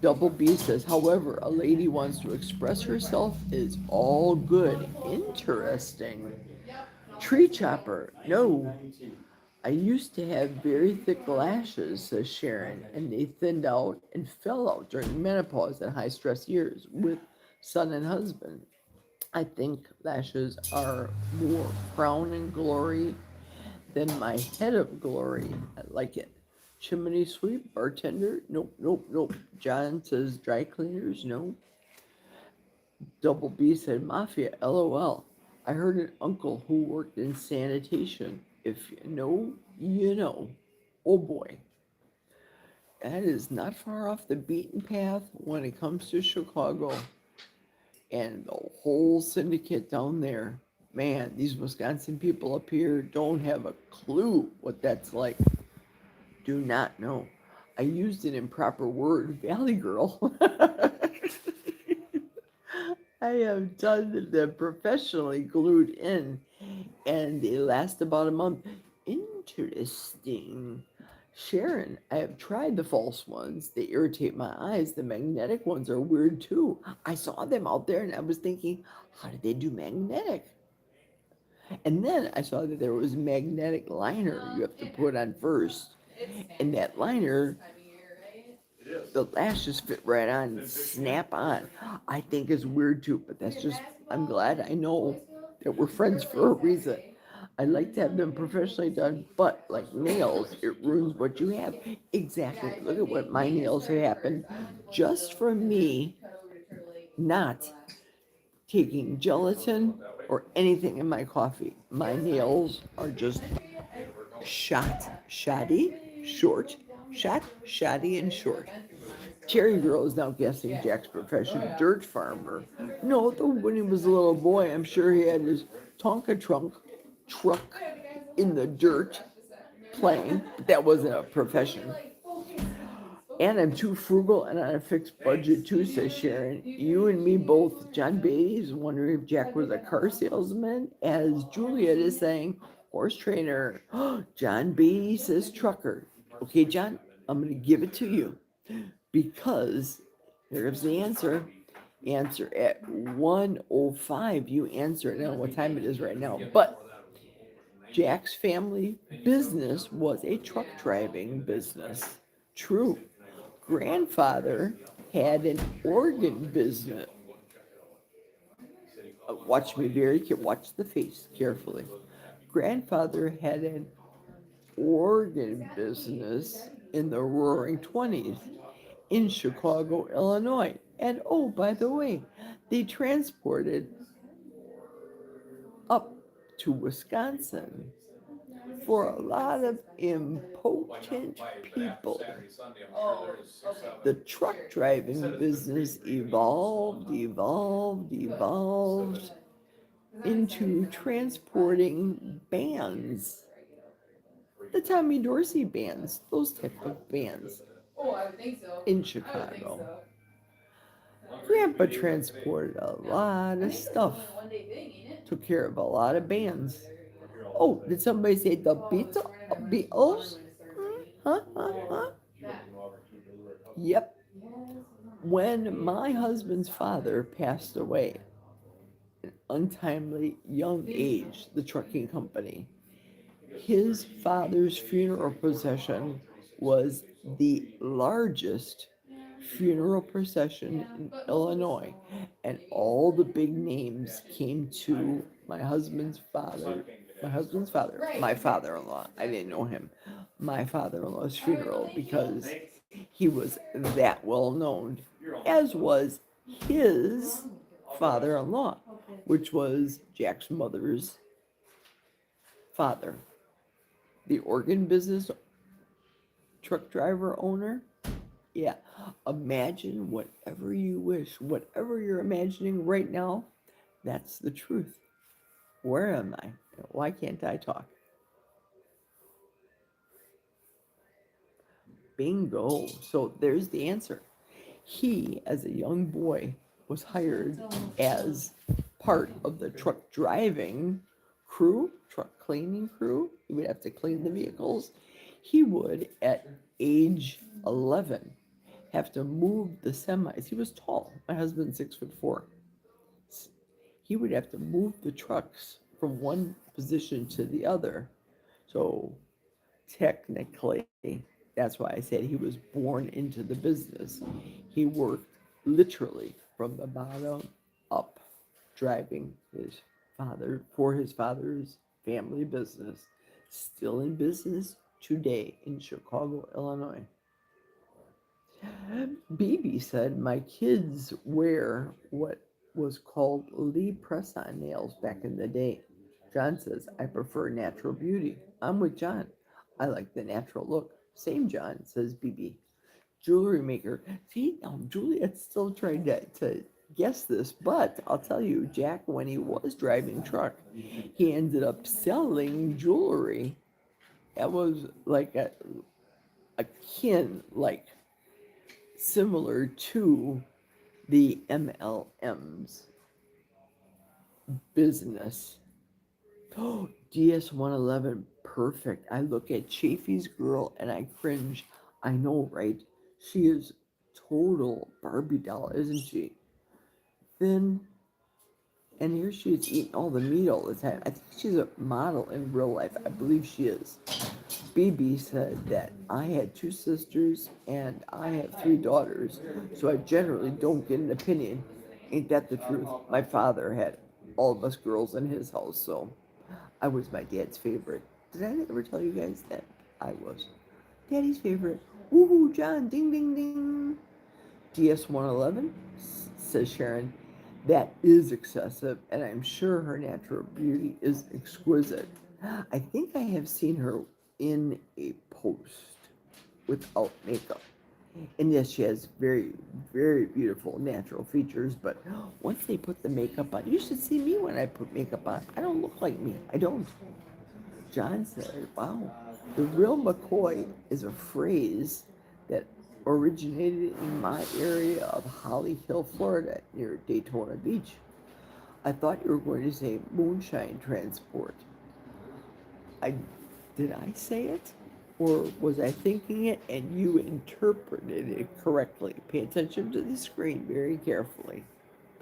Double B says, however, a lady wants to express herself is all good. Interesting. Tree chopper, no. I used to have very thick lashes, says Sharon, and they thinned out and fell out during menopause and high stress years with son and husband. I think lashes are more crown and glory than my head of glory. I like it. Chimney sweep, bartender, nope. John says dry cleaners, no. Double B said mafia, LOL. I heard an uncle who worked in sanitation. If you know, you know. Oh boy. That is not far off the beaten path when it comes to Chicago and the whole syndicate down there. Man, these Wisconsin people up here don't have a clue what that's like. Do not know. I used an improper word, Valley Girl. I have done them professionally glued in, and they last about a month. Interesting. Sharon, I have tried the false ones. They irritate my eyes. The magnetic ones are weird too. I saw them out there, and I was thinking, how did they do magnetic? And then I saw that there was magnetic liner you have to put on first. And that liner, the lashes fit right on and snap on. I think is weird too, but that's just, I'm glad I know that we're friends for a reason. I like to have them professionally done, but like nails, it ruins what you have. Exactly. Look at what my nails have happened just from me not taking gelatin or anything in my coffee. My nails are just shoddy, and short. Cherry Girl is now guessing Jack's profession, dirt farmer. No, though when he was a little boy, I'm sure he had his Tonka truck in the dirt playing, but that wasn't a profession. And I'm too frugal and on a fixed budget too, says Sharon. You and me both. John Beatty is wondering if Jack was a car salesman, as Juliet is saying, horse trainer. John Beatty says trucker. Okay, John, I'm going to give it to you because here's the answer. Answer at 1:05. You answer it. I don't know what time it is right now, but Jack's family business was a truck driving business. True. Grandfather had an organ business. Watch me watch the face carefully. grandfather had an organ business in the roaring 20s in Chicago, Illinois. And oh, by the way, they transported up to Wisconsin for a lot of impotent people. The truck driving business evolved into transporting bands. The Tommy Dorsey bands, those type of bands Oh, I would think so. in I would think Chicago. so. Grandpa transported a lot of stuff, One day thing, ain't it? took care of a lot of bands. Oh, did somebody say the Beatles? Huh? Yep. When my husband's father passed away, an untimely young age, the trucking company, his father's funeral procession was the largest funeral procession in Illinois, and all the big names came to my father-in-law. I didn't know him. My father-in-law's funeral, because he was that well known, as was his father-in-law, which was Jack's mother's father. The organ business truck driver owner. Yeah, imagine whatever you wish, whatever you're imagining right now, that's the truth. Where am I? Why can't I talk? Bingo. So there's the answer. He, as a young boy, was hired as part of the truck driving crew, truck cleaning crew. He would have to clean the vehicles. He would, at age 11, have to move the semis. He was tall. My husband's 6'4". He would have to move the trucks from one position to the other. So technically, that's why I said he was born into the business. He worked literally from the bottom up, driving for his father's family business, still in business today in Chicago, Illinois. BB said, my kids wear what was called Lee press-on nails back in the day. John says, I prefer natural beauty. I'm with John. I like the natural look. Same, John, says BB. Jewelry maker. See, now Juliet's still trying to guess this, but I'll tell you, Jack, when he was driving truck, he ended up selling jewelry. That was like similar to the MLM's business. Oh, DS111, perfect. I look at Chafee's girl and I cringe. I know, right? She is total Barbie doll, isn't she? Thin, and here she is eating all the meat all the time. I think she's a model in real life. I believe she is. BB said that I had 2 sisters and I have 3 daughters, so I generally don't get an opinion. Ain't that the truth? My father had all of us girls in his house, so I was my dad's favorite. Did I ever tell you guys that I was Daddy's favorite? Woohoo, John, ding, ding, ding. DS111, says Sharon, that is excessive, and I'm sure her natural beauty is exquisite. I think I have seen her in a post without makeup. And yes, she has very, very beautiful natural features, but once they put the makeup on, you should see me when I put makeup on. I don't look like me. I don't. John said, wow, the real McCoy is a phrase that originated in my area of Holly Hill, Florida, near Daytona Beach. I thought you were going to say moonshine transport. Did I say it? Or was I thinking it and you interpreted it correctly? Pay attention to the screen very carefully.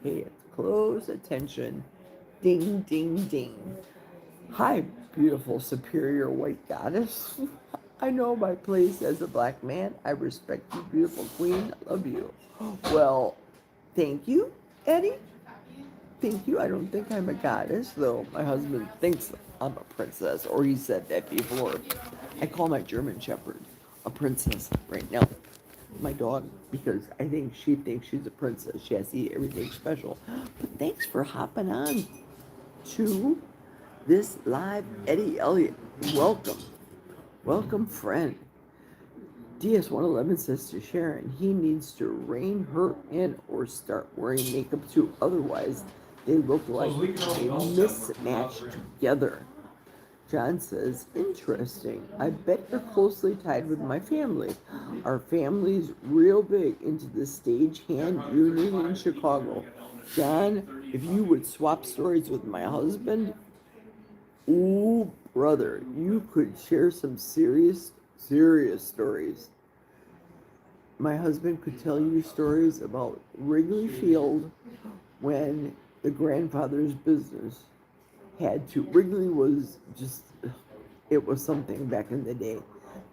Pay close attention. Ding, ding, ding. Hi, beautiful superior white goddess. I know my place as a black man. I respect you, beautiful queen. I love you. Well, thank you, Eddie. Thank you. I don't think I'm a goddess, though my husband thinks I'm a princess, or he said that before. I call my German Shepherd a princess right now. My dog, because I think she thinks she's a princess. She has to eat everything special. But thanks for hopping on to this live Eddie Elliott. Welcome. Welcome, friend. DS111 says to Sharon, he needs to rein her in or start wearing makeup too. Otherwise, they look like a mismatch together. John says, interesting. I bet you're closely tied with my family. Our family's real big into the stagehand union in Chicago. John, if you would swap stories with my husband, ooh, brother, you could share some serious stories. My husband could tell you stories about Wrigley Field when the grandfather's business had to. Wrigley was just, it was something back in the day.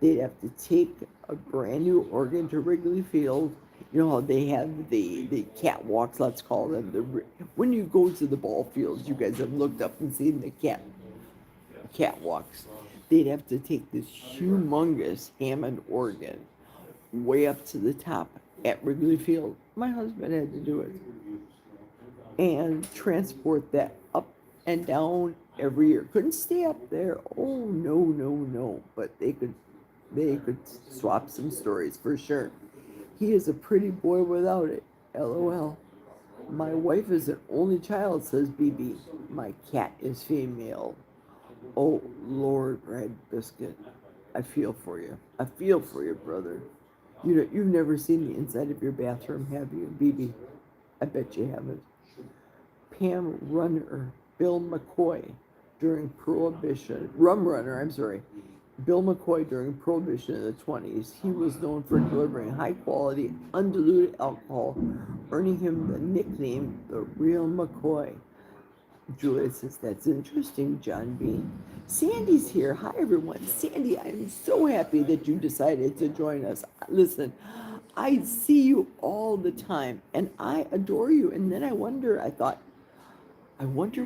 They'd have to take a brand new organ to Wrigley Field. You know how they have the catwalks, let's call them. When you go to the ball fields, you guys have looked up and seen the catwalks. They'd have to take this humongous Hammond organ way up to the top at Wrigley Field. My husband had to do it. And transport that up and down every year. Couldn't stay up there. Oh no. But they could swap some stories for sure. He is a pretty boy without it. LOL. My wife is an only child, says BB. My cat is female. Oh Lord, Red Biscuit. I feel for you. I feel for you, brother. You've never seen the inside of your bathroom, have you, BB? I bet you haven't. Pam Runner, Bill McCoy during Prohibition. Rum Runner, I'm sorry. Bill McCoy during Prohibition in the 20s. He was known for delivering high quality, undiluted alcohol, earning him the nickname the Real McCoy. Julia says, that's interesting, John B. Sandy's here. Hi, everyone. Sandy, I am so happy that you decided to join us. Listen, I see you all the time, and I adore you. And then I wonder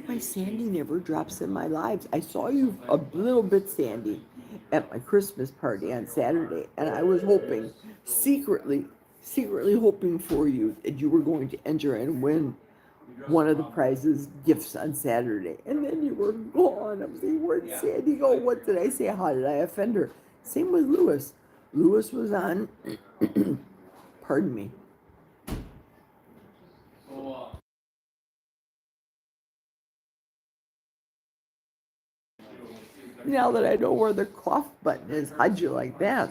why Sandy never drops in my lives. I saw you a little bit, Sandy, at my Christmas party on Saturday, and I was hoping, secretly hoping for you that you were going to enter and win one of the prizes gifts on Saturday, and then you were gone. I'm saying, where'd Sandy go? What did I say? How did I offend her? Same with Lewis. Lewis was on. Pardon me. Now that I know where the cough button is, how'd you like that?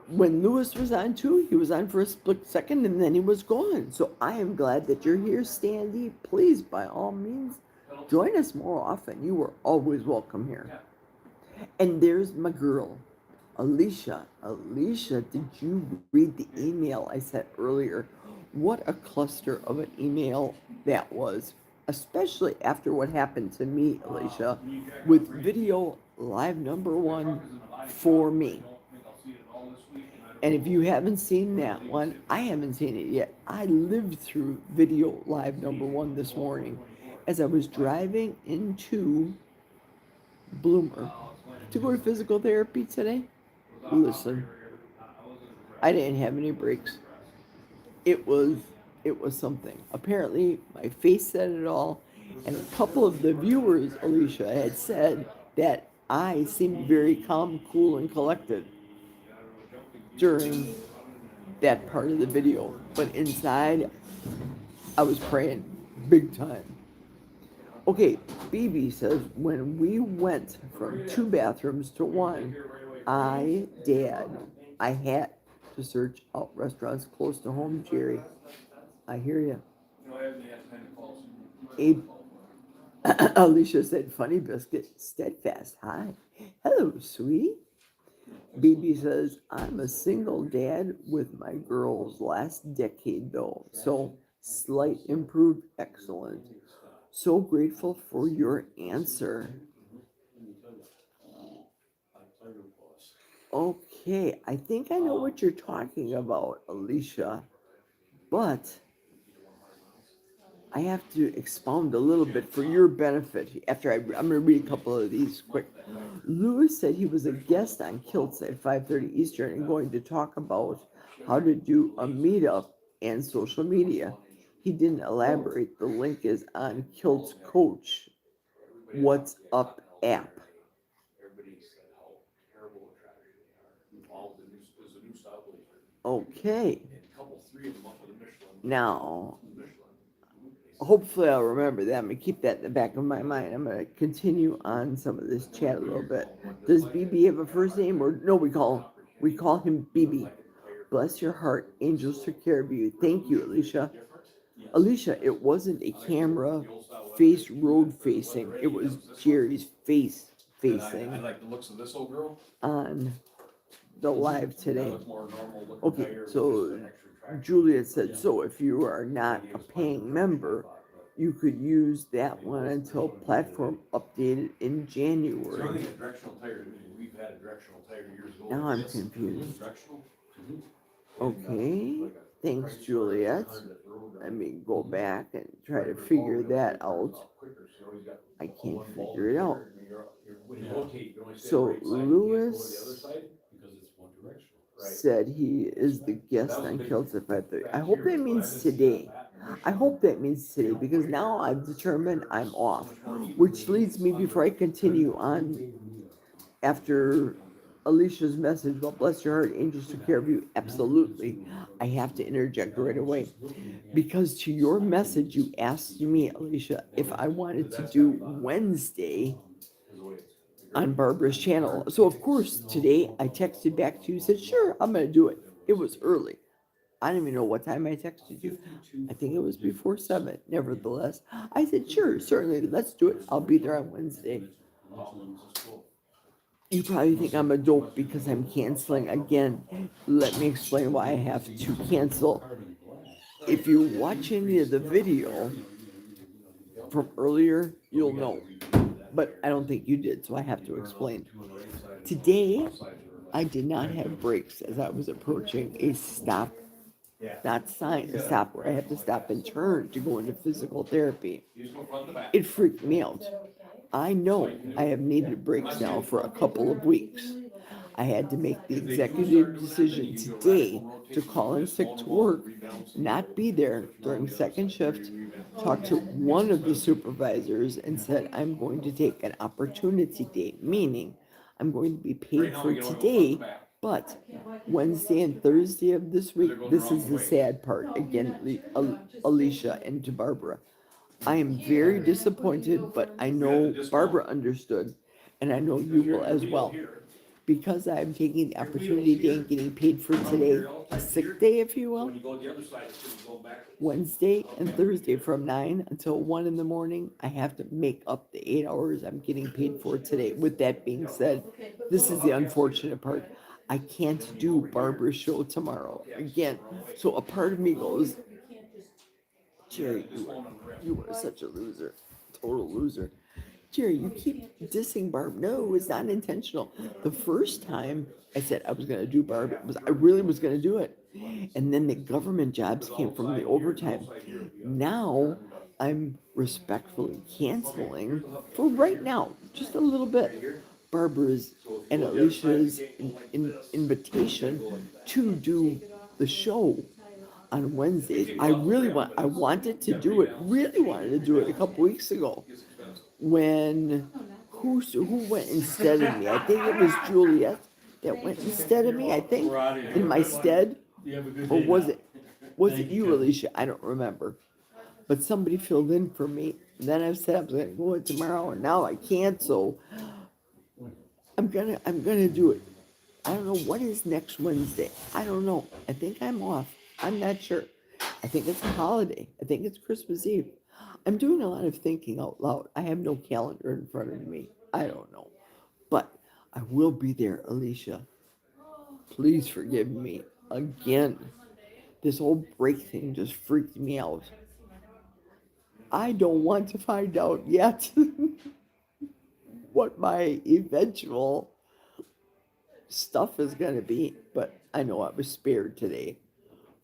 When Lewis was on too, he was on for a split second and then he was gone. So I am glad that you're here, Sandy. Please, by all means, join us more often. You are always welcome here. And there's my girl, Alicia. Alicia, did you read the email I sent earlier? What a cluster of an email that was, especially after what happened to me, Alicia, with video live #1 for me. And if you haven't seen that one, I haven't seen it yet. I lived through video live #1 this morning as I was driving into Bloomer to go to physical therapy today. Listen, I didn't have any breaks. It was something. Apparently, my face said it all, and a couple of the viewers, Alicia, had said that I seemed very calm, cool, and collected during that part of the video. But inside, I was praying big time. Okay, BB says, when we went from 2 bathrooms to 1, I had to search out restaurants close to home, Jerry. I hear you. Abe, Alicia said, funny biscuit, steadfast. Hi. Hello, sweetie. BB says, I'm a single dad with my girls last decade though. So slight improved, excellent. So grateful for your answer. Okay, I think I know what you're talking about, Alicia. But I have to expound a little bit for your benefit after I'm going to read a couple of these quick. Lewis said he was a guest on Kilts at 5:30 Eastern and going to talk about how to do a meetup and social media. He didn't elaborate. The link is on Kilts Coach What's Up app. Everybody said how terrible a tragedy they are. Involved in this, there's a new style blazer. Okay. And a couple, three of them up with a Michelin. Now, Michelin. hopefully I'll remember that. I'm gonna keep that in the back of my mind. I'm gonna continue on some of this chat a little bit. Does BB have a first name or no? We call him BB. Bless your heart. Angels took care of you. Thank you, Alicia. Alicia, it wasn't a camera face road facing. It was Jerry's face I facing like the looks of this old girl. on the live That today. looks more normal looking Okay, tire, so just an extra traction. Juliet said, so if you are not a paying member, you could use that one until platform updated in Is there anything January. a directional tire? We've had a directional tire years ago. Now I'm This confused. Directional? Okay, thanks, Juliet. Let me go back and try to figure that out. I can't figure it out. So Lewis said he is the guest on Kilts at 5:30. I hope that means today. I hope that means today because now I've determined I'm off, which leads me before I continue on after Alicia's message about bless your heart, angels took care of you. Absolutely. I have to interject right away because to your message, you asked me, Alicia, if I wanted to do Wednesday on Barbara's channel. So of course, today I texted back to you, said, sure, I'm going to do it. It was early. I don't even know what time I texted you. I think it was before 7. Nevertheless, I said, sure, certainly, let's do it. I'll be there on Wednesday. You probably think I'm a dope because I'm canceling again. Let me explain why I have to cancel. If you watch any of the video from earlier, you'll know. But I don't think you did, so I have to explain. Today, I did not have brakes as I was approaching a stop, not sign, a stop where I have to stop and turn to go into physical therapy. It freaked me out. I know I have needed brakes now for a couple of weeks. I had to make the executive decision today to call in sick to work, not be there during second shift, talk to one of the supervisors and said, I'm going to take an opportunity day, meaning I'm going to be paid for today, but Wednesday and Thursday of this week, this is the sad part, again, Alicia and to Barbara. I am very disappointed, but I know Barbara understood, and I know you will as well. Because I'm taking the opportunity day and getting paid for today, a sick day, if you will, Wednesday and Thursday from 9 until 1 in the morning, I have to make up the 8 hours I'm getting paid for today. With that being said, this is the unfortunate part. I can't do Barbara's show tomorrow again. So a part of me goes, Jerry, you are such a loser, total loser. Jerry, you keep dissing Barb. No, it's not intentional. The first time I said I was going to do Barb, I really was going to do it. And then the government jobs came from the overtime. Now I'm respectfully canceling for right now, just a little bit, Barbara's and Alicia's invitation to do the show on Wednesdays. I wanted to do it, really wanted to do it a couple weeks ago. When, who went instead of me? I think it was Juliet that went instead of me, I think, in my stead. Or was it you, Alicia? I don't remember. But somebody filled in for me. And then I said I was gonna go in tomorrow, and now I can't, so I'm gonna do it. I don't know what is next Wednesday. I don't know. I think I'm off. I'm not sure. I think it's a holiday. I think it's Christmas Eve. I'm doing a lot of thinking out loud. I have no calendar in front of me. I don't know. But I will be there, Alicia. Please forgive me again. This whole break thing just freaked me out. I don't want to find out yet what my eventual stuff is going to be, but I know I was spared today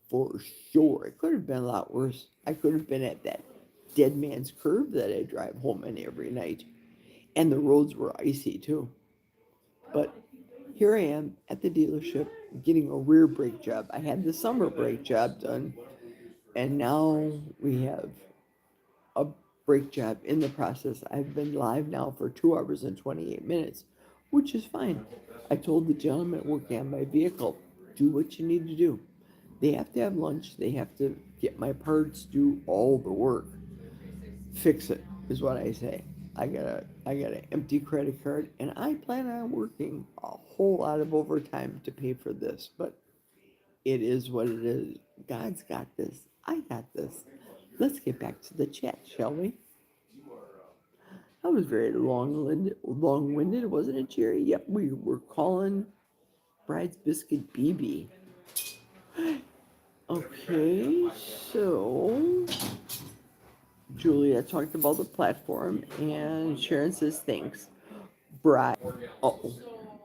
for sure. It could have been a lot worse. I could have been at that dead man's curve that I drive home in every night. And the roads were icy too. But here I am at the dealership getting a rear brake job. I had the summer brake job done, and now we have a brake job in the process. I've been live now for 2 hours and 28 minutes, which is fine. I told the gentleman working on my vehicle, do what you need to do. They have to have lunch. They have to get my parts, do all the work. Fix it is what I say. I got an empty credit card, and I plan on working a whole lot of overtime to pay for this, but it is what it is. God's got this. I got this. Let's get back to the chat, shall we? That was very long-winded, wasn't it, Jerry? Yep, we were calling Bride's Biscuit BB. Okay, so Julia talked about the platform, and Sharon says thanks. Bride. Oh,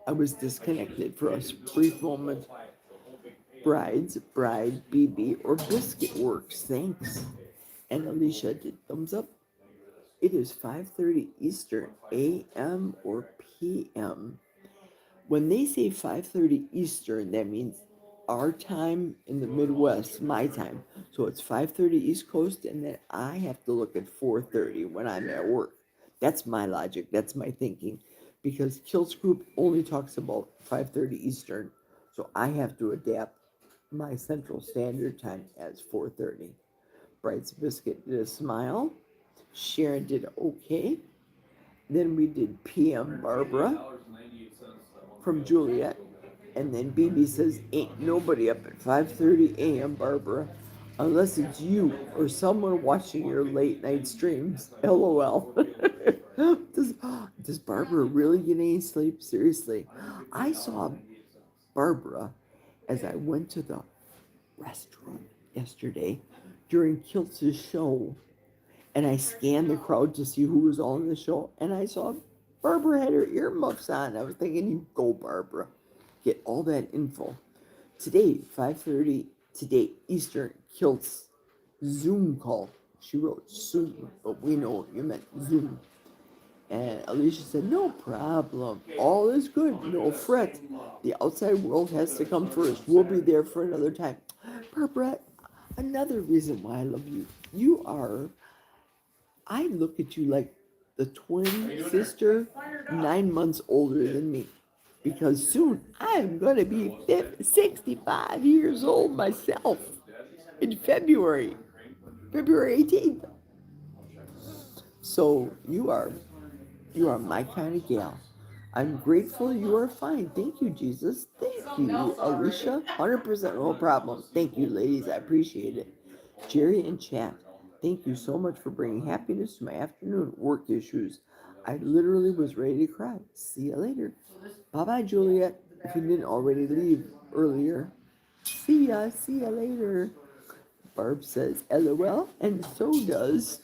I was disconnected for a brief moment. Bride, BB, or Biscuit Works. Thanks. And Alicia did thumbs up. It is 5:30 Eastern, AM or PM. When they say 5:30 Eastern, that means our time in the Midwest, my time. So it's 5:30 East Coast, and then I have to look at 4:30 when I'm at work. That's my logic. That's my thinking. Because Kilt's Group only talks about 5:30 Eastern. So I have to adapt my Central Standard Time as 4:30. Bright's Biscuit did a smile. Sharon did okay. Then we did PM Barbara from Juliet. And then BB says, ain't nobody up at 5:30 a.m., Barbara, unless it's you or someone watching your late night streams. LOL. Does Barbara really get any sleep? Seriously. I saw Barbara as I went to the restroom yesterday during Kilt's show, and I scanned the crowd to see who was all in the show, and I saw Barbara had her earmuffs on. I was thinking, you go, Barbara. Get all that info. Today, 5:30 today Eastern, Kilt's Zoom call. She wrote Zoom, but we know you meant Zoom. And Alicia said, no problem. All is good. No fret. The outside world has to come first. We'll be there for another time. Barbara, another reason why I love you. I look at you like the twin sister, 9 months older than me. Because soon I'm going to be 65 years old myself in February 18th. So you are my kind of gal. I'm grateful you are fine. Thank you, Jesus. Thank you, Alicia. 100% no problem. Thank you, ladies. I appreciate it. Jerry and chat. Thank you so much for bringing happiness to my afternoon work issues. I literally was ready to cry. See you later. Bye-bye, Juliet. If you didn't already leave earlier. See ya later. Barb says, LOL, and so does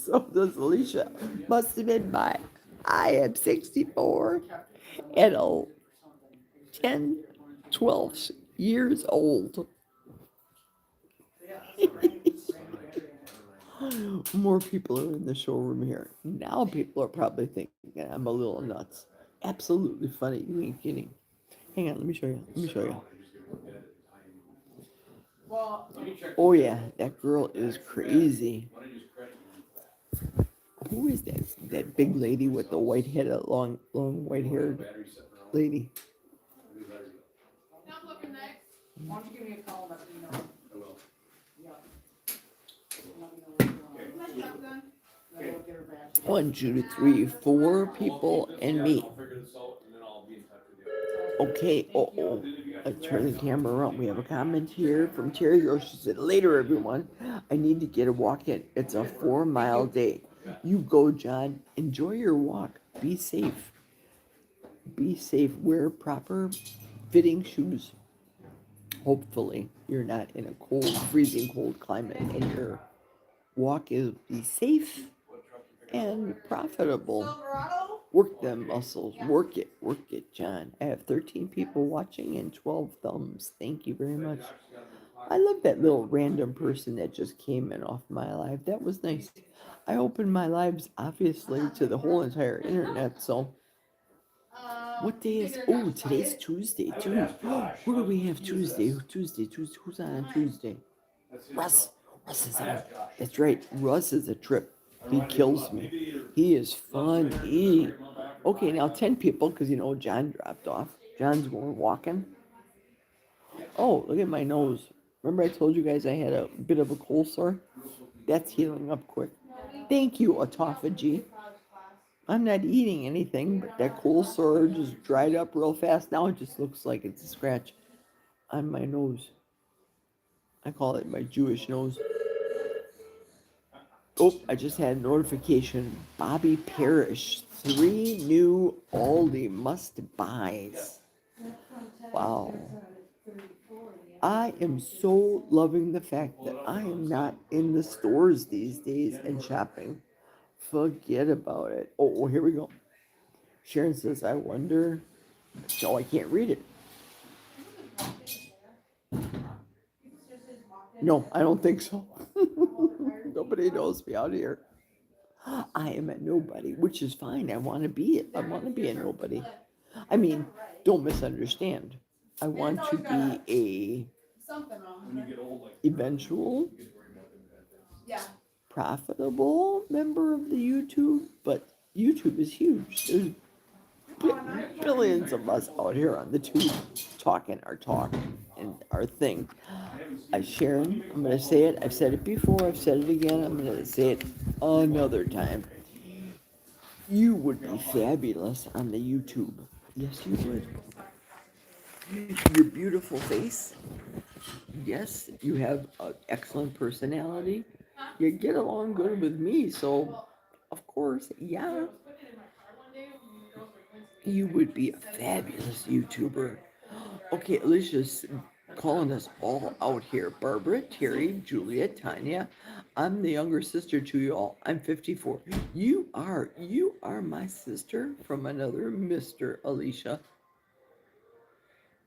Alicia. Must have been I am 64 and 10, 12 years old. More people are in the showroom here. Now people are probably thinking I'm a little nuts. Absolutely funny. You ain't kidding. Hang on, let me show you. Oh yeah, that girl is crazy. Who is that big lady with the white head, long white-haired lady? Why don't you give me a call, let me know. I will. Yeah. Let me know. Then we'll get her back. 1, 2, 3, 4 people and me. I'll figure this out and then I'll be in touch with you. Okay, let's turn the camera around. We have a comment here from Terry Girl. She said, later everyone, I need to get a walk in. It's a 4-mile day. You go, John. Enjoy your walk. Be safe. Wear proper fitting shoes. Hopefully you're not in a freezing cold climate, and your walk is be safe and profitable. Work them muscles. Work it, John. I have 13 people watching and 12 thumbs. Thank you very much. I love that little random person that just came in off my live. That was nice. I opened my lives obviously to the whole entire internet. So what day is? Oh, today's Tuesday too. Who do we have Tuesday? Tuesday. Who's on Tuesday? Russ. Russ is on. That's right. Russ is a trip. He kills me. He is funny. Okay, now 10 people because you know John dropped off. John's going walking. Oh, look at my nose. Remember I told you guys I had a bit of a cold sore? That's healing up quick. Thank you, autophagy. I'm not eating anything, but that cold sore just dried up real fast. Now it just looks like it's a scratch on my nose. I call it my Jewish nose. Oh, I just had a notification. Bobby Parrish, 3 new Aldi must-buys. Wow. I am so loving the fact that I am not in the stores these days and shopping. Forget about it. Oh, here we go. Sharon says, I wonder. Oh, I can't read it. No, I don't think so. Nobody knows me out here. I am a nobody, which is fine. I want to be it. I want to be a nobody. I mean, don't misunderstand. I want to be a eventual, profitable member of the YouTube, but YouTube is huge. There's billions of us out here on the tube talking our talk and our thing. Sharon, I'm going to say it. I've said it before. I've said it again. I'm going to say it another time. You would be fabulous on the YouTube. Yes, you would. Your beautiful face. Yes, you have an excellent personality. You get along good with me, so of course, yeah. You would be a fabulous YouTuber. Okay, Alicia's calling us all out here. Barbara, Terry, Julia, Tanya. I'm the younger sister to you all. I'm 54. You are my sister from another Mr. Alicia.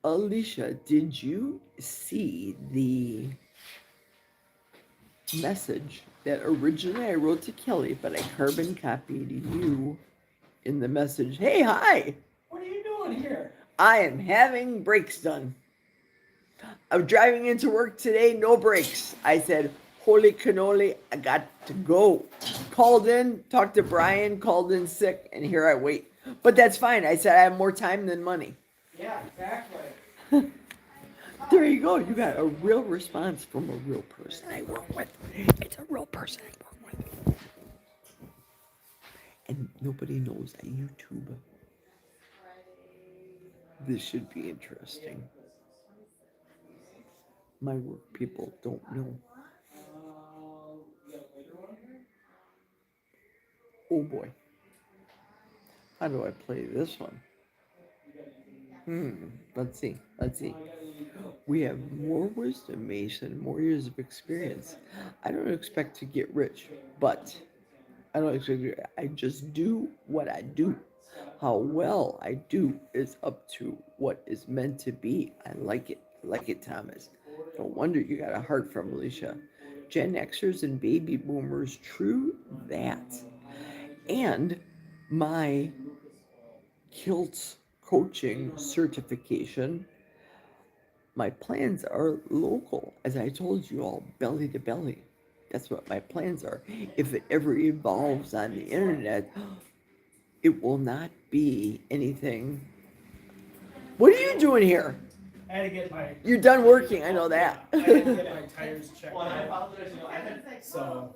Alicia, did you see the message that originally I wrote to Kelly, but I carbon copied you in the message? Hey, hi. What are you doing here? I am having brakes done. I'm driving into work today, no brakes. I said, holy cannoli, I got to go. Called in, talked to Brian, called in sick, and here I wait. But that's fine. I said I have more time than money. Yeah, exactly. There you go. You got a real response from a real person I work with. It's a real person I work with. And nobody knows that YouTube. This should be interesting. My work people don't know. Oh boy. How do I play this one? Let's see. We have more wisdom, Mason, more years of experience. I don't expect to get rich, but I just do what I do. How well I do is up to what is meant to be. I like it, Thomas. No wonder you got a heart from Alicia. Gen Xers and baby boomers, true that. And my Kilts coaching certification, my plans are local. As I told you all, belly to belly. That's what my plans are. If it ever evolves on the internet, it will not be anything. What are you doing here? I had to get my. You're done working, I know that. I had to get my tires checked out. So,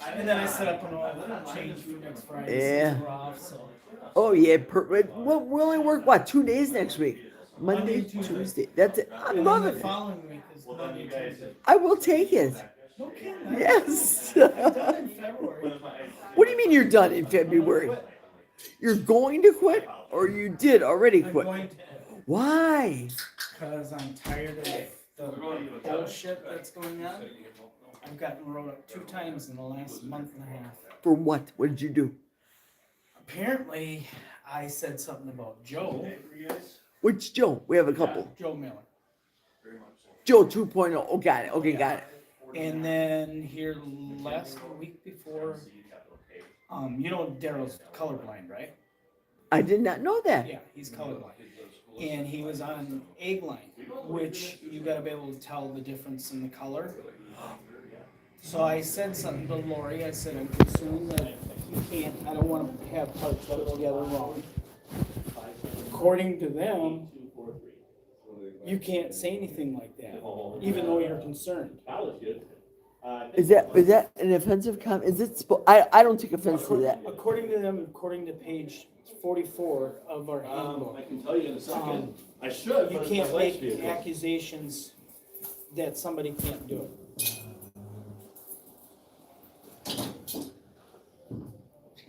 and then I set up an oil change for next Friday. Yeah. Since we're off, so. Oh yeah, we only work what, 2 days next week? Monday, Tuesday. That's it. I And love then the it. following week is Monday, Tuesday. I will take it. No kidding. Yes. I'm done in February. What do you mean you're done in February? You're going to quit, or you did already I'm quit? going to, Why? because I'm tired of the bullshit that's going on. I've gotten wrote up 2 times in the last month and a half. For what? What did you do? Apparently, I said something about Joe. Which Joe? We have a couple. Joe Miller. Joe 2.0. Oh, got it. Okay, got it. And then here last week before, you know Daryl's colorblind, right? I did not know that. Yeah, he's colorblind. And he was on egg line, which you gotta be able to tell the difference in the color. So I said something to Lori. I said, I'm concerned that you can't, I don't wanna have parts that are together wrong. According to them, you can't say anything like that, even though you're concerned. Is that an offensive comment? Is it? I don't take offense to that. According to them, according to page 44 of our handbook, I can tell you in a second. I should, you but it's can't my wife's make vehicle. accusations that somebody can't do it.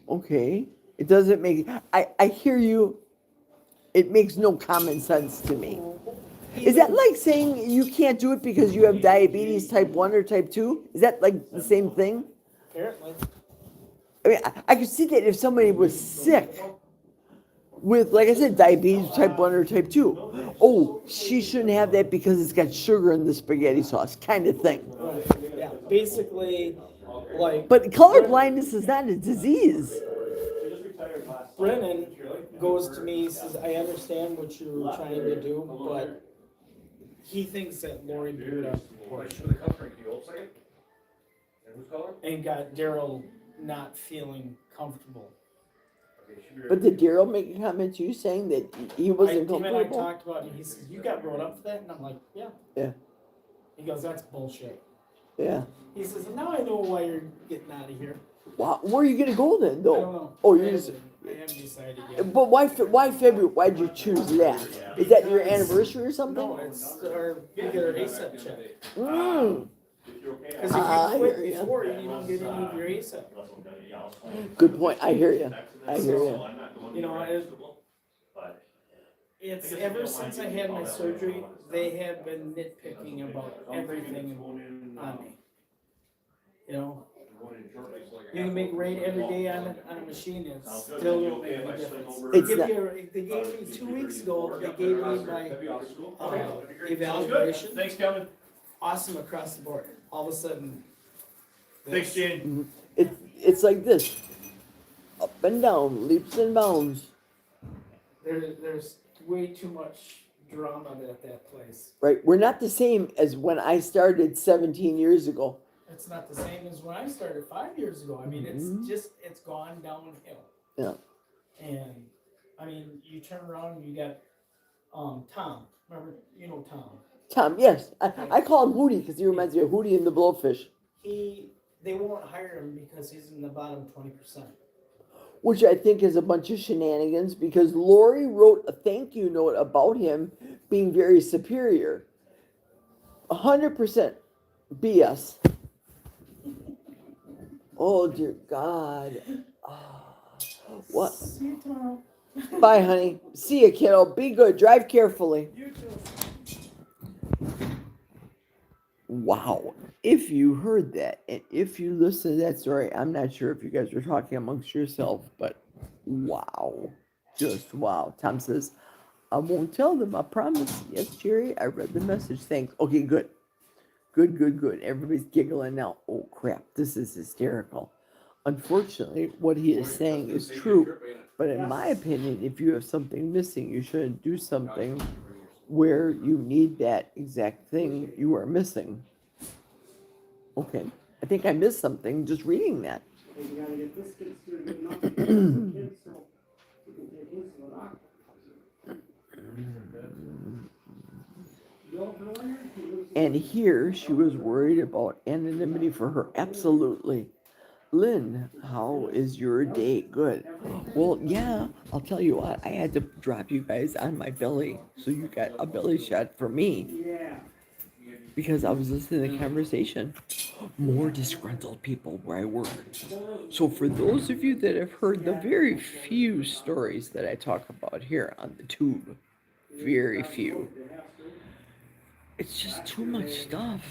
Okay. It doesn't make. I hear you. It makes no common sense to me. Is that like saying you can't do it because you have diabetes type 1 or type 2? Is that like the same thing? Apparently. I mean, I could see that if somebody was sick with, like I said, diabetes type 1 or type 2. Oh, she shouldn't have that because it's got sugar in the spaghetti sauce, kind of thing. Right. Yeah. Basically, like But color blindness is not a disease. Brennan goes to me, says, I understand what you're trying to do, but he thinks that Lori blew it up Show the color, can you hold a second? And whose color? and got Daryl not feeling comfortable. Okay, should be But did Daryl make a comment to you saying that he wasn't Him and I comfortable? talked about it, and he says, you got brought up for that? And I'm like, yeah. Yeah. He goes, that's bullshit. Yeah. He says, now I know why you're getting out of here. Wow. Where are you gonna go then, I though? don't know. Oh, I you're just. haven't decided yet. But why February? Why'd you choose that? Is that your anniversary or something? No, it's our, we get our ASAP check. Mm. Because I if you quit hear ya. before, you don't get any of your ASAP. Good point. I hear you. I hear you. You know, it's ever since I had my surgery, they have been nitpicking about everything on me. You know, you can make rain every day on a machine, it still won't make any difference. It's They not- gave me 2 weeks ago, they gave me my evaluation. Thanks, Kevin. Awesome across the board. All of a sudden. Thanks, Shane. It's like this. Up and down, leaps and bounds. There's way too much drama at that place. Right? We're not the same as when I started 17 years ago. It's not the same as when I started 5 years ago. I mean, it's gone downhill. Yeah. And I mean, you turn around and you got Tom. Remember, you know Tom. Tom, yes. I call him Hootie because he reminds me of Hootie and the Blowfish. They won't hire him because he's in the bottom 20%. Which I think is a bunch of shenanigans because Lori wrote a thank you note about him being very superior. 100% BS. Oh, dear God. What? See you tomorrow. Bye, honey. See ya, kiddo. Be good. Drive carefully. You too. Wow. If you heard that, and if you listened to that story, I'm not sure if you guys were talking amongst yourselves, but wow. Just wow. Tom says, I won't tell them, I promise. Yes, Jerry, I read the message. Thanks. Okay, good. Good. Everybody's giggling now. Oh, crap. This is hysterical. Unfortunately, what he is saying is true. But in my opinion, if you have something missing, you shouldn't do something where you need that exact thing you are missing. Okay. I think I missed something just reading that. You gotta get this kid started getting up. Kids, so we can take his to the doctor. Bill Miller, he lives in- And here she was worried about anonymity for her. Absolutely. Lynn, how is your day? Good. Well, yeah, I'll tell you what, I had to drop you guys on my belly. So you got a belly shot for me Yeah. because I was listening to the conversation. More disgruntled people where I work. So for those of you that have heard the very few stories that I talk about here on the tube, very few, it's just too much stuff.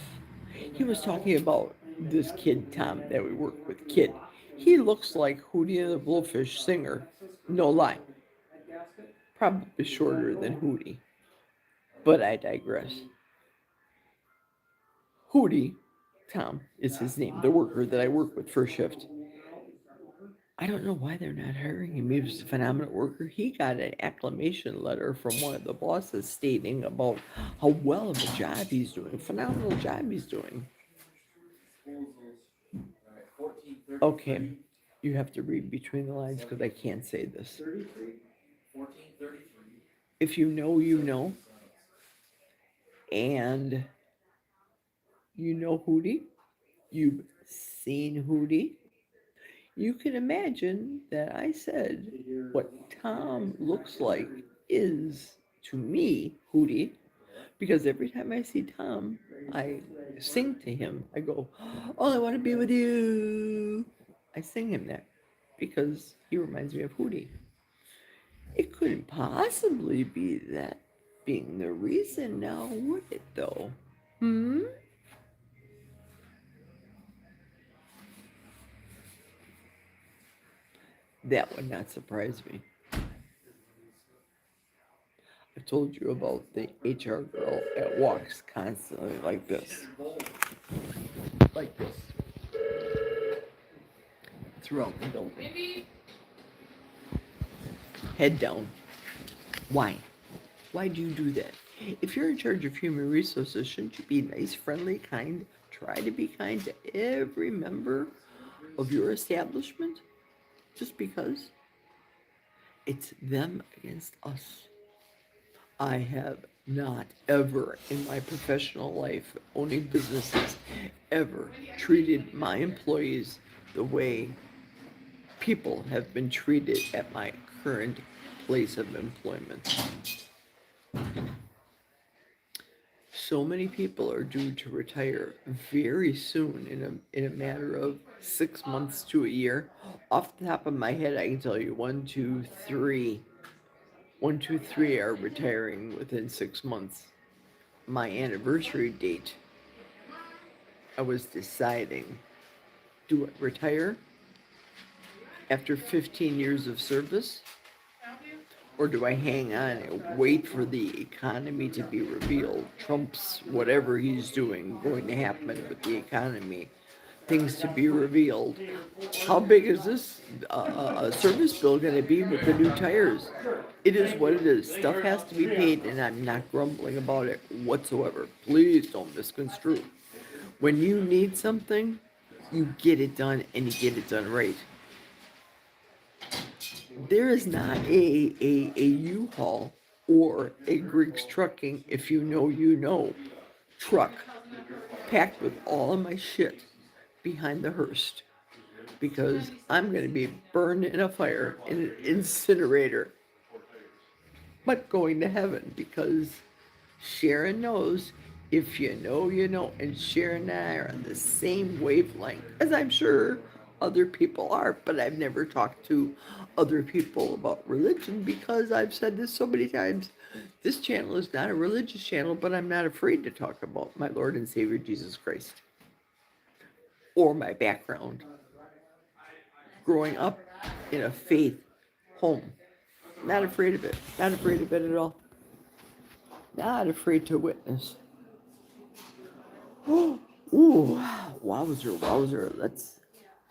He was talking about this kid, Tom, that we work with. Kid, he looks like Hootie and the Blowfish singer. No lie. Probably shorter than Hootie. But I digress. Hootie, Tom is his name, the worker that I work with first shift. I don't know why they're not hiring him. He was a phenomenal worker. He got an acclamation letter from one of the bosses stating about how well of a job he's doing, phenomenal job he's doing. Okay, you have to read between the lines because I can't say this. If you know, you know. And you know Hootie. You've seen Hootie. You can imagine that I said what Tom looks like is to me Hootie, because every time I see Tom, I sing to him. I go, "Oh, I want to be with you." I sing him that because he reminds me of Hootie. It couldn't possibly be that being the reason now, would it though? That would not surprise me. I told you about the HR girl that walks constantly like this. Like this. Throughout the building. Head down. Why? Why do you do that? If you're in charge of human resources, shouldn't you be nice, friendly, kind? Try to be kind to every member of your establishment? Just because it's them against us. I have not ever in my professional life owning businesses ever treated my employees the way people have been treated at my current place of employment. So many people are due to retire very soon in a matter of 6 months to a year. Off the top of my head, I can tell you 1, 2, 3. 1, 2, 3 are retiring within 6 months. My anniversary date, I was deciding, do I retire after 15 years of service? Or do I hang on and wait for the economy to be revealed? Trump's whatever he's doing going to happen with the economy, things to be revealed. How big is this service bill going to be with the new tires? It is what it is. Stuff has to be paid, and I'm not grumbling about it whatsoever. Please don't misconstrue. When you need something, you get it done, and you get it done right. There is not a U-Haul or a Griggs Trucking, if you know, truck packed with all of my shit behind the hearse, because I'm going to be burned in a fire in an incinerator, but going to heaven, because Sharon knows, if you know, you know, and Sharon and I are on the same wavelength, as I'm sure other people are, but I've never talked to other people about religion, because I've said this so many times. This channel is not a religious channel, but I'm not afraid to talk about my Lord and Savior Jesus Christ, or my background growing up in a faith home. Not afraid of it. Not afraid of it at all. Not afraid to witness. Ooh, wowzer.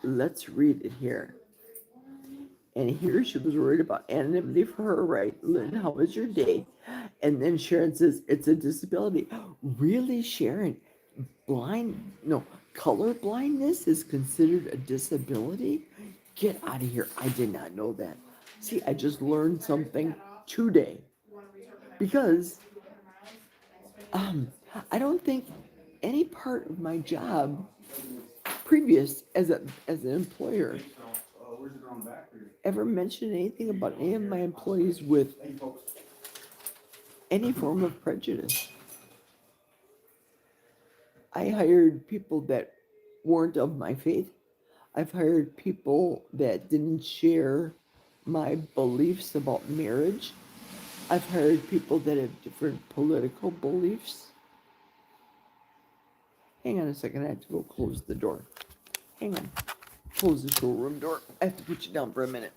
Let's read it here. And here she was worried about anonymity for her right. Lynn, how was your day? And then Sharon says, it's a disability. Really, Sharon? Color blindness is considered a disability? Get out of here. I did not know that. See, I just learned something today. Because I don't think any part of my job previous as an employer ever mentioned anything about any of my employees with any form of prejudice. I hired people that weren't of my faith. I've hired people that didn't share my beliefs about marriage. I've hired people that have different political beliefs. Hang on a second, I have to go close the door. Hang on. Close the showroom door. I have to put you down for a minute.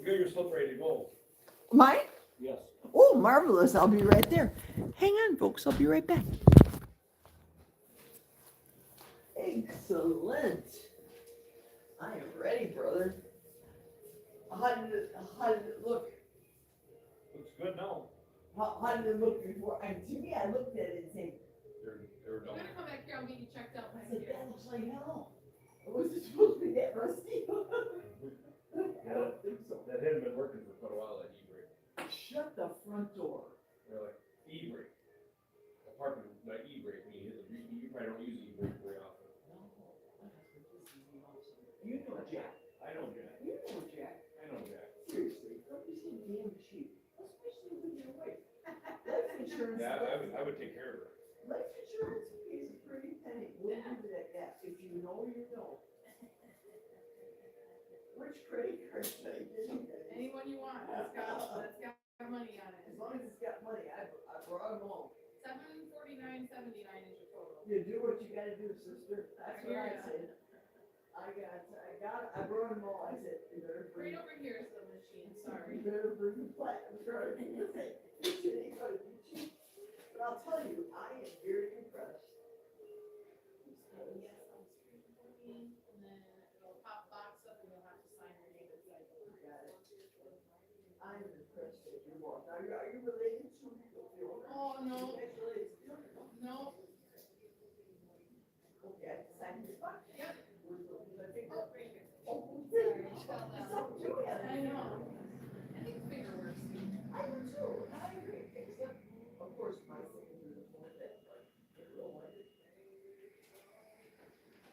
We got your slip ready to go. Mine? Yes. Oh, marvelous. I'll be right there. Hang on, folks. I'll be right back. Excellent. I am ready, brother. How did it look? Looks good now. How did it look before? To me, I looked at it and said, They're I'm done. gonna come back here, I'll get you checked out I next said, year. that looks like hell. Was it supposed to be that rusty? I don't think so. That hadn't been working for quite a while, that e-brake. Shut the front door. They're like, e-brake. Apart from the e-brake, when you hit the, you probably don't use e-brake very often. You know Jack. I know Jack. You know Jack. I know Jack. Seriously, don't be so damn cheap. Especially with your wife. Life insurance. Yeah, I would take care of her. Life insurance pays a pretty penny. We'll give you that gap. If you know, you know. Which credit card should I give you guys? Anyone you want, that's got money on it. As long as it's got money, I brought them all. $749.79 is your total. You do what you gotta do, sister. That's what I said. I brought them all. I said, you better bring. Right over here is the machine, sorry. You better bring the platinum card. It ain't gonna be cheap. But I'll tell you, I am very impressed. Yes, on screen for me, and then it'll pop box up and you'll have to sign your name inside. Got it. I'm impressed that you walked. Are you related to the owner? Oh, no, Congratulations. no, Okay, I signed this box. yep. Where's the finger? Oh, right here. Oh, Sorry, I fell down. something to it. I know. I think finger works. I do too. I agree. Except, of course, my signature is more than but it will work.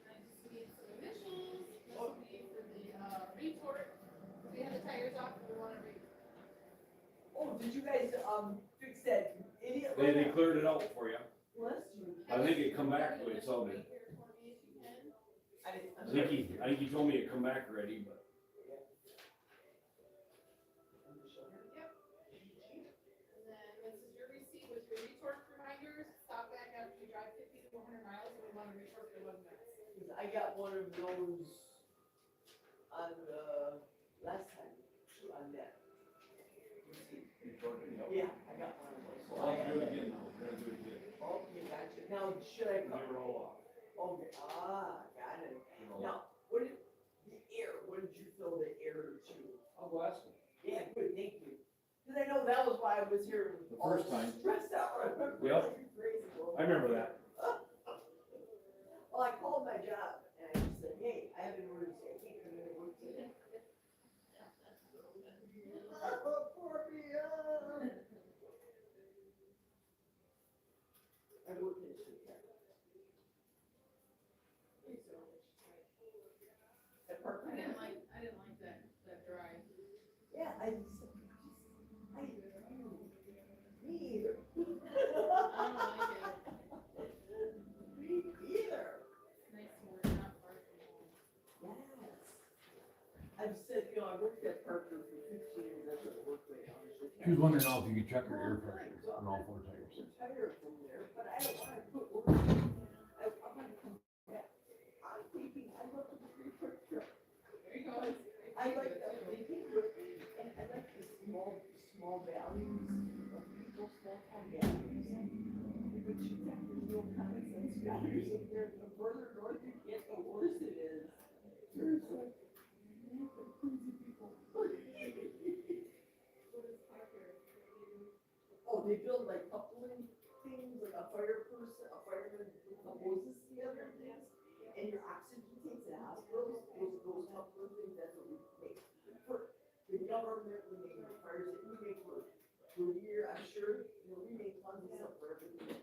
I just need some initials, this will be for the, retort. We have the tires off, and we wanna Oh, did you guys, fix that idiot? They light? cleared it out for you. Bless you. I think it come back the way it sounded. I'm I think he told me it come back ready, but. And then this is your receipt with your retort reminders. Stop back after you drive 50 to 100 miles, and we want to retort for 11 minutes. I got one of those on the last time, on that. Yeah, I got one of those. So I I'll had do it that. again now. We're gonna do it again. Okay, gotcha. Now, should I They come? were all off. Okay, got it. They were all off. Now, what did, the air, what did you fill the air to? I'll go ask them. Yeah, good, thank you. Cause I know that was why I was here. The all first time. Stressed out. Yep. Crazy. I remember that. Well, I called my job and I just said, hey, I have an emergency, I can't come into work today. Oh, poor me, I work in street care. At Park I didn't Ryan. like that drive. Yeah, me either. I don't like it. Me either. Nice to work not far from home. Yes. I've said, I worked at Parker for 15 years, that's what I worked with. She was wondering now if you could check her air pressure on all four tires. Retired from there, but I don't wanna put work in. I'm gonna come back. I'm thinking, I love the free truck. There you go. I like that thinking, and I like the small values of people, small town values. But you have the real common sense values of there, the further north you get, the worse it is. Seriously. Crazy people. Oh, they build like coupling things, like a fireman with the hoses together and things. And your oxygen tanks in hospitals, those coupling things, that's what we make. For the government, we make fires, we make for a year, I'm sure, we make tons of stuff for everything.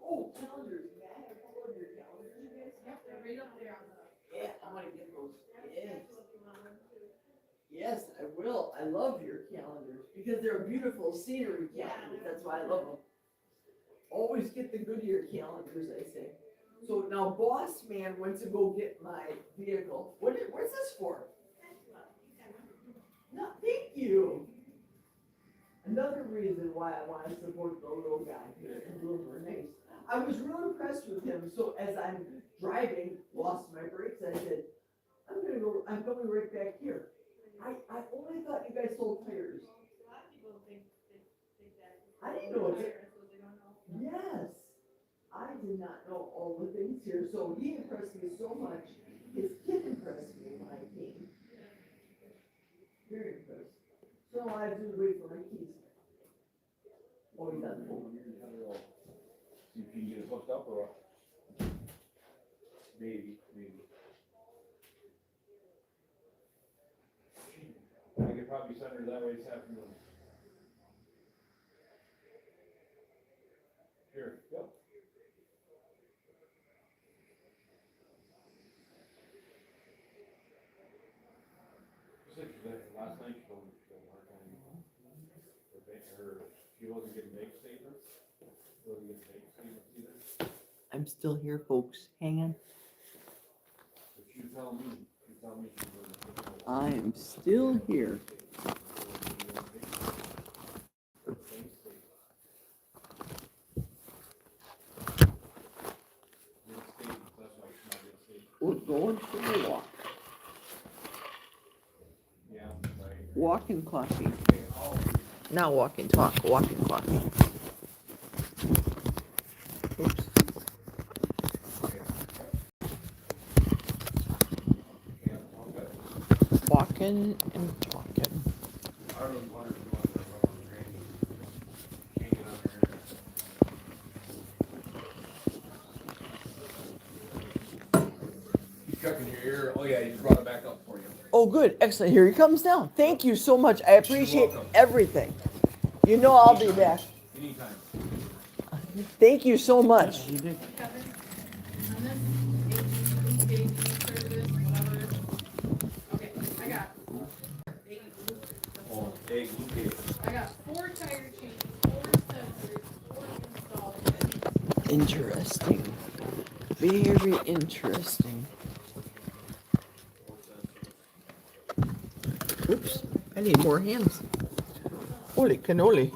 Oh, calendars, may I have a couple of your calendars, you guys? Yep, they're right up there on the. Yeah, I wanna get those. Yes. Schedule if you want them to. Yes, I will. I love your calendars because they're beautiful scenery calendars. That's why I love them. Always get the Goodyear calendars, I say. So now Boss Man went to go get my vehicle. What's this for? No, thank you. Another reason why I want to support the little guy here in Bloomer. Nice. I was real impressed with him. So as I'm driving, lost my brakes, I said, I'm going right back here. I only thought you guys all the things here, so he impressed me so much. His kid impressed me when I came. Very impressed. So I have to wait for my keys. Oh, you got the phone. See if you can get it hooked up or what? Maybe. I could probably send her that way this afternoon. Here, yep. Last night she told me she had a hard time. She wasn't getting bank statements. She wasn't getting bank statements either. I'm still here, folks. Hang on. But you tell me she wasn't. I am still here. We're going for a walk. Yeah, right. Walking coffee. Not walking talk, walking coffee. Oops. Walking and talking. I really wondered if you wanted to run on Granny. Can't get on there. He's tucking your ear. Oh yeah, he brought it back up for you. Oh, good. Excellent. Here he comes now. Thank you so much. I appreciate welcome. everything. You know I'll be back. Anytime. Thank you so much. Kevin, on this, AG service, whatever. Okay, I got. Oh, egg, okay. I got 4 tire changes, 4 sensors, 4 installs. Interesting. Very interesting. Oops. I need more hands. Holy cannoli.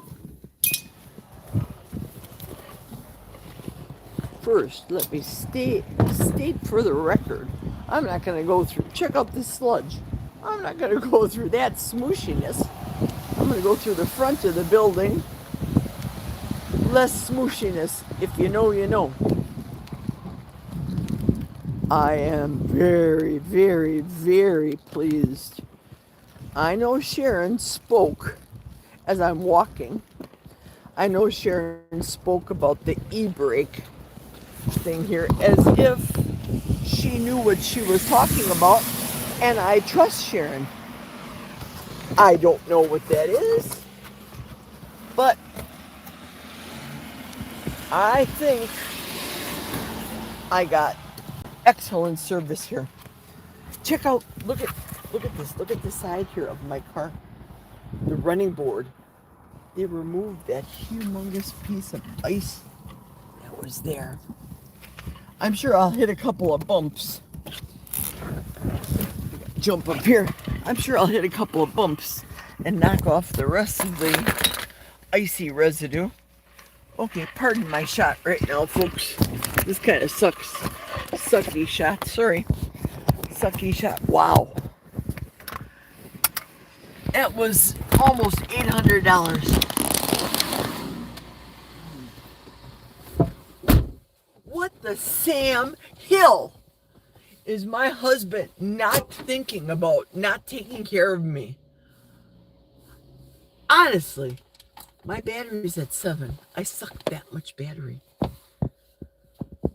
First, let me state for the record, I'm not going to go through, check out this sludge. I'm not going to go through that smooshiness. I'm going to go through the front of the building. Less smooshiness. If you know, you know. I am very, very, very pleased. I know Sharon spoke as I'm walking. I know Sharon spoke about the e-brake thing here as if she knew what she was talking about, and I trust Sharon. I don't know what that is, but I think I got excellent service here. Check out, look at this side here of my car, the running board. They removed that humongous piece of ice that was there. I'm sure I'll hit a couple of bumps. Jump up here. I'm sure I'll hit a couple of bumps and knock off the rest of the icy residue. Okay, pardon my shot right now, folks. This kind of sucks. Sucky shot, sorry. Sucky shot. Wow. That was almost $800. What the Sam Hill is my husband not thinking about, not taking care of me? Honestly, my battery's at 7. I suck that much battery.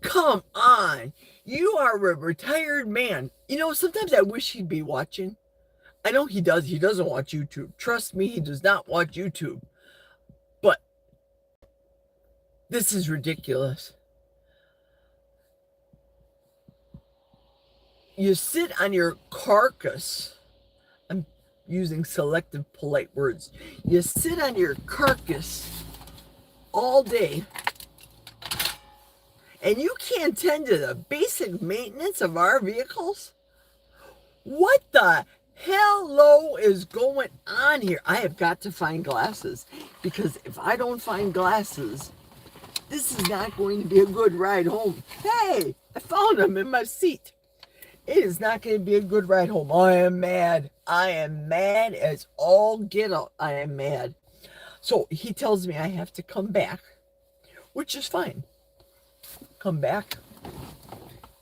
Come on. You are a retired man. You know, sometimes I wish he'd be watching. I know he does. He doesn't watch YouTube. Trust me, he does not watch YouTube. But this is ridiculous. You sit on your carcass. I'm using selective polite words. You sit on your carcass all day, and you can't tend to the basic maintenance of our vehicles? What the hello is going on here? I have got to find glasses, because if I don't find glasses, this is not going to be a good ride home. Hey, I found them in my seat. It is not going to be a good ride home. I am mad. I am mad as all get out. I am mad. So he tells me I have to come back, which is fine. Come back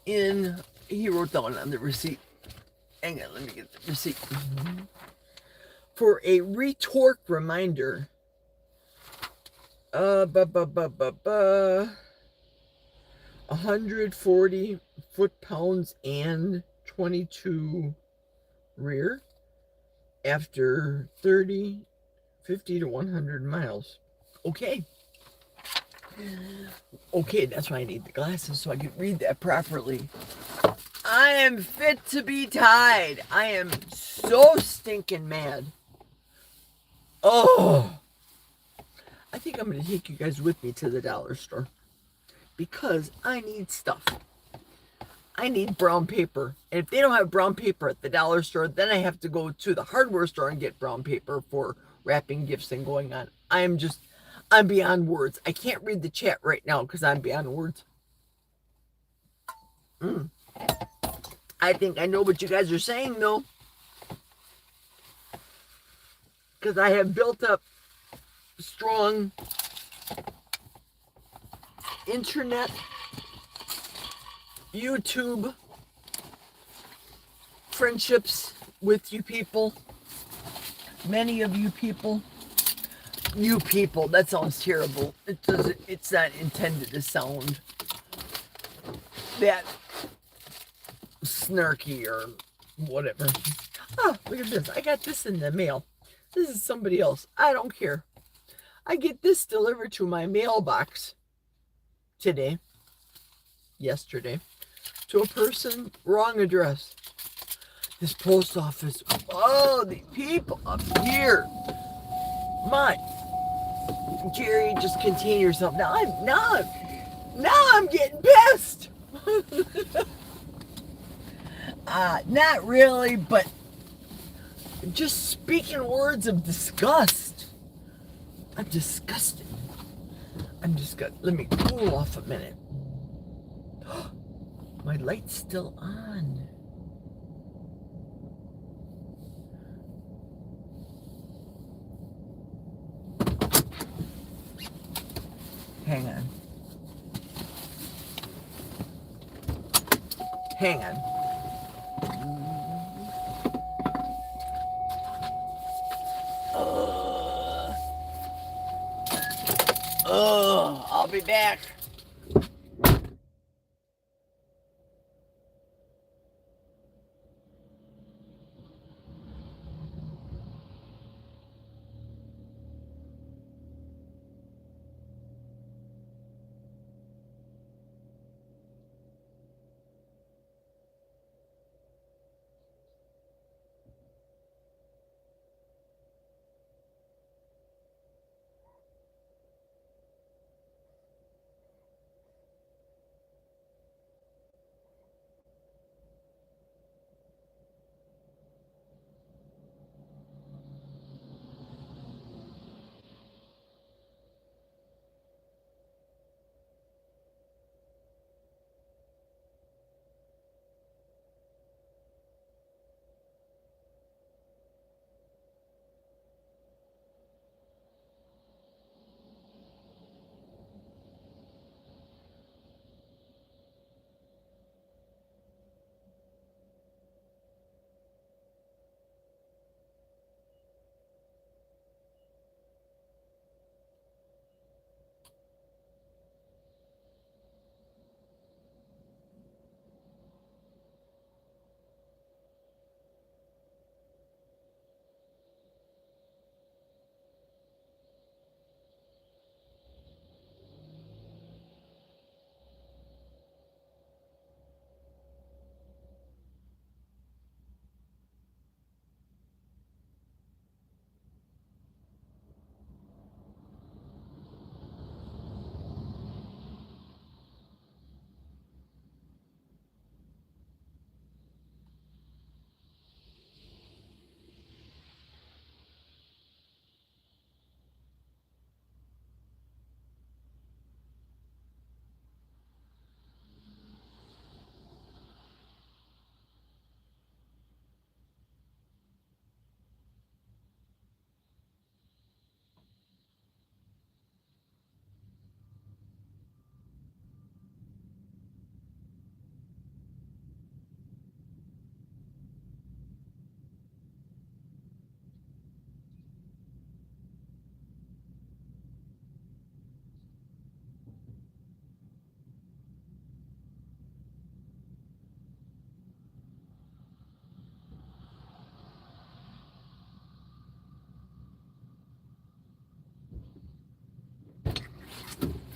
he wrote down on the receipt. Hang on, let me get the receipt. For a retorque reminder, 140 foot-pounds and 22 rear after 30, 50 to 100 miles. Okay. Okay, that's why I need the glasses so I can read that properly. I am fit to be tied. I am so stinking mad. Oh, I think I'm going to take you guys with me to the dollar store because I need stuff. I need brown paper. And if they don't have brown paper at the dollar store, then I have to go to the hardware store and get brown paper for wrapping gifts and going on. I'm beyond words. I can't read the chat right now because I'm beyond words. I think I know what you guys are saying, though. Because I have built up strong internet, YouTube friendships with you people. Many of you people. You people, that sounds terrible. It's not intended to sound that snarky or whatever. Oh, look at this. I got this in the mail. This is somebody else. I don't care. I get this delivered to my mailbox yesterday, to a person, wrong address. This post office, oh, the people up here. My, Jerry, just contain yourself. Now I'm getting pissed. Not really, but just speaking words of disgust. I'm disgusted. Let me cool off a minute. My light's still on. Hang on. I'll be back.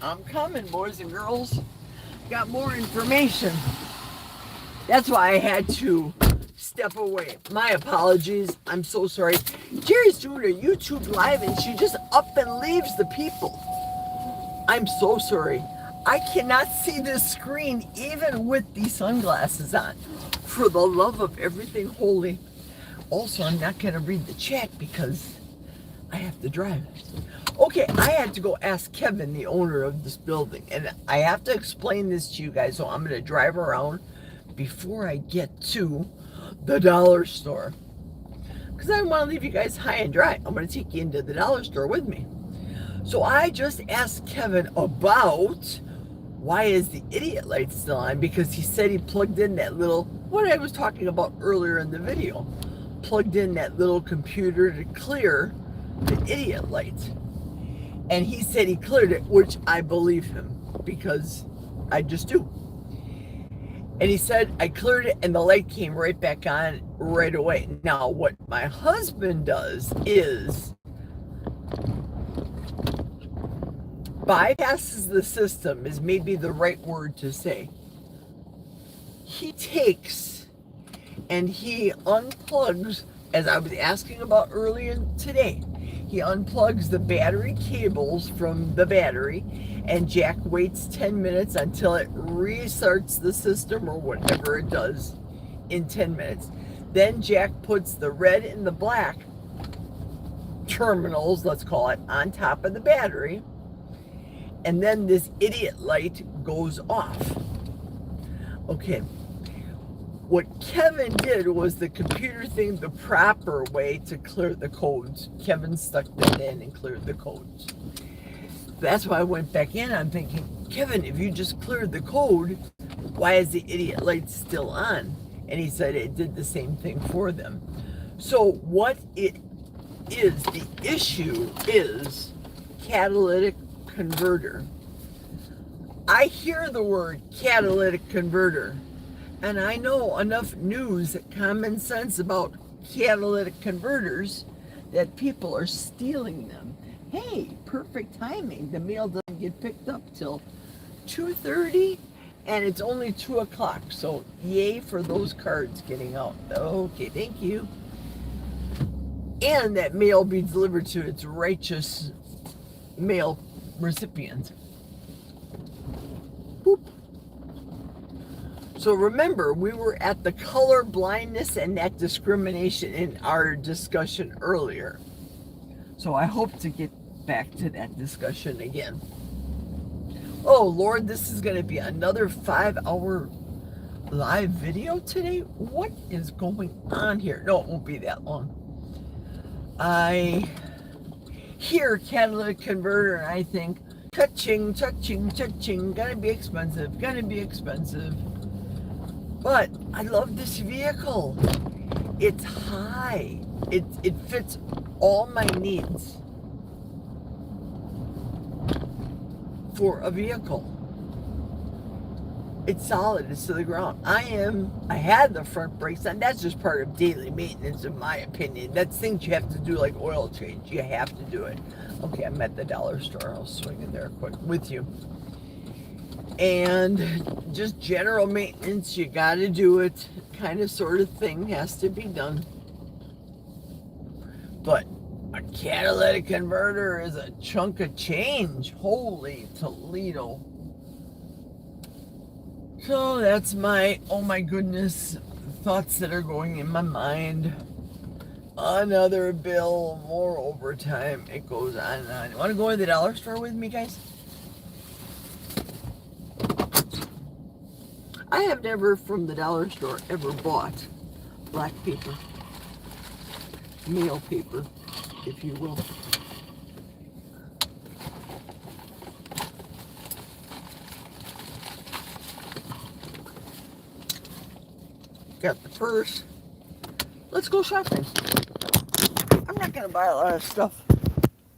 I'm coming, boys and girls. Got more information. That's why I had to step away. My apologies. I'm so sorry. Jerry's doing a YouTube live and she just up and leaves the people. I'm so sorry. I cannot see this screen even with these sunglasses on. For the love of everything holy. Also, I'm not going to read the chat because I have to drive. Okay, I had to go ask Kevin, the owner of this building, and I have to explain this to you guys, so I'm going to drive around before I get to the dollar store. Because I don't want to leave you guys high and dry. I'm going to take you into the dollar store with me. So I just asked Kevin about why is the idiot light still on, because he said he plugged in that little, what I was talking about earlier in the video, plugged in that little computer to clear the idiot light. And he said he cleared it, which I believe him because I just do. And he said I cleared it and the light came right back on right away. Now what my husband does is bypasses the system, is maybe the right word to say. He takes and he unplugs, as I was asking about earlier today, he unplugs the battery cables from the battery, and Jack waits 10 minutes until it restarts the system or whatever it does in 10 minutes. Then Jack puts the red and the black terminals, let's call it, on top of the battery, and then this idiot light goes off. Okay. What Kevin did was the computer thing the proper way to clear the codes. Kevin stuck that in and cleared the codes. That's why I went back in. I'm thinking, Kevin, if you just cleared the code, why is the idiot light still on? And he said it did the same thing for them. So what it is, the issue is catalytic converter. I hear the word catalytic converter, and I know enough news, common sense about catalytic converters that people are stealing them. Hey, perfect timing. The mail doesn't get picked up till 2:30 and it's only 2 o'clock. So yay for those cards getting out. Okay, thank you. And that mail be delivered to its righteous mail recipient. Boop. So remember, we were at the color blindness and that discrimination in our discussion earlier. So I hope to get back to that discussion again. Oh Lord, this is going to be another 5-hour live video today. What is going on here? No, it won't be that long. I hear catalytic converter and I think, touching, gonna be expensive, But I love this vehicle. It's high. It fits all my needs for a vehicle. It's solid, it's to the ground. I had the front brakes on. That's just part of daily maintenance, in my opinion. That's things you have to do, like oil change. You have to do it. Okay, I'm at the dollar store. I'll swing in there quick with you. And just general maintenance, you gotta do it. Kind of sort of thing has to be done. But a catalytic converter is a chunk of change. Holy Toledo. So that's my, oh my goodness, thoughts that are going in my mind. Another bill, more overtime. It goes on and on. You want to go to the dollar store with me, guys? I have never, from the dollar store, ever bought black paper. Mail paper, if you will. Got the purse. Let's go shopping. I'm not going to buy a lot of stuff,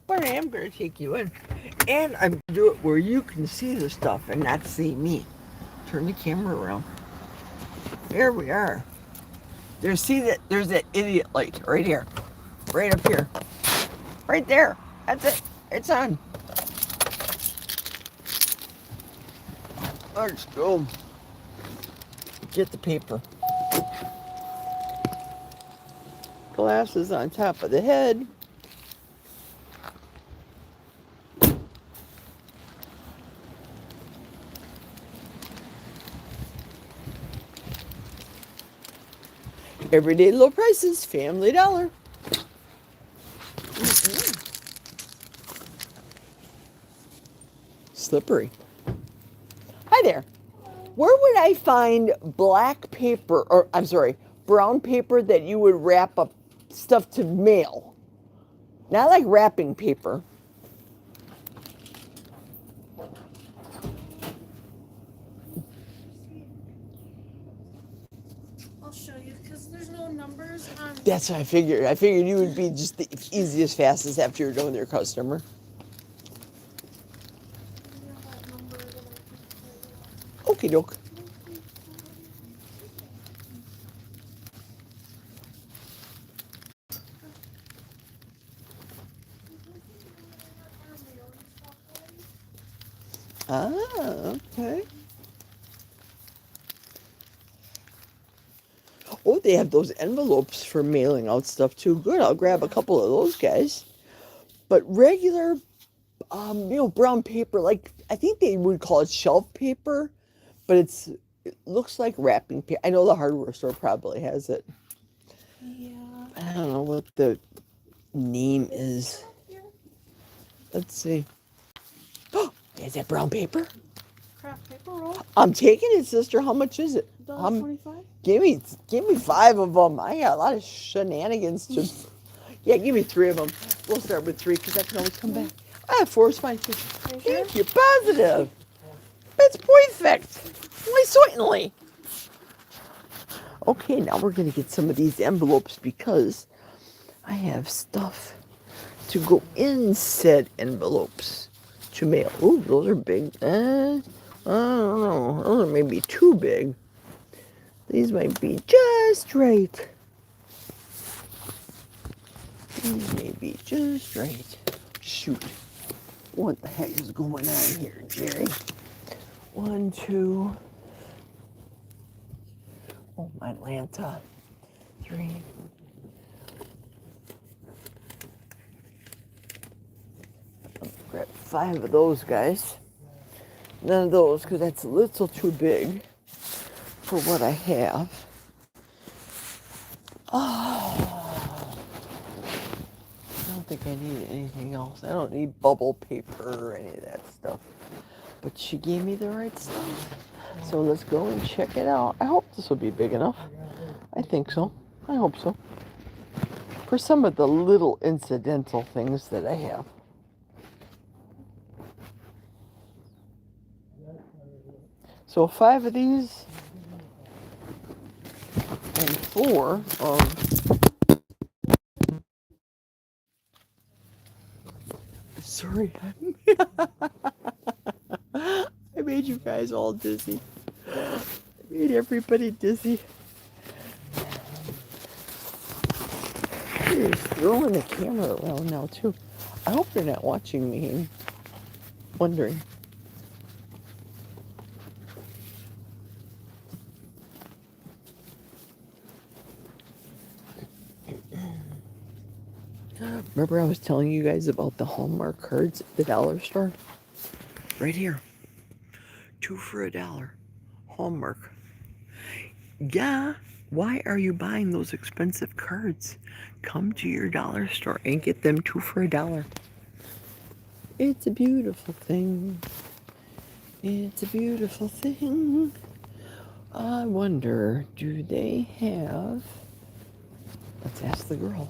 but I am going to take you in. And I'm going to do it where you can see the stuff and not see me. Turn the camera around. There we are. There's that idiot light right here. Right up here. Right there. That's it. It's on. Let's go get the paper. Glasses on top of the head. Everyday low prices, Family Dollar. Slippery. Hi there. Where would I find black paper, or I'm sorry, brown paper that you would wrap up stuff to mail? Not like wrapping paper. I'll show you because there's no numbers on. That's what I figured. I figured you would be just the easiest, fastest after you're done with your customer. Okie doke. Ah, okay. Oh, they have those envelopes for mailing out stuff too. Good, I'll grab a couple of those guys. But regular, brown paper, like I think they would call it shelf paper, but it looks like wrapping paper. I know the hardware store probably has it. Yeah. I don't know what the name is. Let's see. Oh, is that brown paper? Craft paper roll. I'm taking it, sister. How much is it? $1.25. Give me 5 of them. I got a lot of shenanigans to. Yeah, give me 3 of them. We'll start with 3 because I can always come back. 4 is fine too. Thank you. Positive. It's perfect. Why, certainly. Okay, now we're gonna get some of these envelopes because I have stuff to go in said envelopes to mail. Ooh, those are big. I don't know. Those are maybe too big. These might be just right. These may be just right. Shoot. What the heck is going on here, Jerry? 1, 2. Oh, my Lanta. 3. I'll grab 5 of those guys. None of those because that's a little too big for what I have. Oh, I don't think I need anything else. I don't need bubble paper or any of that stuff. But she gave me the right stuff. So let's go and check it out. I hope this will be big enough. I think so. I hope so. For some of the little incidental things that I have. So 5 of these and 4 of. Sorry. I made you guys all dizzy. I made everybody dizzy. You're throwing the camera around now too. I hope you're not watching me and wondering. Remember I was telling you guys about the Hallmark cards at the dollar store? Right here. 2 for $1. Hallmark. Yeah. Why are you buying those expensive cards? Come to your dollar store and get them 2 for $1. It's a beautiful thing. It's a beautiful thing. I wonder, do they have... Let's ask the girl.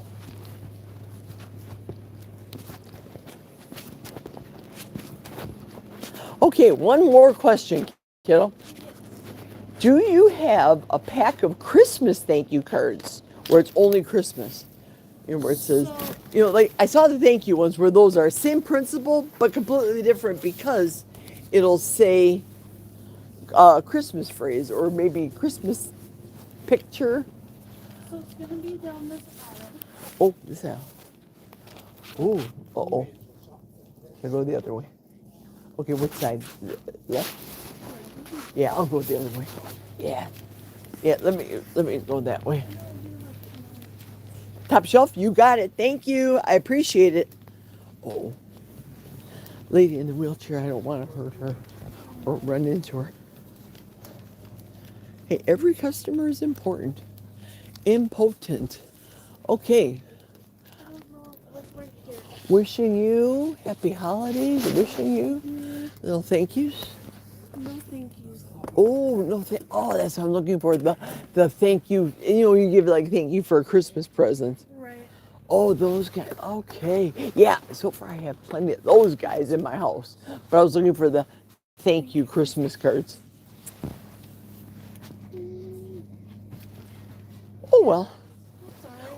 Okay, one more question, kiddo. Do you have a pack of Christmas thank you cards where it's only Christmas? You know, where it says, like I saw the thank you ones where those are same principle but completely different because it'll say Christmas phrase or maybe Christmas picture. So it's gonna be down this aisle. Oh, this aisle. Oh, uh-oh. Should I go the other way? Okay, which side? Left? Yeah, I'll go the other way. Yeah. Yeah, let me go that way. Top shelf, you got it. Thank you. I appreciate it. Oh. Lady in the wheelchair, I don't want to hurt her or run into her. Hey, every customer is important. Impotent. Okay. I don't know what's right here. Wishing you happy holidays. Wishing you little thank yous. No thank yous. Oh no! Oh, that's what I'm looking for. The thank you. You know, you give like thank you for a Christmas present. Right. Oh, those guys. Okay. Yeah. So far, I have plenty of those guys in my house. But I was looking for the thank you Christmas cards. Oh well.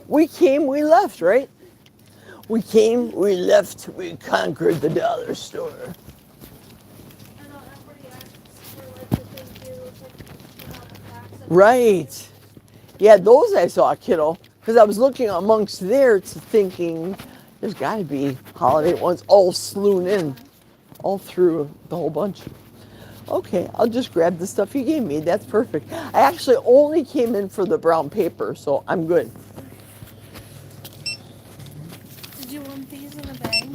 We came, we left, right? We came, we left, we conquered the dollar store. I know everybody asks for like the thank you, like, Right. Yeah, those I saw, kiddo. Because I was looking amongst there thinking there's got to be holiday ones all slewn in, all through the whole bunch. Okay, I'll just grab the stuff you gave me. That's perfect. I actually only came in for the brown paper, so I'm good. Did you want these in a bag?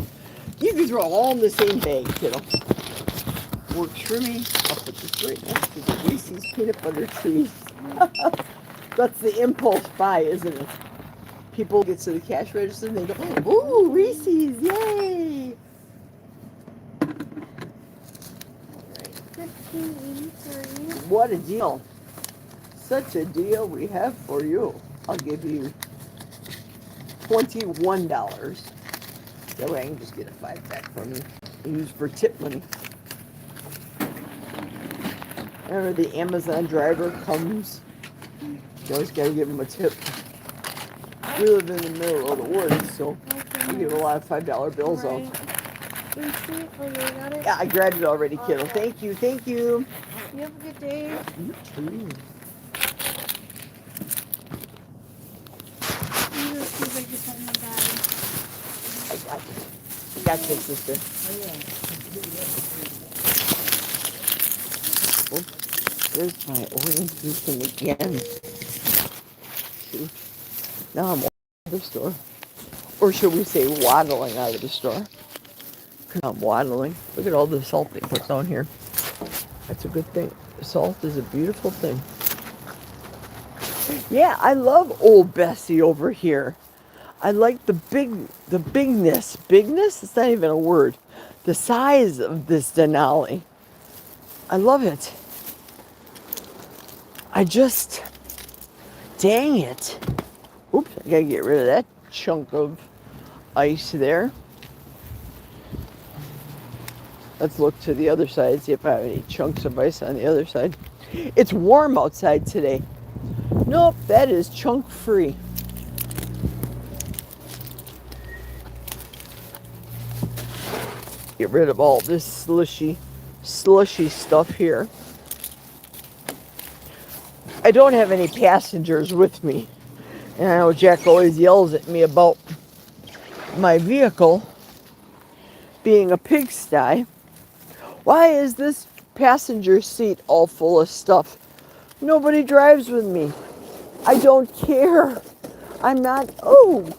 You can throw all in the same bag, kiddo. Works for me. I'll put this right next to the Reese's peanut butter trees. That's the impulse buy, isn't it? People get to the cash register and they go, ooh, Reese's, yay! 15.83. What a deal. Such a deal we have for you. I'll give you $21. That way I can just get a 5-pack from you. Use for tip money. Remember the Amazon driver comes. You always gotta give him a tip. We live in the middle of the woods, so we give a lot of $5 bills out. Receipt? Oh, you got it? Yeah, I grabbed it already, kiddo. Thank you, thank you. You have a good day. You too. These are two big to put in the bag. I got you. Got you, sister. Oh, there's my orientation again. Shoot. Now I'm out of the store. Or should we say waddling out of the store? Because I'm waddling. Look at all the salt they put down here. That's a good thing. Salt is a beautiful thing. Yeah, I love Old Bessie over here. I like the bigness. Bigness? It's not even a word. The size of this Denali. I love it. Dang it. Oops, I gotta get rid of that chunk of ice there. Let's look to the other side, see if I have any chunks of ice on the other side. It's warm outside today. Nope, that is chunk free. Get rid of all this slushy stuff here. I don't have any passengers with me. And I know Jack always yells at me about my vehicle being a pigsty. Why is this passenger seat all full of stuff? Nobody drives with me. I don't care. I'm not, oh,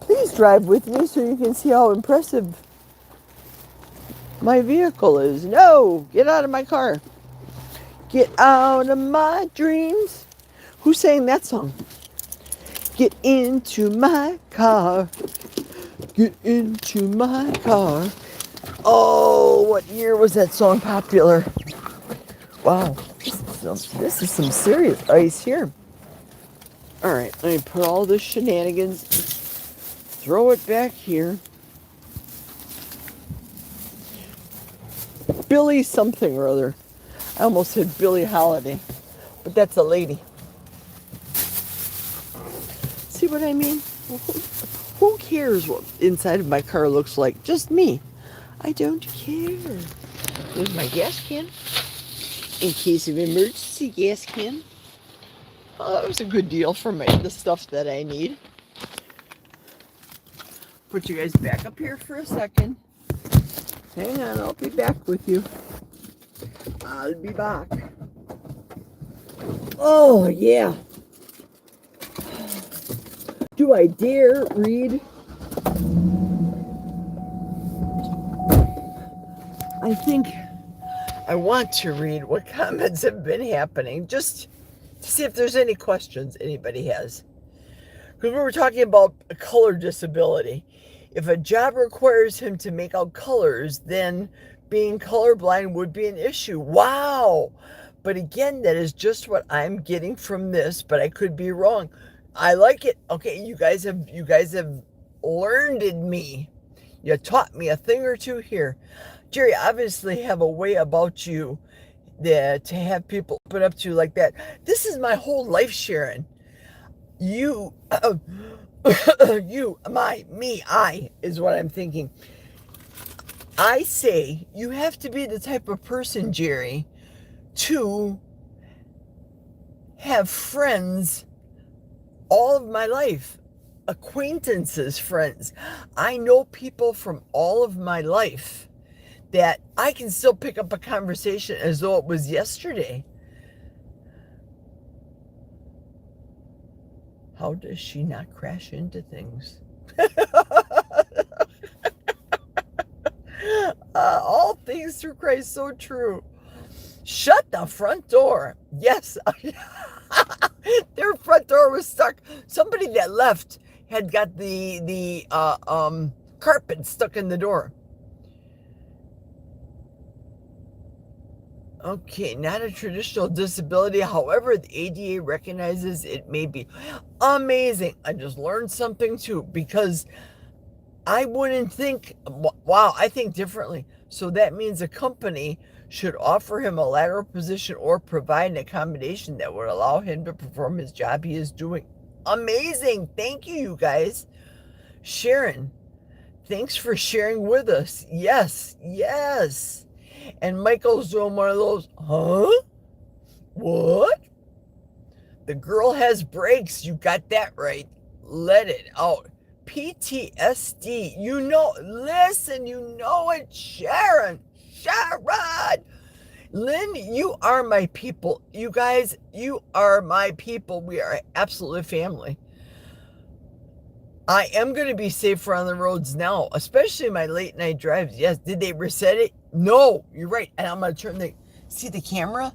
please drive with me so you can see how impressive my vehicle is. No, get out of my car. Get out of my dreams. Who sang that song? Get into my car. Get into my car. Oh, what year was that song popular? Wow, this is some serious ice here. All right, let me put all this shenanigans, throw it back here. Billy something or other. I almost said Billie Holiday, but that's a lady. See what I mean? Who cares what inside of my car looks like? Just me. I don't care. There's my gas can. In case of emergency, gas can. Oh, that was a good deal for the stuff that I need. Put you guys back up here for a second. Hang on, I'll be back with you. I'll be back. Oh, yeah. Do I dare read? I think I want to read what comments have been happening, just to see if there's any questions anybody has. Because we were talking about a color disability. If a job requires him to make out colors, then being colorblind would be an issue. Wow. But again, that is just what I'm getting from this, but I could be wrong. I like it. Okay, you guys have learned me. You taught me a thing or two here. Jerry, obviously have a way about you that to have people open up to you like that. This is my whole life, Sharon. You, I is what I'm thinking. I say you have to be the type of person, Jerry, to have friends all of my life, acquaintances, friends. I know people from all of my life that I can still pick up a conversation as though it was yesterday. How does she not crash into things? All things through Christ, so true. Shut the front door. Yes. Their front door was stuck. Somebody that left had got the carpet stuck in the door. Okay, not a traditional disability. However, the ADA recognizes it may be amazing. I just learned something too, because I wouldn't think, wow, I think differently. So that means a company should offer him a lateral position or provide an accommodation that would allow him to perform his job he is doing. Amazing. Thank you, you guys. Sharon, thanks for sharing with us. Yes, yes. And Michael's doing one of those, huh? What? The girl has brakes. You got that right. Let it out. PTSD. You know, listen, you know it, Sharon. Sharon. Lynn, you are my people. You guys, you are my people. We are absolutely family. I am going to be safer on the roads now, especially my late night drives. Yes. Did they reset it? No, you're right. And I'm going to turn see the camera?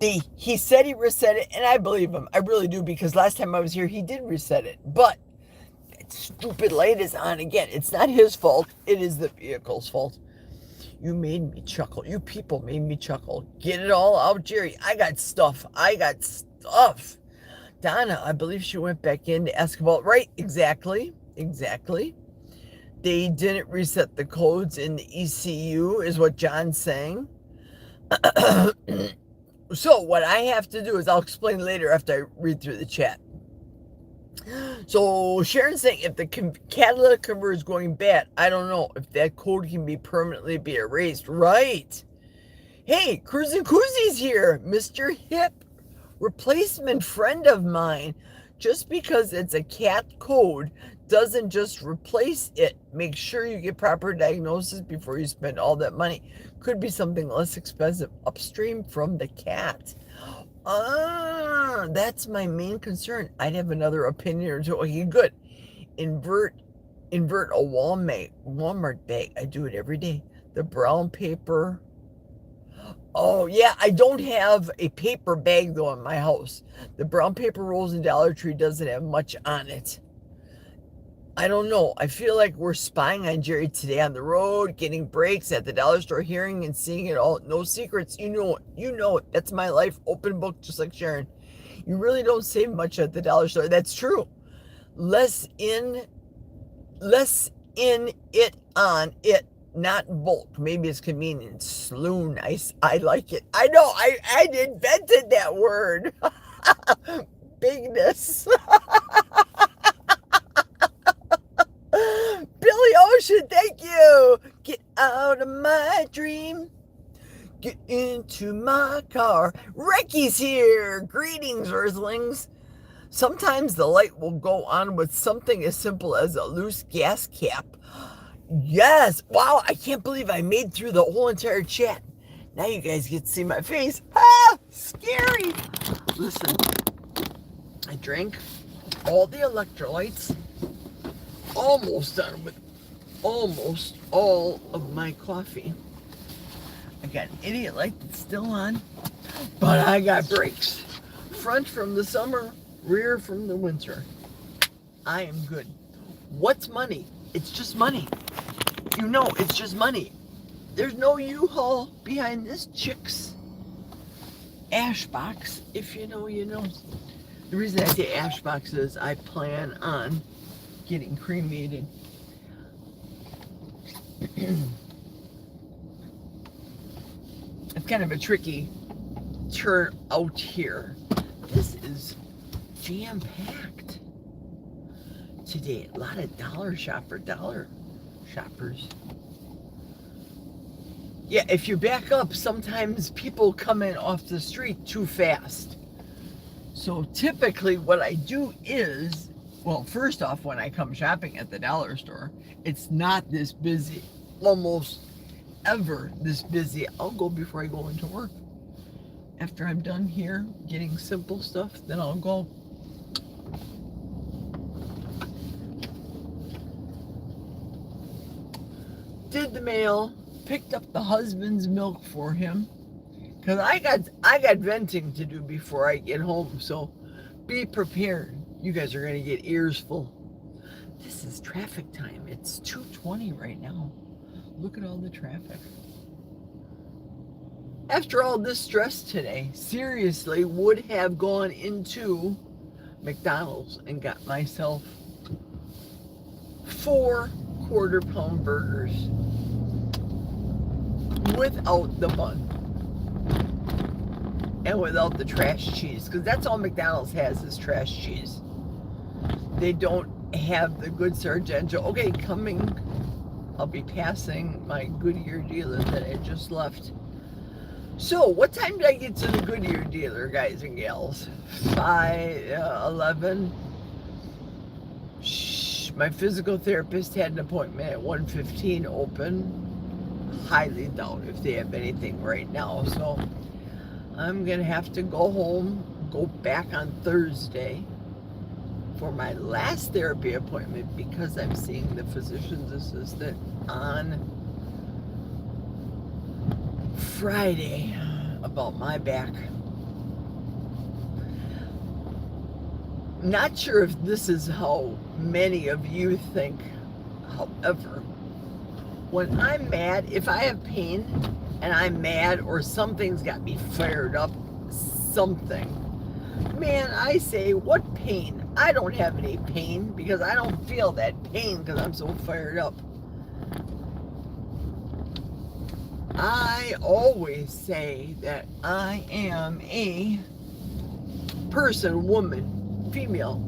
He said he reset it, and I believe him. I really do, because last time I was here, he did reset it. But that stupid light is on again. It's not his fault. It is the vehicle's fault. You made me chuckle. You people made me chuckle. Get it all out, Jerry. I got stuff. Donna, I believe she went back in to ask about, right, exactly. They didn't reset the codes in the ECU, is what John's saying. So what I have to do is, I'll explain later after I read through the chat. So Sharon's saying if the catalytic converter is going bad, I don't know if that code can be permanently erased. Right. Hey, Cruising Koozies here, Mr. Hip replacement friend of mine. Just because it's a cat code doesn't just replace it. Make sure you get proper diagnosis before you spend all that money. Could be something less expensive upstream from the cat. That's my main concern. I'd have another opinion or two. Okay, good. Invert a Walmart bag. I do it every day. The brown paper. Oh, yeah, I don't have a paper bag, though, in my house. The brown paper rolls in Dollar Tree doesn't have much on it. I don't know. I feel like we're spying on Jerry today on the road, getting breaks at the dollar store, hearing and seeing it all. No secrets. You know it. You know it. That's my life. Open book, just like Sharon. You really don't save much at the dollar store. That's true. Less in it, on it. Not bulk. Maybe it's convenient. Sloon. I like it. I know. I invented that word. Bigness. Billy Ocean, thank you. Get out of my dream. Get into my car. Ricky's here. Greetings, Earthlings. Sometimes the light will go on with something as simple as a loose gas cap. Yes. Wow, I can't believe I made through the whole entire chat. Now you guys get to see my face. Ah, scary. Listen, I drank all the electrolytes, almost done with almost all of my coffee. I got an idiot light that's still on, but I got brakes. Front from the summer, rear from the winter. I am good. What's money? It's just money. You know, it's just money. There's no U-Haul behind this chick's ash box. If you know, you know. The reason I say ash box is I plan on getting cremated. It's kind of a tricky turn out here. This is jam-packed today. A lot of dollar shoppers. Yeah, if you back up, sometimes people come in off the street too fast. So typically what I do is, well, first off, when I come shopping at the dollar store, it's not this busy, almost ever this busy. I'll go before I go into work. After I'm done here getting simple stuff, then I'll go. Did the mail, picked up the husband's milk for him, because I got venting to do before I get home, so be prepared. You guys are gonna get ears full. This is traffic time. It's 2:20 right now. Look at all the traffic. After all this stress today, seriously, would have gone into McDonald's and got myself 4 quarter-pound burgers without the bun and without the trash cheese, because that's all McDonald's has is trash cheese. They don't have the good Sargento. Okay, coming, I'll be passing my Goodyear dealer that I just left. So, what time did I get to the Goodyear dealer, guys and gals? 11. Shh, my physical therapist had an appointment at 1:15 open. Highly doubt if they have anything right now, so I'm gonna have to go home, go back on Thursday for my last therapy appointment, because I'm seeing the physician's assistant on Friday about my back. Not sure if this is how many of you think. However, when I'm mad, if I have pain and I'm mad or something's got me fired up, man, I say, what pain? I don't have any pain because I don't feel that pain because I'm so fired up. I always say that I am a person, woman, female.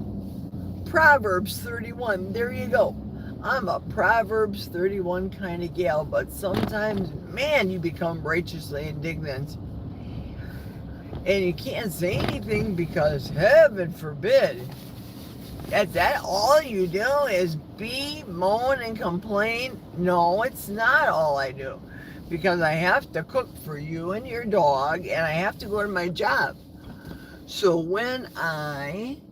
Proverbs 31, there you go. I'm a Proverbs 31 kind of gal, but sometimes, man, you become righteously indignant. And you can't say anything because, heaven forbid, that all you do is moan and complain? No, it's not all I do. Because I have to cook for you and your dog, and I have to go to my job. So when I'm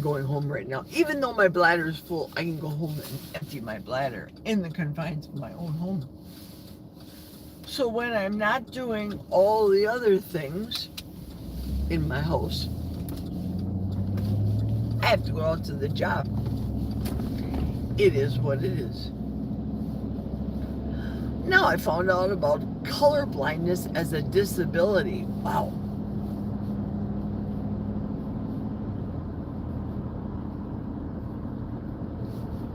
going home right now. Even though my bladder is full, I can go home and empty my bladder in the confines of my own home. So when I'm not doing all the other things in my house, I have to go out to the job. It is what it is. Now I found out about color blindness as a disability. Wow.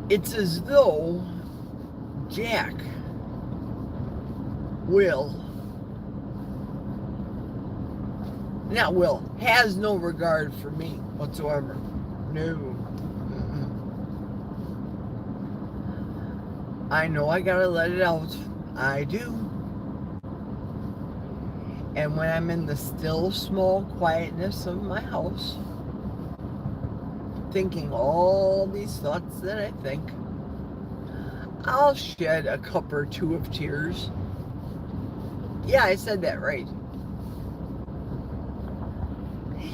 It's as though Jack has no regard for me whatsoever. No. I know I gotta let it out. I do. And when I'm in the still, small quietness of my house, thinking all these thoughts that I think, I'll shed a cup or two of tears. Yeah, I said that right.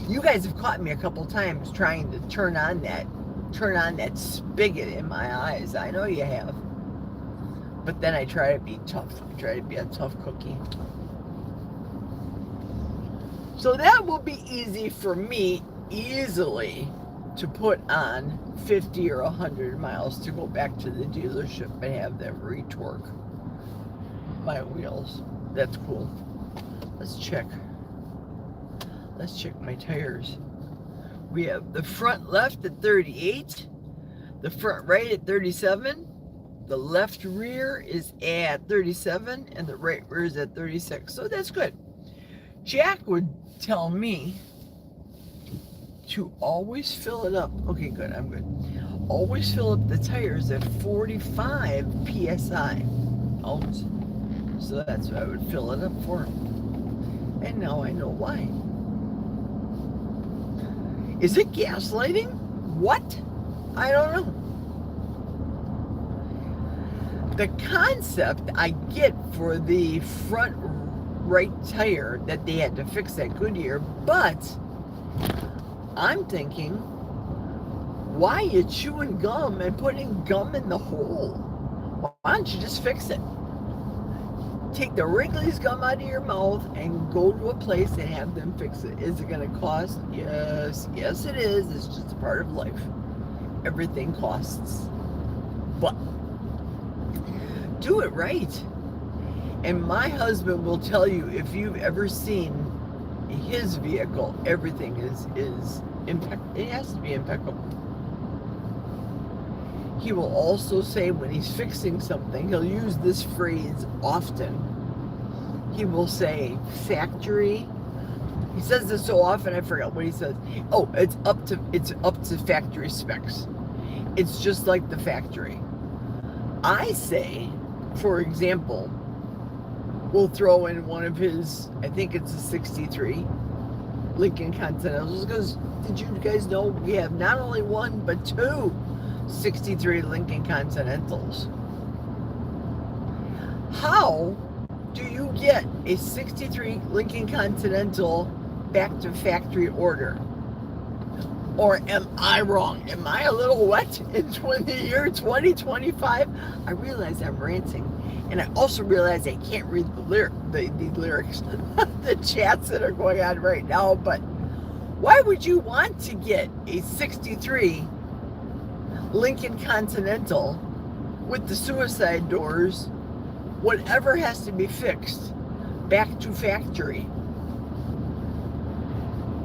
You guys have caught me a couple times trying to turn on that spigot in my eyes. I know you have. But then I try to be tough. I try to be a tough cookie. So that will be easy for me, easily, to put on 50 or 100 miles to go back to the dealership and have them retorque my wheels. That's cool. Let's check my tires. We have the front left at 38, the front right at 37, the left rear is at 37, and the right rear is at 36. So that's good. Jack would tell me to always fill it up. Okay, good, I'm good. Always fill up the tires at 45 PSI. Always. So that's what I would fill it up for. And now I know why. Is it gaslighting? What? I don't know. The concept I get for the front right tire that they had to fix at Goodyear, but I'm thinking, why are you chewing gum and putting gum in the hole? Why don't you just fix it? Take the Wrigley's gum out of your mouth and go to a place and have them fix it. Is it going to cost? Yes. Yes, it is. It's just a part of life. Everything costs. But do it right. And my husband will tell you, if you've ever seen his vehicle, everything is impeccable. It has to be impeccable. He will also say when he's fixing something, he'll use this phrase often. He will say factory. He says this so often I forgot what he says. Oh, it's up to factory specs. It's just like the factory. I say, for example, we'll throw in one of his, I think it's a 63 Lincoln Continentals, because did you guys know we have not only one but two 63 Lincoln Continentals? How do you get a 63 Lincoln Continental back to factory order? Or am I wrong? Am I a little wet in the year 2025? I realize I'm ranting. And I also realize I can't read the lyrics, the chats that are going on right now. But why would you want to get a 63 Lincoln Continental with the suicide doors, whatever has to be fixed, back to factory?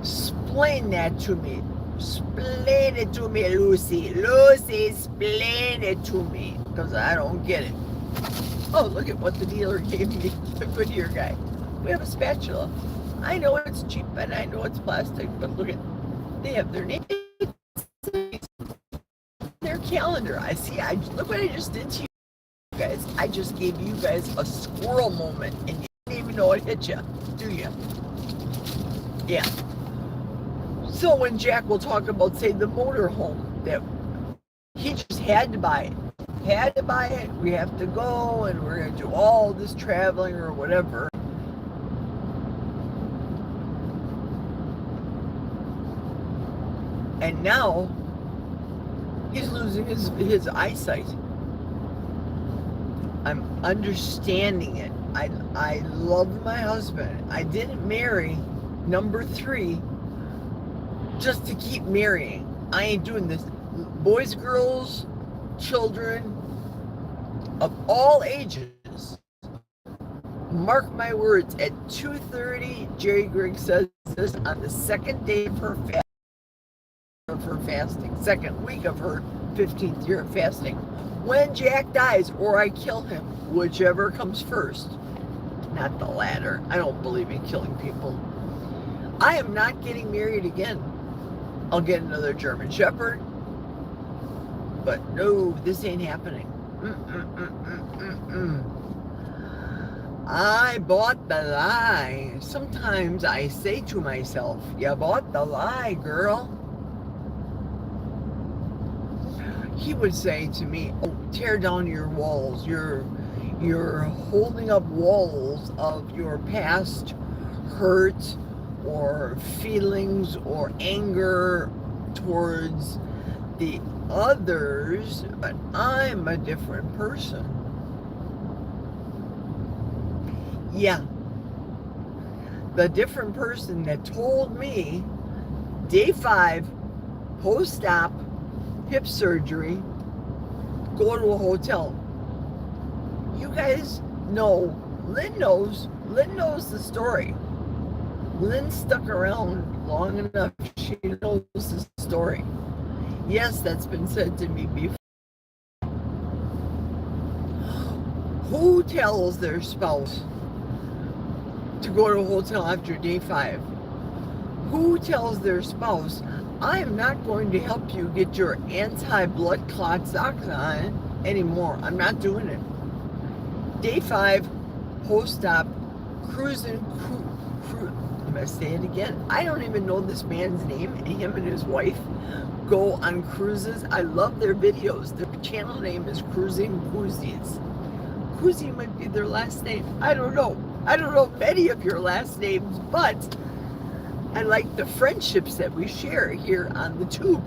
Explain that to me. Explain it to me, Lucy. Lucy, explain it to me, because I don't get it. Oh, look at what the dealer gave me, the Goodyear guy. We have a spatula. I know it's cheap and I know it's plastic, but look at, they have their name, their calendar. I see, look what I just did to you guys. I just gave you guys a squirrel moment and you didn't even know it hit you, do you? Yeah. So when Jack will talk about, say, the motorhome, that he just had to buy it. Had to buy it, we have to go and we're going to do all this traveling or whatever. And now he's losing his eyesight. I'm understanding it. I love my husband. I didn't marry number 3 just to keep marrying. I ain't doing this. Boys, girls, children of all ages, mark my words, at 2:30, Jerry Griggs says this on the second day of her fasting, second week of her 15th year of fasting. When Jack dies or I kill him, whichever comes first, not the latter. I don't believe in killing people. I am not getting married again. I'll get another German Shepherd. But no, this ain't happening. I bought the lie. Sometimes I say to myself, you bought the lie, girl. He would say to me, oh, tear down your walls. You're You're holding up walls of your past hurt or feelings or anger towards the others, but I'm a different person. Yeah. The different person that told me day 5, post-op, hip surgery, go to a hotel. You guys know, Lynn knows the story. Lynn stuck around long enough, she knows the story. Yes, that's been said to me before. Who tells their spouse to go to a hotel after day 5? Who tells their spouse, I am not going to help you get your anti-blood clot socks on anymore. I'm not doing it. Day 5, post-op, cruising, I'm going to say it again. I don't even know this man's name, and him and his wife go on cruises. I love their videos. Their channel name is Cruising Koozies. Koozie might be their last name. I don't know. I don't know many of your last names, but I like the friendships that we share here on the tube.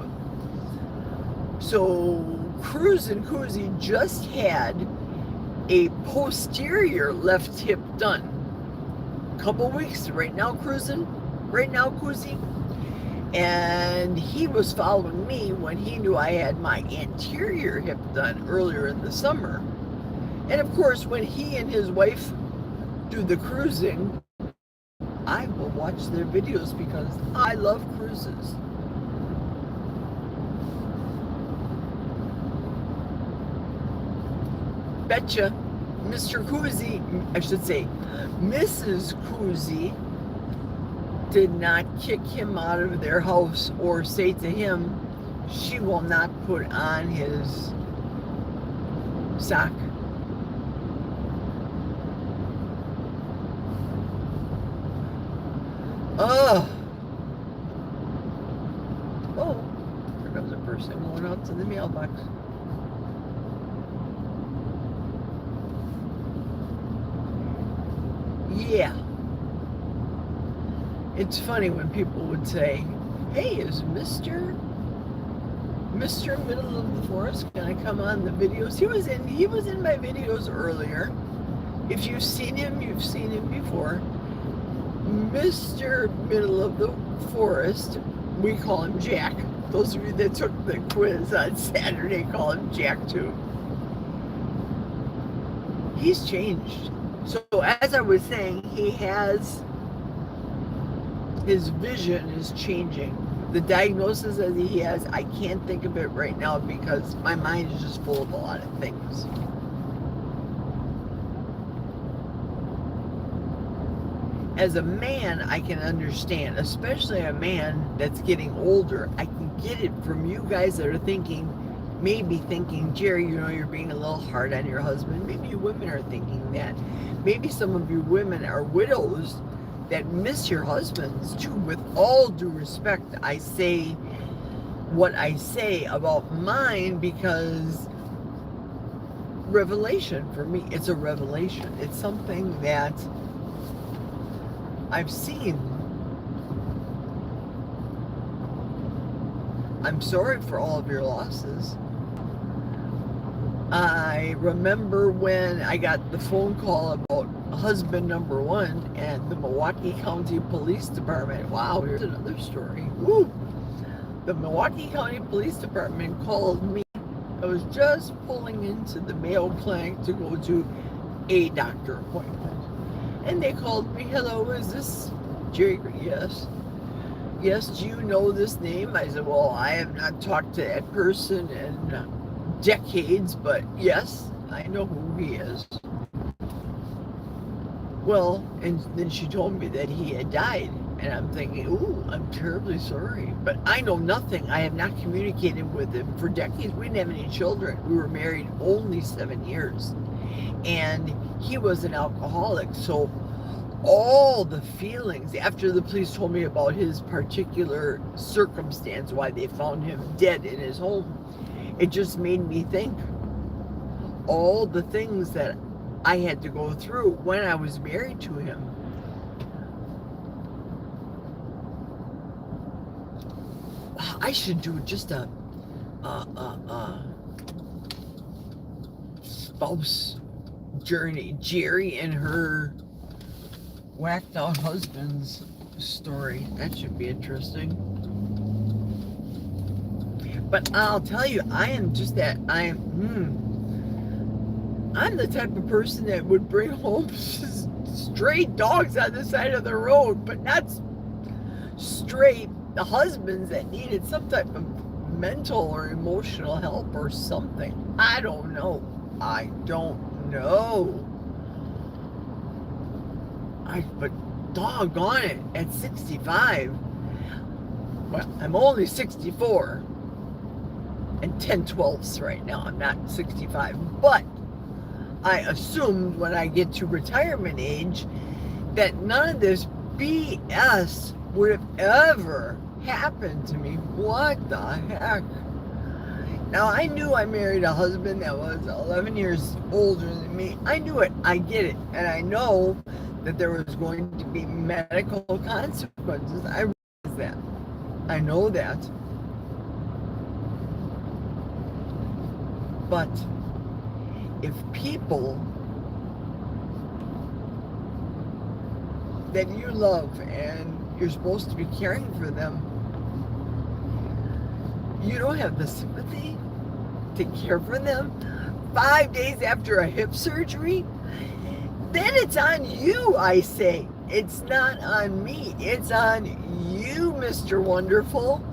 So Cruising Koozie just had a posterior left hip done. Couple weeks right now, Koozie. And he was following me when he knew I had my anterior hip done earlier in the summer. And of course, when he and his wife do the cruising, I will watch their videos because I love cruises. Betcha Mr. Koozie, I should say Mrs. Koozie, did not kick him out of their house or say to him she will not put on his sock. Oh, here comes a person going out to the mailbox. Yeah. It's funny when people would say, hey, is Mr. Middle of the Forest, can I come on the videos? He was in my videos earlier. If you've seen him, you've seen him before. Mr. Middle of the Forest, we call him Jack. Those of you that took the quiz on Saturday call him Jack too. He's changed. So as I was saying, his vision is changing. The diagnosis that he has, I can't think of it right now because my mind is just full of a lot of things. As a man, I can understand, especially a man that's getting older. I can get it from you guys that are maybe thinking, Jerry, you're being a little hard on your husband. Maybe you women are thinking that. Maybe some of you women are widows that miss your husbands too. With all due respect, I say what I say about mine because revelation for me, it's a revelation. It's something that I've seen. I'm sorry for all of your losses. I remember when I got the phone call about husband number 1 and the Milwaukee County Police Department. Wow, here's another story. Woo! The Milwaukee County Police Department called me. I was just pulling into the Mayo Clinic to go to a doctor appointment. And they called me, hello, is this Jerry? Yes. Yes, do you know this name? I said, well, I have not talked to that person in decades, but yes, I know who he is. Well, and then she told me that he had died. And I'm thinking, ooh, I'm terribly sorry. But I know nothing. I have not communicated with him for decades. We didn't have any children. We were married only 7 years. And he was an alcoholic. So all the feelings, after the police told me about his particular circumstance, why they found him dead in his home, it just made me think all the things that I had to go through when I was married to him. I should do just a spouse journey. Jerry and her whacked out husband's story. That should be interesting. But I'll tell you, I am just that. I'm the type of person that would bring home stray dogs on the side of the road, but not stray husbands that needed some type of mental or emotional help or something. I don't know. But doggone it, at 65, well, I'm only 64 and 10/12ths right now. I'm not 65, but I assumed when I get to retirement age that none of this BS would have ever happened to me. What the heck? Now, I knew I married a husband that was 11 years older than me. I knew it. I get it. And I know that there was going to be medical consequences. I realize that. I know that. But if people that you love and you're supposed to be caring for them, you don't have the sympathy to care for them 5 days after a hip surgery, then it's on you, I say. It's not on me. It's on you, Mr. Wonderful.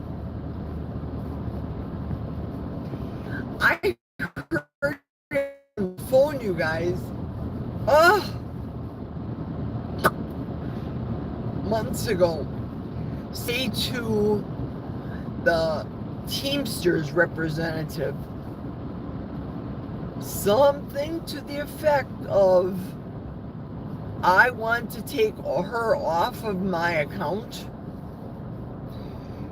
I heard him phone you guys. Months ago, say to the Teamsters representative something to the effect of, I want to take her off of my account.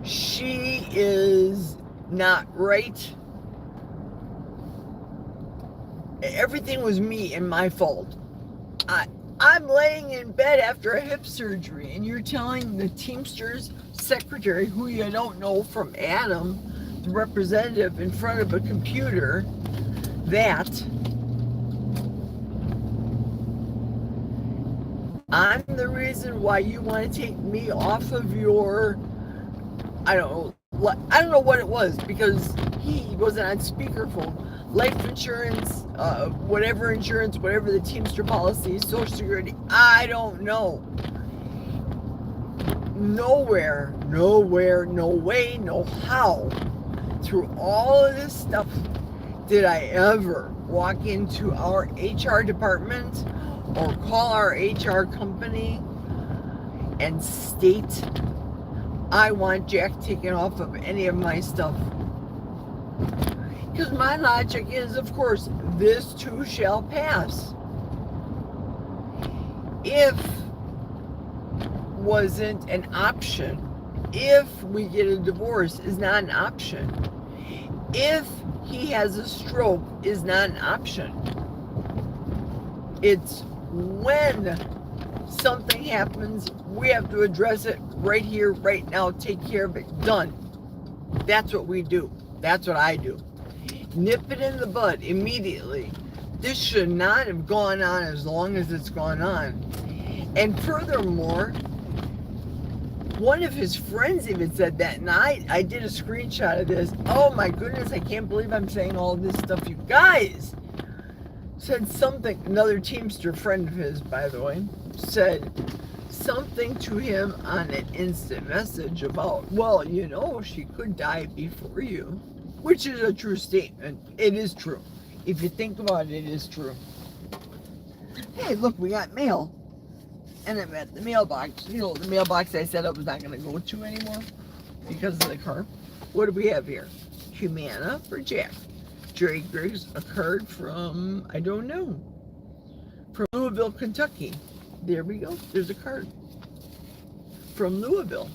She is not right. Everything was me and my fault. I'm laying in bed after a hip surgery, and you're telling the Teamsters secretary, who you don't know from Adam, the representative in front of a computer, that I'm the reason why you want to take me off of your, I don't know what it was, because he wasn't on speakerphone. Life insurance, whatever the Teamster policy, Social Security, I don't know. Nowhere, no way, no how, through all of this stuff, did I ever walk into our HR department or call our HR company and state, I want Jack taken off of any of my stuff. Because my logic is, of course, this too shall pass. If wasn't an option, if we get a divorce is not an option, if he has a stroke is not an option. It's when something happens, we have to address it right here, right now, take care of it, done. That's what we do. That's what I do. Nip it in the bud immediately. This should not have gone on as long as it's gone on. And furthermore, one of his friends even said that, and I did a screenshot of this. Oh my goodness, I can't believe I'm saying all this stuff. You guys said something, another Teamster friend of his, by the way, said something to him on an instant message about, well, you know, she could die before you, which is a true statement. It is true. If you think about it, it is true. Hey, look, we got mail. And I'm at the mailbox. You know, the mailbox I said I was not going to go to anymore because of the car. What do we have here? Humana for Jack. Jerry Griggs, a card from, I don't know, from Louisville, Kentucky. There we go. There's a card from Louisville.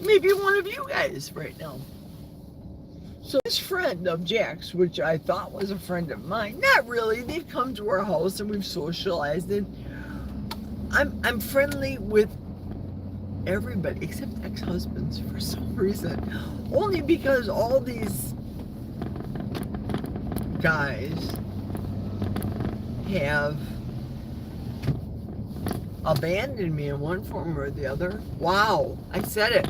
Maybe one of you guys right now. So this friend of Jack's, which I thought was a friend of mine, not really. They've come to our house and we've socialized, and I'm friendly with everybody except ex-husbands for some reason. Only because all these guys have abandoned me in one form or the other. Wow, I said it.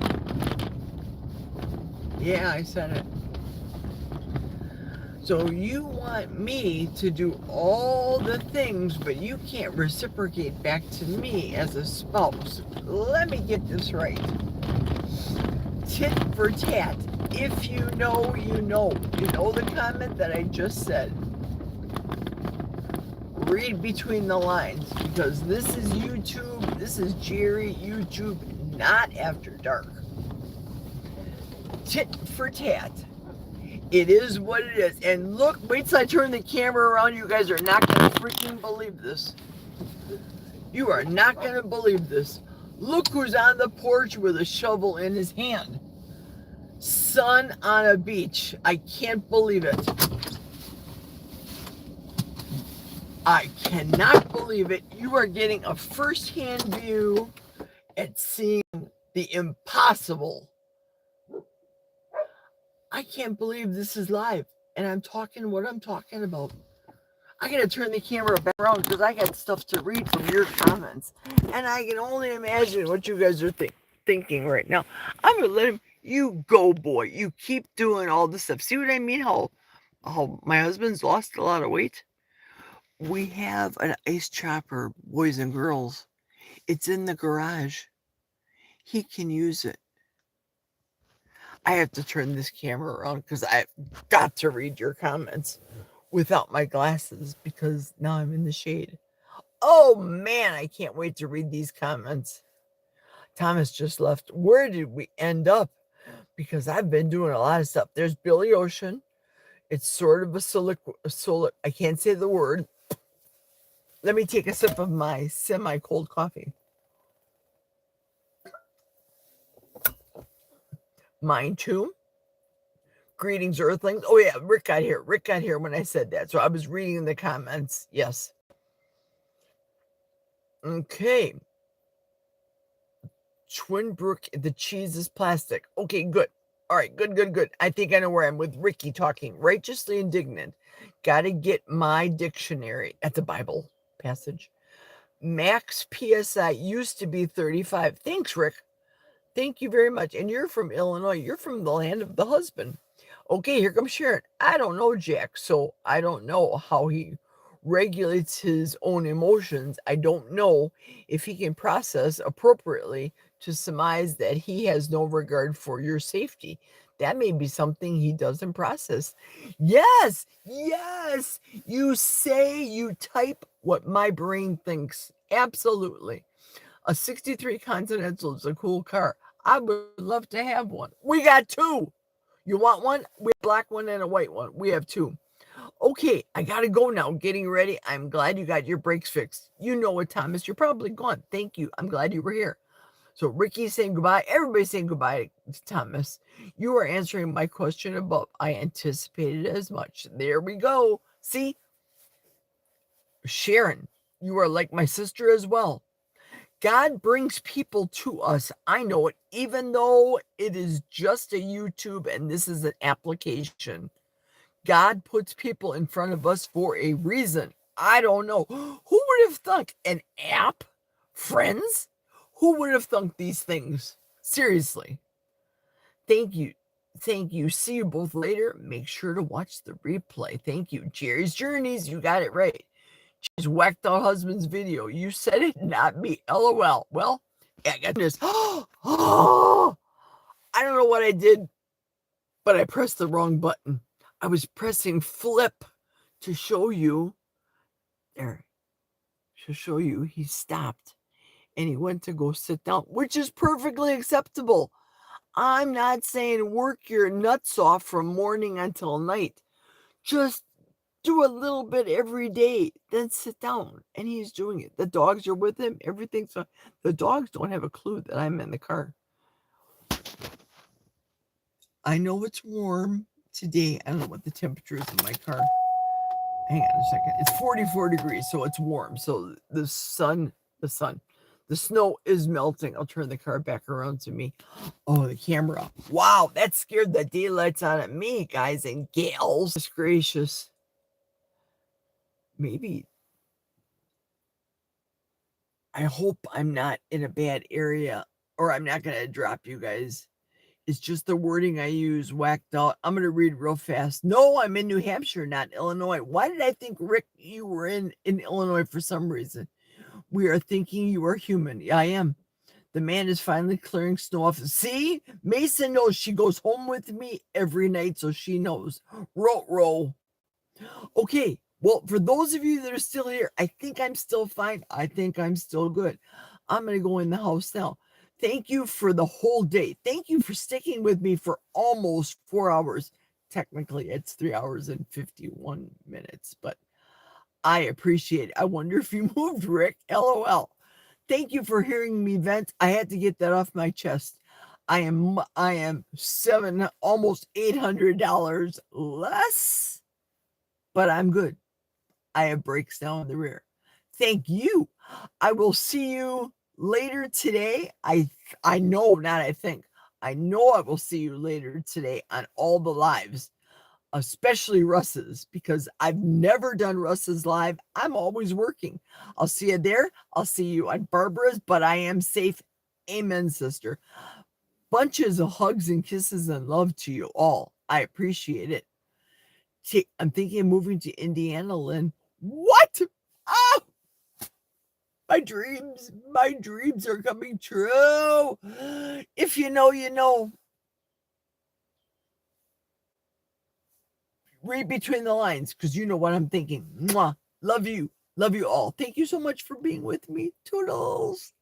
Yeah, I said it. So you want me to do all the things, but you can't reciprocate back to me as a spouse. Let me get this right. Tit for tat. If you know, you know. You know the comment that I just said. Read between the lines, because this is YouTube, this is Jerry YouTube, not After Dark. Tit for tat. It is what it is. And look, wait till I turn the camera around. You guys are not going to freaking believe this. You are not going to believe this. Look who's on the porch with a shovel in his hand. Sun on a beach. I can't believe it. I cannot believe it. You are getting a first-hand view at seeing the impossible. I can't believe this is live, and I'm talking what I'm talking about. I gotta turn the camera back around because I got stuff to read from your comments, and I can only imagine what you guys are thinking right now. I'm gonna let him. You go, boy. You keep doing all this stuff. See what I mean? How my husband's lost a lot of weight. We have an ice chopper, boys and girls. It's in the garage. He can use it. I have to turn this camera around because I've got to read your comments without my glasses because now I'm in the shade. Oh man, I can't wait to read these comments. Thomas just left. Where did we end up? Because I've been doing a lot of stuff. There's Billy Ocean. It's sort of a I can't say the word. Let me take a sip of my semi-cold coffee. Mine too. Greetings, Earthlings. Oh yeah, Rick got here. Rick got here when I said that. So I was reading the comments. Yes. Okay. Twinbrook, the cheese is plastic. Okay, good. All right, good. I think I know where I'm with Ricky talking. Righteously indignant. Got to get my dictionary at the Bible passage. Max PSI used to be 35. Thanks, Rick. Thank you very much. And you're from Illinois. You're from the land of the husband. Okay, here comes Sharon. I don't know Jack, so I don't know how he regulates his own emotions. I don't know if he can process appropriately to surmise that he has no regard for your safety. That may be something he doesn't process. Yes. You say, you type what my brain thinks. Absolutely. A 63 Continental is a cool car. I would love to have one. We got two. You want one? We have a black one and a white one. We have two. Okay, I gotta go now. Getting ready. I'm glad you got your brakes fixed. You know what, Thomas? You're probably gone. Thank you. I'm glad you were here. So Ricky's saying goodbye. Everybody's saying goodbye to Thomas. You are answering my question above. I anticipated as much. There we go. See? Sharon, you are like my sister as well. God brings people to us. I know it, even though it is just a YouTube and this is an application. God puts people in front of us for a reason. I don't know. Who would have thunk an app? Friends? Who would have thunk these things? Seriously. Thank you. See you both later. Make sure to watch the replay. Thank you. Jerry's Journeys. You got it right. She's whacked out husband's video. You said it, not me. LOL. Well, I got this. I don't know what I did, but I pressed the wrong button. I was pressing flip to show you. There. To show you he stopped and he went to go sit down, which is perfectly acceptable. I'm not saying work your nuts off from morning until night. Just do a little bit every day, then sit down. And he's doing it. The dogs are with him. Everything's so. The dogs don't have a clue that I'm in the car. I know it's warm. today. I don't know what the temperature is in my car. Hang on a second. It's 44 degrees, so it's warm. So the snow is melting. I'll turn the car back around to me. Oh, the camera. Wow, that scared the daylights out of me, guys and gals. Goodness gracious. Maybe. I hope I'm not in a bad area, or I'm not going to drop you guys. It's just the wording I use whacked out. I'm going to read real fast. No, I'm in New Hampshire, not Illinois. Why did I think, Rick, you were in Illinois for some reason? We are thinking you are human. Yeah, I am. The man is finally clearing snow off. See? Mason knows. She goes home with me every night, so she knows. Row. Okay. Well, for those of you that are still here, I think I'm still fine. I think I'm still good. I'm going to go in the house now. Thank you for the whole day. Thank you for sticking with me for almost 4 hours. Technically, it's 3 hours and 51 minutes, but I appreciate it. I wonder if you moved, Rick. LOL. Thank you for hearing me vent. I had to get that off my chest. I am almost $800 less, but I'm good. I have brakes now in the rear. Thank you. I will see you later today. I know I will see you later today on all the lives, especially Russ's, because I've never done Russ's live. I'm always working. I'll see you there. I'll see you on Barbara's, but I am safe. Amen, sister. Bunches of hugs and kisses and love to you all. I appreciate it. I'm thinking of moving to Indiana, Lynn. What? Ah! My dreams are coming true. If you know, you know. Read between the lines, because you know what I'm thinking. Mwah. Love you all. Thank you so much for being with me. Toodles.